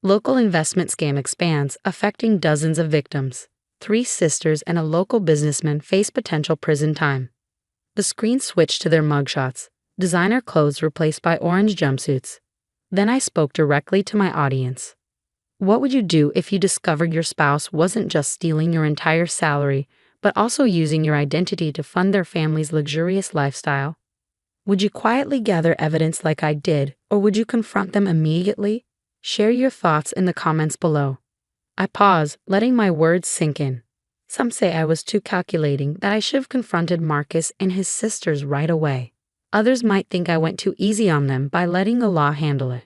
Local investment scam expands, affecting dozens of victims. 3 sisters and a local businessman face potential prison time. The screen switched to their mugshots, designer clothes replaced by orange jumpsuits. Then I spoke directly to my audience. What would you do if you discovered your spouse wasn't just stealing your entire salary, but also using your identity to fund their family's luxurious lifestyle? Would you quietly gather evidence like I did, or would you confront them immediately? Share your thoughts in the comments below. I pause, letting my words sink in. Some say I was too calculating, that I should have confronted Marcus and his sisters right away. Others might think I went too easy on them by letting the law handle it.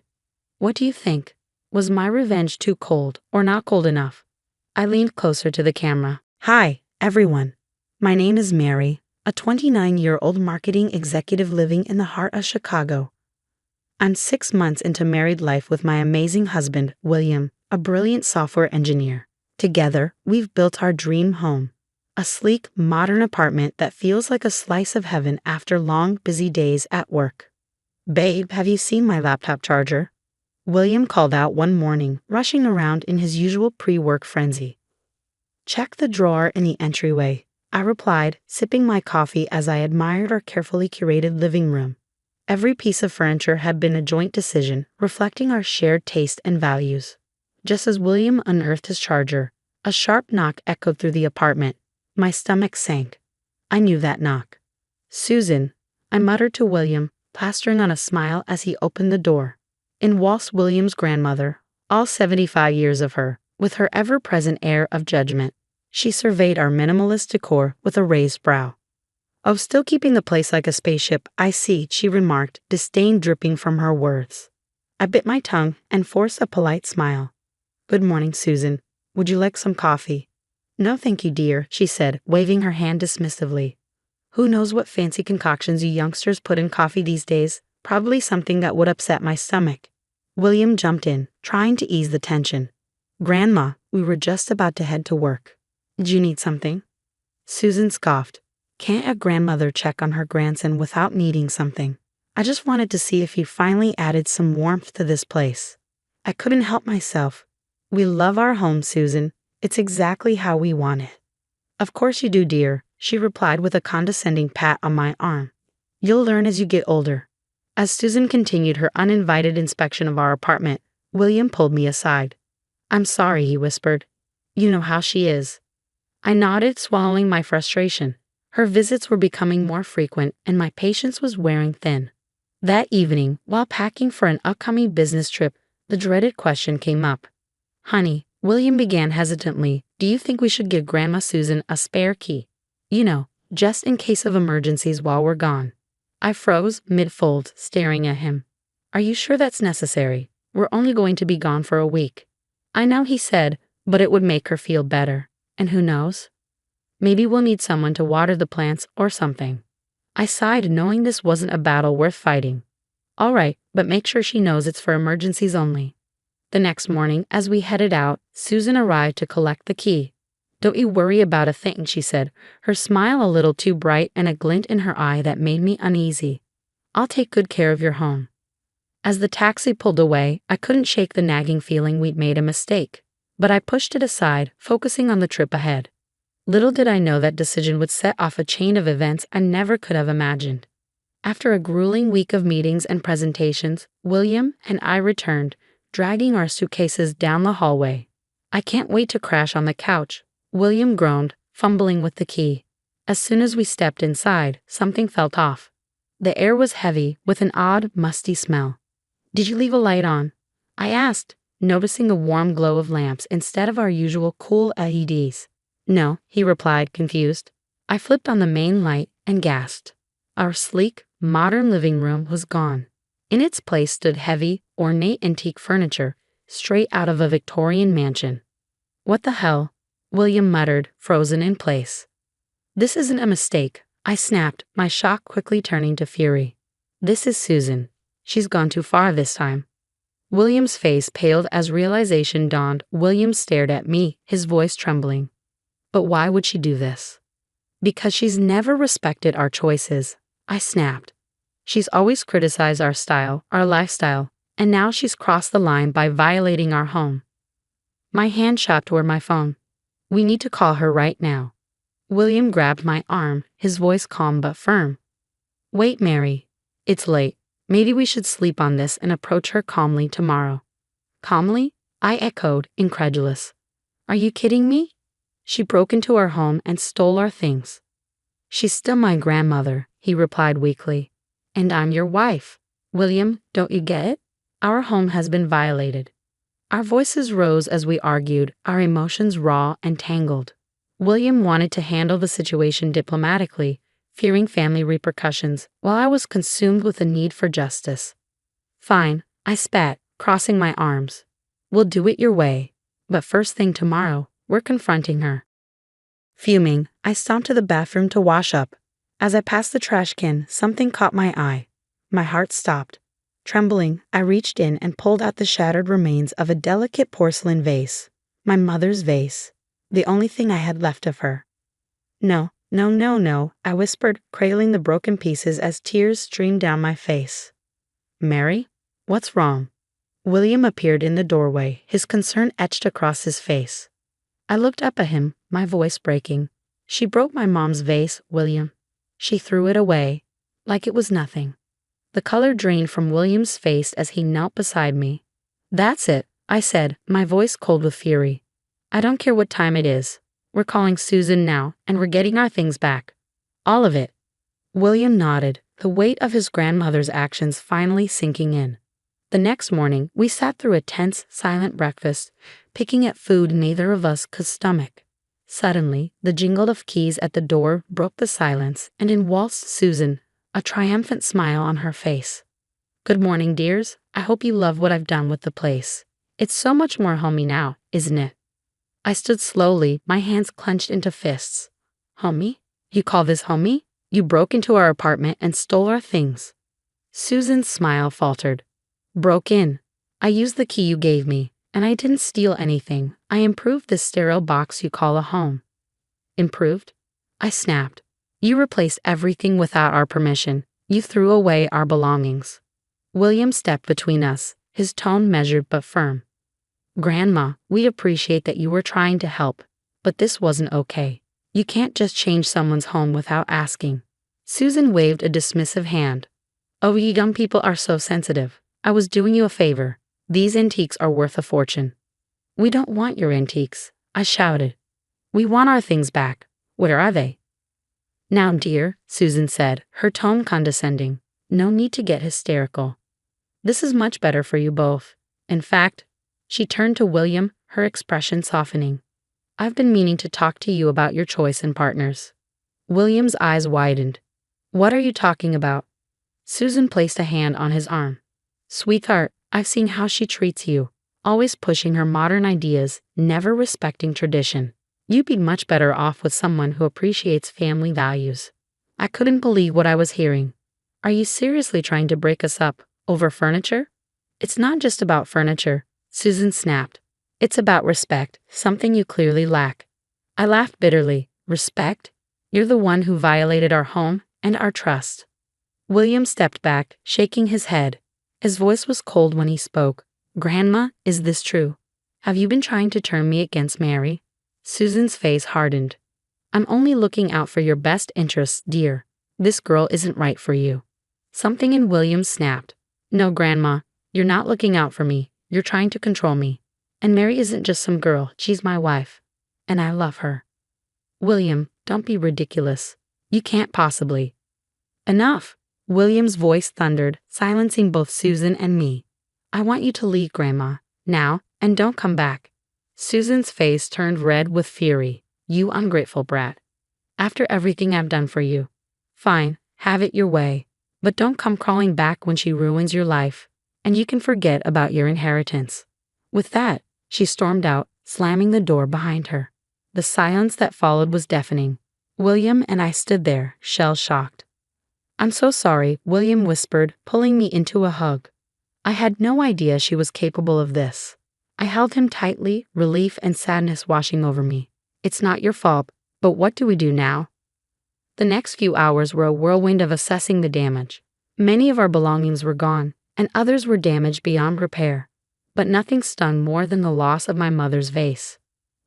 What do you think? Was my revenge too cold or not cold enough? I leaned closer to the camera. Hi, everyone. My name is Mary, a 29-year-old marketing executive living in the heart of Chicago. I'm 6 months into married life with my amazing husband, William, a brilliant software engineer. Together, we've built our dream home, a sleek, modern apartment that feels like a slice of heaven after long, busy days at work. Babe, have you seen my laptop charger? William called out one morning, rushing around in his usual pre-work frenzy. Check the drawer in the entryway, I replied, sipping my coffee as I admired our carefully curated living room. Every piece of furniture had been a joint decision, reflecting our shared taste and values. Just as William unearthed his charger, a sharp knock echoed through the apartment. My stomach sank. I knew that knock. Susan, I muttered to William, plastering on a smile as he opened the door. In waltzed William's grandmother, all 75 years of her, with her ever-present air of judgment. She surveyed our minimalist decor with a raised brow. Oh, still keeping the place like a spaceship, I see, she remarked, disdain dripping from her words. I bit my tongue and forced a polite smile. Good morning, Susan. Would you like some coffee? No, thank you, dear, she said, waving her hand dismissively. Who knows what fancy concoctions you youngsters put in coffee these days? Probably something that would upset my stomach. William jumped in, trying to ease the tension. Grandma, we were just about to head to work. Do you need something? Susan scoffed. Can't a grandmother check on her grandson without needing something? I just wanted to see if you finally added some warmth to this place. I couldn't help myself. We love our home, Susan. It's exactly how we want it. Of course you do, dear, she replied with a condescending pat on my arm. You'll learn as you get older. As Susan continued her uninvited inspection of our apartment, William pulled me aside. I'm sorry, he whispered. You know how she is. I nodded, swallowing my frustration. Her visits were becoming more frequent, and my patience was wearing thin. That evening, while packing for an upcoming business trip, the dreaded question came up. Honey, William began hesitantly, do you think we should give Grandma Susan a spare key? You know, just in case of emergencies while we're gone. I froze mid-fold, staring at him. Are you sure that's necessary? We're only going to be gone for a week. I know, he said, but it would make her feel better. And who knows? Maybe we'll need someone to water the plants or something. I sighed, knowing this wasn't a battle worth fighting. All right, but make sure she knows it's for emergencies only. The next morning, as we headed out, Susan arrived to collect the key. Don't you worry about a thing, she said, her smile a little too bright and a glint in her eye that made me uneasy. I'll take good care of your home. As the taxi pulled away, I couldn't shake the nagging feeling we'd made a mistake, but I pushed it aside, focusing on the trip ahead. Little did I know that decision would set off a chain of events I never could have imagined. After a grueling week of meetings and presentations, William and I returned, dragging our suitcases down the hallway. I can't wait to crash on the couch, William groaned, fumbling with the key. As soon as we stepped inside, something felt off. The air was heavy, with an odd, musty smell. Did you leave a light on? I asked, noticing a warm glow of lamps instead of our usual cool LEDs. No, he replied, confused. I flipped on the main light and gasped. Our sleek, modern living room was gone. In its place stood heavy, ornate antique furniture, straight out of a Victorian mansion. What the hell? William muttered, frozen in place. This isn't a mistake, I snapped, my shock quickly turning to fury. This is Susan. She's gone too far this time. William's face paled as realization dawned. William stared at me, his voice trembling. But why would she do this? Because she's never respected our choices, I snapped. She's always criticized our style, our lifestyle, and now she's crossed the line by violating our home. My hand shot toward my phone. We need to call her right now. William grabbed my arm, his voice calm but firm. Wait, Mary. It's late. Maybe we should sleep on this and approach her calmly tomorrow. Calmly? I echoed, incredulous. Are you kidding me? She broke into our home and stole our things. She's still my grandmother, he replied weakly. And I'm your wife. William, don't you get it? Our home has been violated. Our voices rose as we argued, our emotions raw and tangled. William wanted to handle the situation diplomatically, fearing family repercussions, while I was consumed with a need for justice. Fine, I spat, crossing my arms. We'll do it your way. But first thing tomorrow, we're confronting her. Fuming, I stomped to the bathroom to wash up. As I passed the trash can, something caught my eye. My heart stopped. Trembling, I reached in and pulled out the shattered remains of a delicate porcelain vase. My mother's vase. The only thing I had left of her. No, I whispered, cradling the broken pieces as tears streamed down my face. Mary? What's wrong? William appeared in the doorway, his concern etched across his face. I looked up at him, my voice breaking. She broke my mom's vase, William. She threw it away, like it was nothing. The color drained from William's face as he knelt beside me. That's it, I said, my voice cold with fury. I don't care what time it is. We're calling Susan now, and we're getting our things back. All of it. William nodded, the weight of his grandmother's actions finally sinking in. The next morning, we sat through a tense, silent breakfast, picking at food neither of us could stomach. Suddenly, the jingle of keys at the door broke the silence, and in waltzed Susan, a triumphant smile on her face. Good morning, dears. I hope you love what I've done with the place. It's so much more homey now, isn't it? I stood slowly, my hands clenched into fists. Homey? You call this homey? You broke into our apartment and stole our things. Susan's smile faltered. Broke in. I used the key you gave me, and I didn't steal anything. I improved this sterile box you call a home. Improved? I snapped. You replaced everything without our permission. You threw away our belongings. William stepped between us, his tone measured but firm. Grandma, we appreciate that you were trying to help, but this wasn't okay. You can't just change someone's home without asking. Susan waved a dismissive hand. Oh, you young people are so sensitive. I was doing you a favor. These antiques are worth a fortune. We don't want your antiques, I shouted. We want our things back. Where are they? Now, dear, Susan said, her tone condescending. No need to get hysterical. This is much better for you both. In fact, she turned to William, her expression softening. I've been meaning to talk to you about your choice in partners. William's eyes widened. What are you talking about? Susan placed a hand on his arm. Sweetheart, I've seen how she treats you, always pushing her modern ideas, never respecting tradition. You'd be much better off with someone who appreciates family values. I couldn't believe what I was hearing. Are you seriously trying to break us up over furniture? It's not just about furniture, Susan snapped. It's about respect, something you clearly lack. I laughed bitterly. Respect? You're the one who violated our home and our trust. William stepped back, shaking his head. His voice was cold when he spoke. Grandma, is this true? Have you been trying to turn me against Mary? Susan's face hardened. I'm only looking out for your best interests, dear. This girl isn't right for you. Something in William snapped. No, Grandma, you're not looking out for me. You're trying to control me. And Mary isn't just some girl, she's my wife. And I love her. William, don't be ridiculous. You can't possibly. Enough! William's voice thundered, silencing both Susan and me. I want you to leave, Grandma, now, and don't come back. Susan's face turned red with fury. You ungrateful brat. After everything I've done for you. Fine, have it your way. But don't come crawling back when she ruins your life. And you can forget about your inheritance. With that, she stormed out, slamming the door behind her. The silence that followed was deafening. William and I stood there, shell-shocked. I'm so sorry, William whispered, pulling me into a hug. I had no idea she was capable of this. I held him tightly, relief and sadness washing over me. It's not your fault, but what do we do now? The next few hours were a whirlwind of assessing the damage. Many of our belongings were gone, and others were damaged beyond repair. But nothing stung more than the loss of my mother's vase.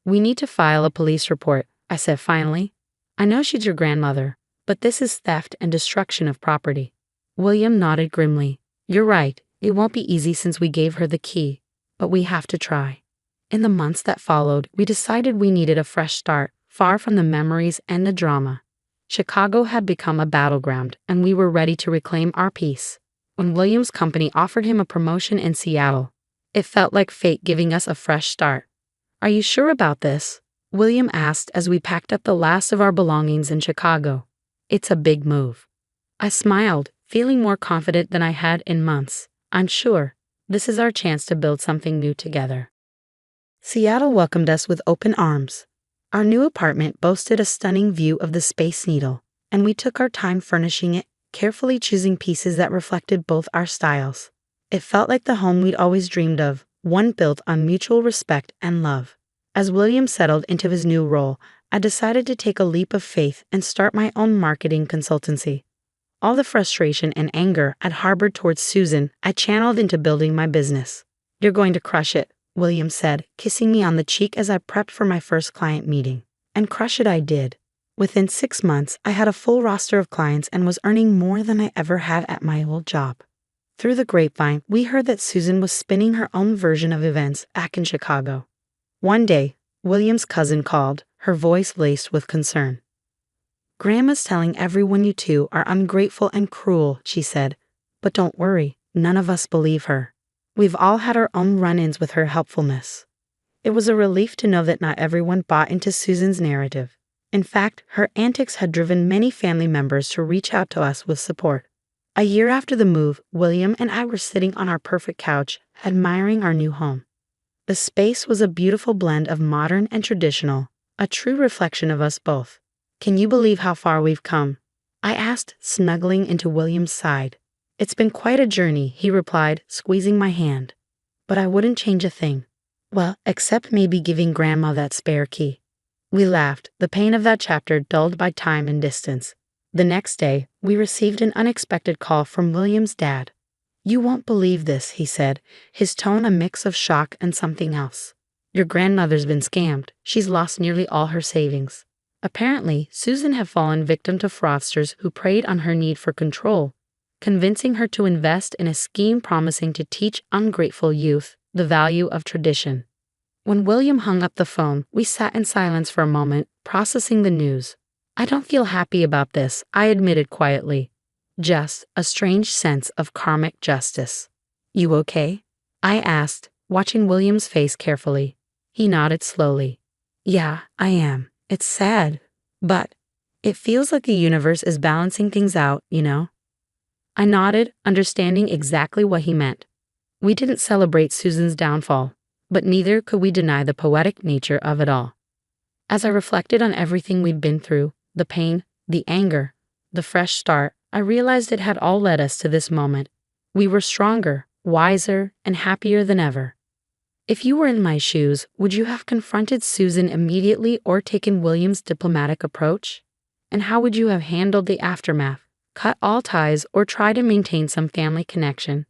We need to file a police report, I said finally. I know she's your grandmother, but this is theft and destruction of property. William nodded grimly. You're right, it won't be easy since we gave her the key, but we have to try. In the months that followed, we decided we needed a fresh start, far from the memories and the drama. Chicago had become a battleground, and we were ready to reclaim our peace. When William's company offered him a promotion in Seattle, it felt like fate giving us a fresh start. Are you sure about this? William asked as we packed up the last of our belongings in Chicago. It's a big move. I smiled, feeling more confident than I had in months. I'm sure. This is our chance to build something new together. Seattle welcomed us with open arms. Our new apartment boasted a stunning view of the Space Needle, and we took our time furnishing it, carefully choosing pieces that reflected both our styles. It felt like the home we'd always dreamed of, one built on mutual respect and love. As William settled into his new role, I decided to take a leap of faith and start my own marketing consultancy. All the frustration and anger I'd harbored towards Susan, I channeled into building my business. You're going to crush it, William said, kissing me on the cheek as I prepped for my first client meeting. And crush it I did. Within 6 months, I had a full roster of clients and was earning more than I ever had at my old job. Through the grapevine, we heard that Susan was spinning her own version of events back in Chicago. One day, William's cousin called, her voice laced with concern. Grandma's telling everyone you two are ungrateful and cruel, she said. But don't worry, none of us believe her. We've all had our own run-ins with her helpfulness. It was a relief to know that not everyone bought into Susan's narrative. In fact, her antics had driven many family members to reach out to us with support. A year after the move, William and I were sitting on our perfect couch, admiring our new home. The space was a beautiful blend of modern and traditional, a true reflection of us both. Can you believe how far we've come? I asked, snuggling into William's side. It's been quite a journey, he replied, squeezing my hand. But I wouldn't change a thing. Well, except maybe giving Grandma that spare key. We laughed, the pain of that chapter dulled by time and distance. The next day, we received an unexpected call from William's dad. You won't believe this, he said, his tone a mix of shock and something else. Your grandmother's been scammed. She's lost nearly all her savings. Apparently, Susan had fallen victim to fraudsters who preyed on her need for control, convincing her to invest in a scheme promising to teach ungrateful youth the value of tradition. When William hung up the phone, we sat in silence for a moment, processing the news. I don't feel happy about this, I admitted quietly. Just a strange sense of karmic justice. You okay? I asked, watching William's face carefully. He nodded slowly. Yeah, I am. It's sad, but it feels like the universe is balancing things out, you know? I nodded, understanding exactly what he meant. We didn't celebrate Susan's downfall, but neither could we deny the poetic nature of it all. As I reflected on everything we'd been through, the pain, the anger, the fresh start, I realized it had all led us to this moment. We were stronger, wiser, and happier than ever. If you were in my shoes, would you have confronted Susan immediately or taken William's diplomatic approach? And how would you have handled the aftermath, cut all ties, or try to maintain some family connection?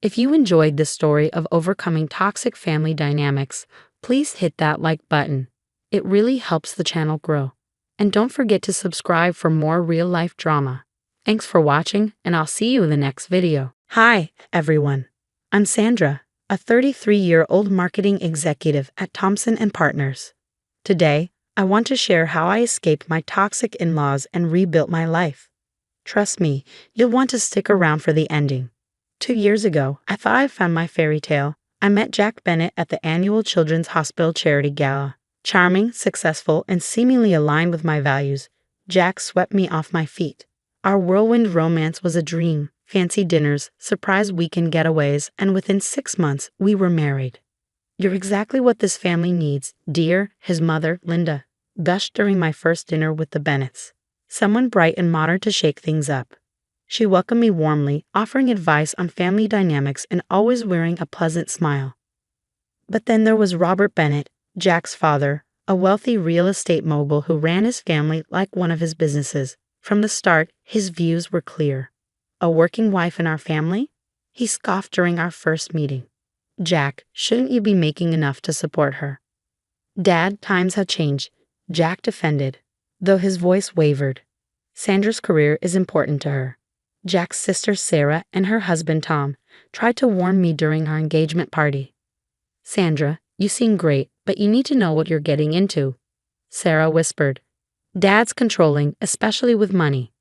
If you enjoyed this story of overcoming toxic family dynamics, please hit that like button. It really helps the channel grow. And don't forget to subscribe for more real-life drama. Thanks for watching, and I'll see you in the next video. Hi, everyone. I'm Sandra. a 33-year-old marketing executive at Thompson and Partners. Today, I want to share how I escaped my toxic in-laws and rebuilt my life. Trust me, you'll want to stick around for the ending. 2 years ago, I thought I found my fairy tale. I met Jack Bennett at the annual Children's Hospital Charity Gala. Charming, successful, and seemingly aligned with my values, Jack swept me off my feet. Our whirlwind romance was a dream. Fancy dinners, surprise weekend getaways, and within 6 months, we were married. "You're exactly what this family needs, dear," his mother, Linda, gushed during my first dinner with the Bennetts. Someone bright and modern to shake things up. She welcomed me warmly, offering advice on family dynamics and always wearing a pleasant smile. But then there was Robert Bennett, Jack's father, a wealthy real estate mogul who ran his family like one of his businesses. From the start, his views were clear. "A working wife in our family?" He scoffed during our first meeting. "Jack, shouldn't you be making enough to support her?" "Dad, times have changed," Jack defended, though his voice wavered. "Sandra's career is important to her." Jack's sister Sarah and her husband Tom tried to warn me during our engagement party. "Sandra, you seem great, but you need to know what you're getting into," Sarah whispered. "Dad's controlling, especially with money."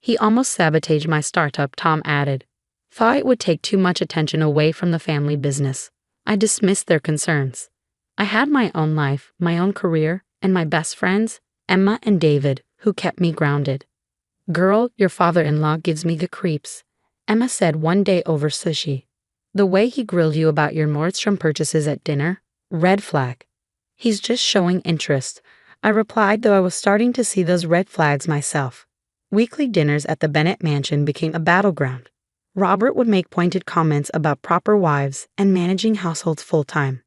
"He almost sabotaged my startup," Tom added. "Thought it would take too much attention away from the family business." I dismissed their concerns. I had my own life, my own career, and my best friends, Emma and David, who kept me grounded. "Girl, your father-in-law gives me the creeps," Emma said one day over sushi. "The way he grilled you about your Nordstrom purchases at dinner? Red flag." "He's just showing interest," I replied, though I was starting to see those red flags myself. Weekly dinners at the Bennett mansion became a battleground. Robert would make pointed comments about proper wives and managing households full-time.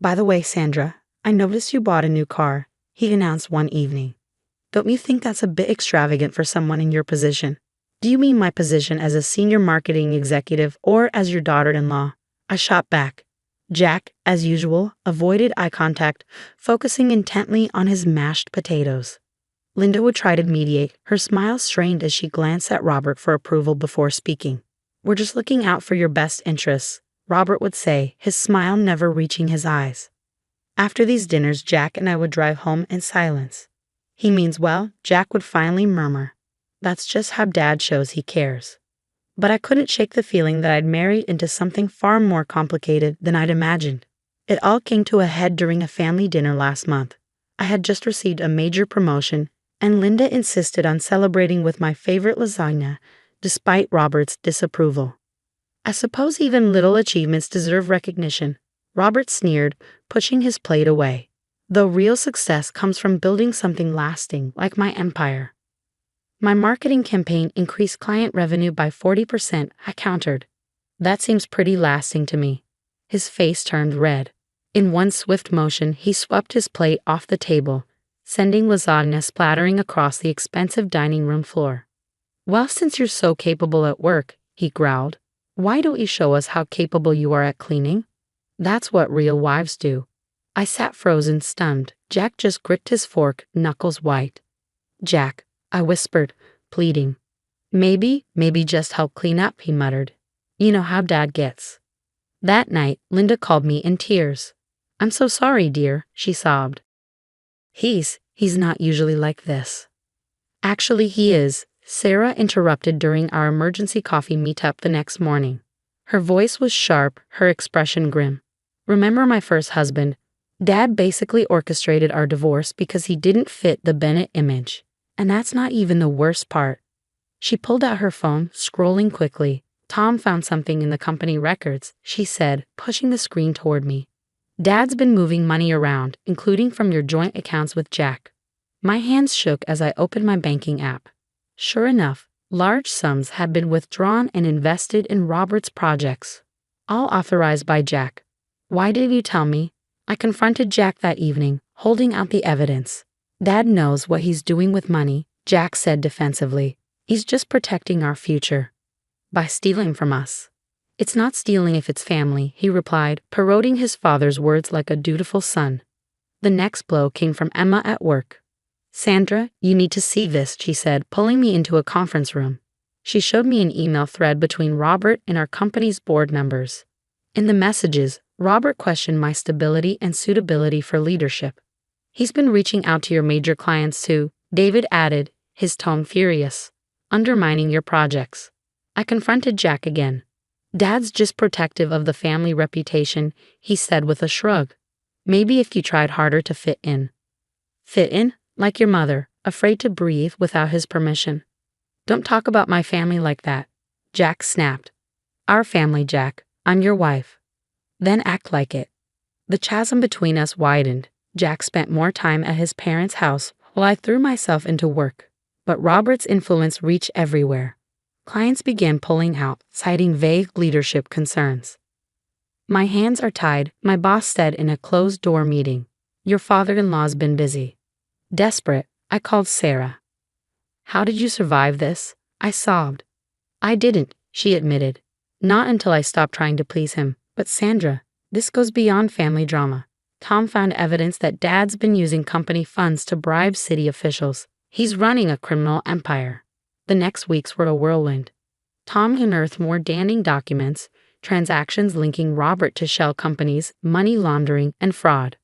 "By the way, Sandra, I noticed you bought a new car," he announced one evening. "Don't you think that's a bit extravagant for someone in your position?" "Do you mean my position as a senior marketing executive or as your daughter-in-law?" I shot back. Jack, as usual, avoided eye contact, focusing intently on his mashed potatoes. Linda would try to mediate, her smile strained as she glanced at Robert for approval before speaking. "We're just looking out for your best interests," Robert would say, his smile never reaching his eyes. After these dinners, Jack and I would drive home in silence. "He means well," Jack would finally murmur. "That's just how Dad shows he cares." But I couldn't shake the feeling that I'd married into something far more complicated than I'd imagined. It all came to a head during a family dinner last month. I had just received a major promotion, and Linda insisted on celebrating with my favorite lasagna, despite Robert's disapproval. "I suppose even little achievements deserve recognition," Robert sneered, pushing his plate away. "Though real success comes from building something lasting, like my empire." "My marketing campaign increased client revenue by 40%, I countered. "That seems pretty lasting to me." His face turned red. In one swift motion, he swept his plate off the table, sending lasagna splattering across the expensive dining room floor. "Well, since you're so capable at work," he growled, "why don't you show us how capable you are at cleaning? That's what real wives do." I sat frozen, stunned. Jack just gripped his fork, knuckles white. "Jack," I whispered, pleading. Maybe just help clean up," he muttered. "You know how Dad gets." That night, Linda called me in tears. "I'm so sorry, dear," she sobbed. He's not usually like this." "Actually, he is," Sarah interrupted during our emergency coffee meetup the next morning. Her voice was sharp, her expression grim. "Remember my first husband? Dad basically orchestrated our divorce because he didn't fit the Bennett image. And that's not even the worst part." She pulled out her phone, scrolling quickly. "Tom found something in the company records," she said, pushing the screen toward me. "Dad's been moving money around, including from your joint accounts with Jack." My hands shook as I opened my banking app. Sure enough, large sums had been withdrawn and invested in Robert's projects, all authorized by Jack. "Why did you tell me?" I confronted Jack that evening, holding out the evidence. "Dad knows what he's doing with money," Jack said defensively. "He's just protecting our future." "By stealing from us." "It's not stealing if it's family," he replied, parroting his father's words like a dutiful son. The next blow came from Emma at work. "Sandra, you need to see this," she said, pulling me into a conference room. She showed me an email thread between Robert and our company's board members. In the messages, Robert questioned my stability and suitability for leadership. He's been reaching out to your major clients too, David added, his tone furious. Undermining your projects. I confronted Jack again. Dad's just protective of the family reputation, he said with a shrug. Maybe if you tried harder to fit in. Fit in? Like your mother, afraid to breathe without his permission. Don't talk about my family like that, Jack snapped. Our family, Jack. I'm your wife. Then act like it. The chasm between us widened. Jack spent more time at his parents' house while I threw myself into work. But Robert's influence reached everywhere. Clients began pulling out, citing vague leadership concerns. My hands are tied, my boss said in a closed-door meeting. Your father-in-law's been busy. Desperate, I called Sarah. How did you survive this? I sobbed. I didn't, she admitted. Not until I stopped trying to please him. But Sandra, this goes beyond family drama. Tom found evidence that Dad's been using company funds to bribe city officials. He's running a criminal empire. The next weeks were a whirlwind. Tom unearthed more damning documents, transactions linking Robert to shell companies, money laundering, and fraud.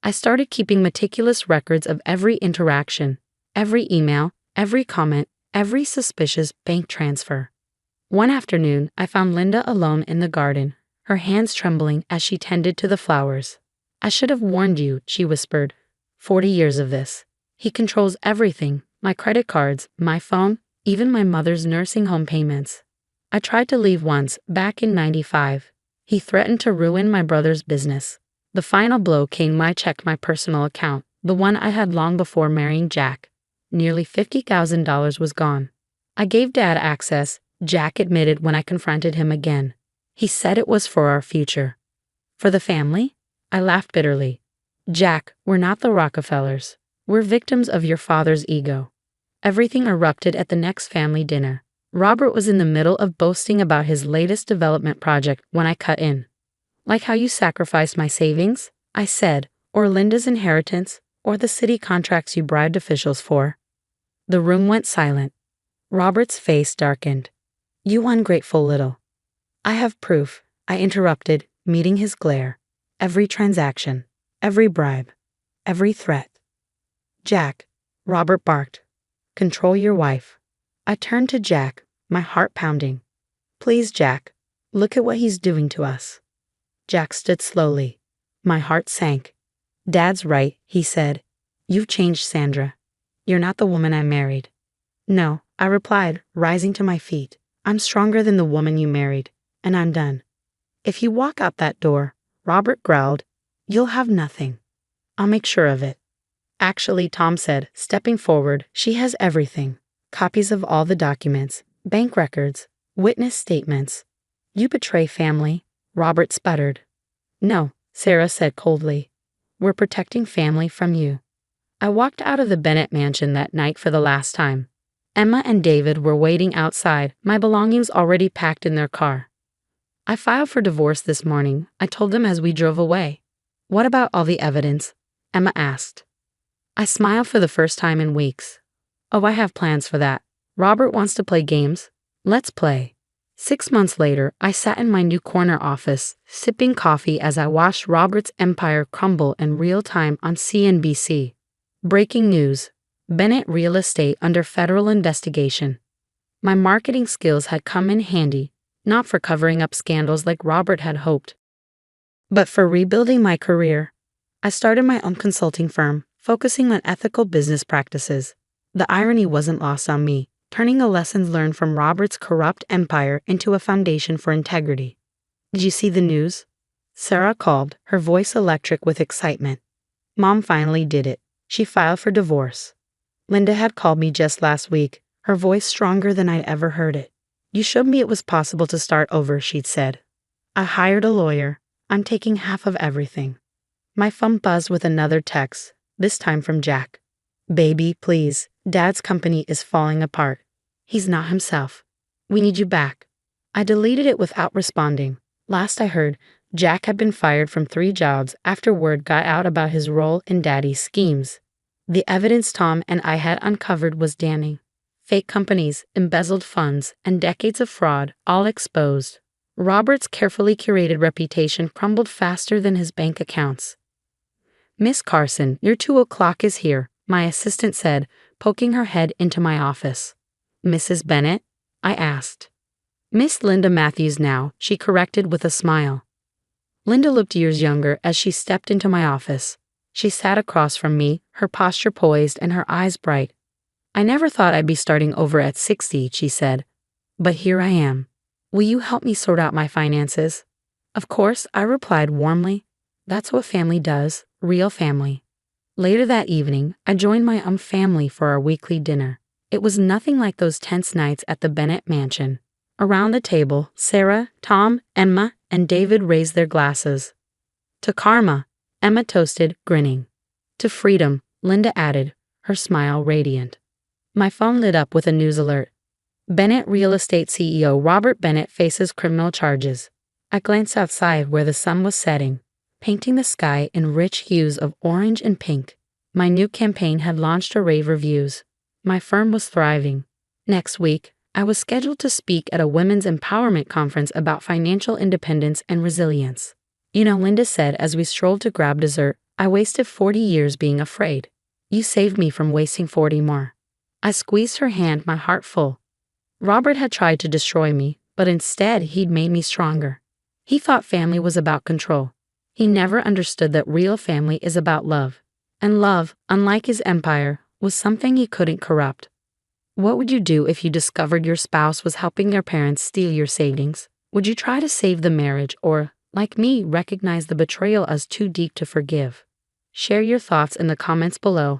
I started keeping meticulous records of every interaction, every email, every comment, every suspicious bank transfer. One afternoon, I found Linda alone in the garden, her hands trembling as she tended to the flowers. I should have warned you, she whispered. 40 years of this. He controls everything, my credit cards, my phone, even my mother's nursing home payments. I tried to leave once, back in '95. He threatened to ruin my brother's business. The final blow came when I checked my personal account, the one I had long before marrying Jack. Nearly $50,000 was gone. I gave Dad access, Jack admitted when I confronted him again. He said it was for our future. For the family? I laughed bitterly. Jack, we're not the Rockefellers. We're victims of your father's ego. Everything erupted at the next family dinner. Robert was in the middle of boasting about his latest development project when I cut in. Like how you sacrificed my savings, I said, or Linda's inheritance, or the city contracts you bribed officials for. The room went silent. Robert's face darkened. You ungrateful little. I have proof, I interrupted, meeting his glare. Every transaction, every bribe, every threat. Jack, Robert barked. Control your wife. I turned to Jack, my heart pounding. Please, Jack, look at what he's doing to us. Jack stood slowly. My heart sank. Dad's right, he said. You've changed, Sandra. You're not the woman I married. No, I replied, rising to my feet. I'm stronger than the woman you married, and I'm done. If you walk out that door, Robert growled, you'll have nothing. I'll make sure of it. Actually, Tom said, stepping forward, she has everything. Copies of all the documents, bank records, witness statements. You betray family, Robert sputtered. No, Sarah said coldly. We're protecting family from you. I walked out of the Bennett mansion that night for the last time. Emma and David were waiting outside, my belongings already packed in their car. I filed for divorce this morning, I told them as we drove away. What about all the evidence? Emma asked. I smiled for the first time in weeks. Oh, I have plans for that. Robert wants to play games. Let's play. 6 months later, I sat in my new corner office, sipping coffee as I watched Robert's empire crumble in real time on CNBC. Breaking news. Bennett Real Estate under federal investigation. My marketing skills had come in handy, not for covering up scandals like Robert had hoped, but for rebuilding my career. I started my own consulting firm, focusing on ethical business practices. The irony wasn't lost on me, turning the lessons learned from Robert's corrupt empire into a foundation for integrity. Did you see the news? Sarah called, her voice electric with excitement. Mom finally did it. She filed for divorce. Linda had called me just last week, her voice stronger than I'd ever heard it. You showed me it was possible to start over, she'd said. I hired a lawyer. I'm taking half of everything. My phone buzzed with another text, this time from Jack. Baby, please, Dad's company is falling apart. He's not himself. We need you back. I deleted it without responding. Last I heard, Jack had been fired from 3 jobs after word got out about his role in Daddy's schemes. The evidence Tom and I had uncovered was damning. Fake companies, embezzled funds, and decades of fraud, all exposed. Robert's carefully curated reputation crumbled faster than his bank accounts. "Miss Carson, your 2 o'clock is here," my assistant said, poking her head into my office. "Mrs. Bennett?" I asked. "Miss Linda Matthews now," she corrected with a smile. Linda looked years younger as she stepped into my office. She sat across from me, her posture poised and her eyes bright. "I never thought I'd be starting over at 60, she said. "But here I am. Will you help me sort out my finances?" "Of course," I replied warmly. That's what family does, real family. Later that evening, I joined my family for our weekly dinner. It was nothing like those tense nights at the Bennett mansion. Around the table, Sarah, Tom, Emma, and David raised their glasses. "To karma," Emma toasted, grinning. "To freedom," Linda added, her smile radiant. My phone lit up with a news alert. Bennett Real Estate CEO Robert Bennett faces criminal charges. I glanced outside where the sun was setting, painting the sky in rich hues of orange and pink. My new campaign had launched rave reviews. My firm was thriving. Next week, I was scheduled to speak at a women's empowerment conference about financial independence and resilience. "You know," Linda said as we strolled to grab dessert, "I wasted 40 years being afraid. You saved me from wasting 40 more." I squeezed her hand, my heart full. Robert had tried to destroy me, but instead he'd made me stronger. He thought family was about control. He never understood that real family is about love. And love, unlike his empire, was something he couldn't corrupt. What would you do if you discovered your spouse was helping their parents steal your savings? Would you try to save the marriage or, like me, recognize the betrayal as too deep to forgive? Share your thoughts in the comments below.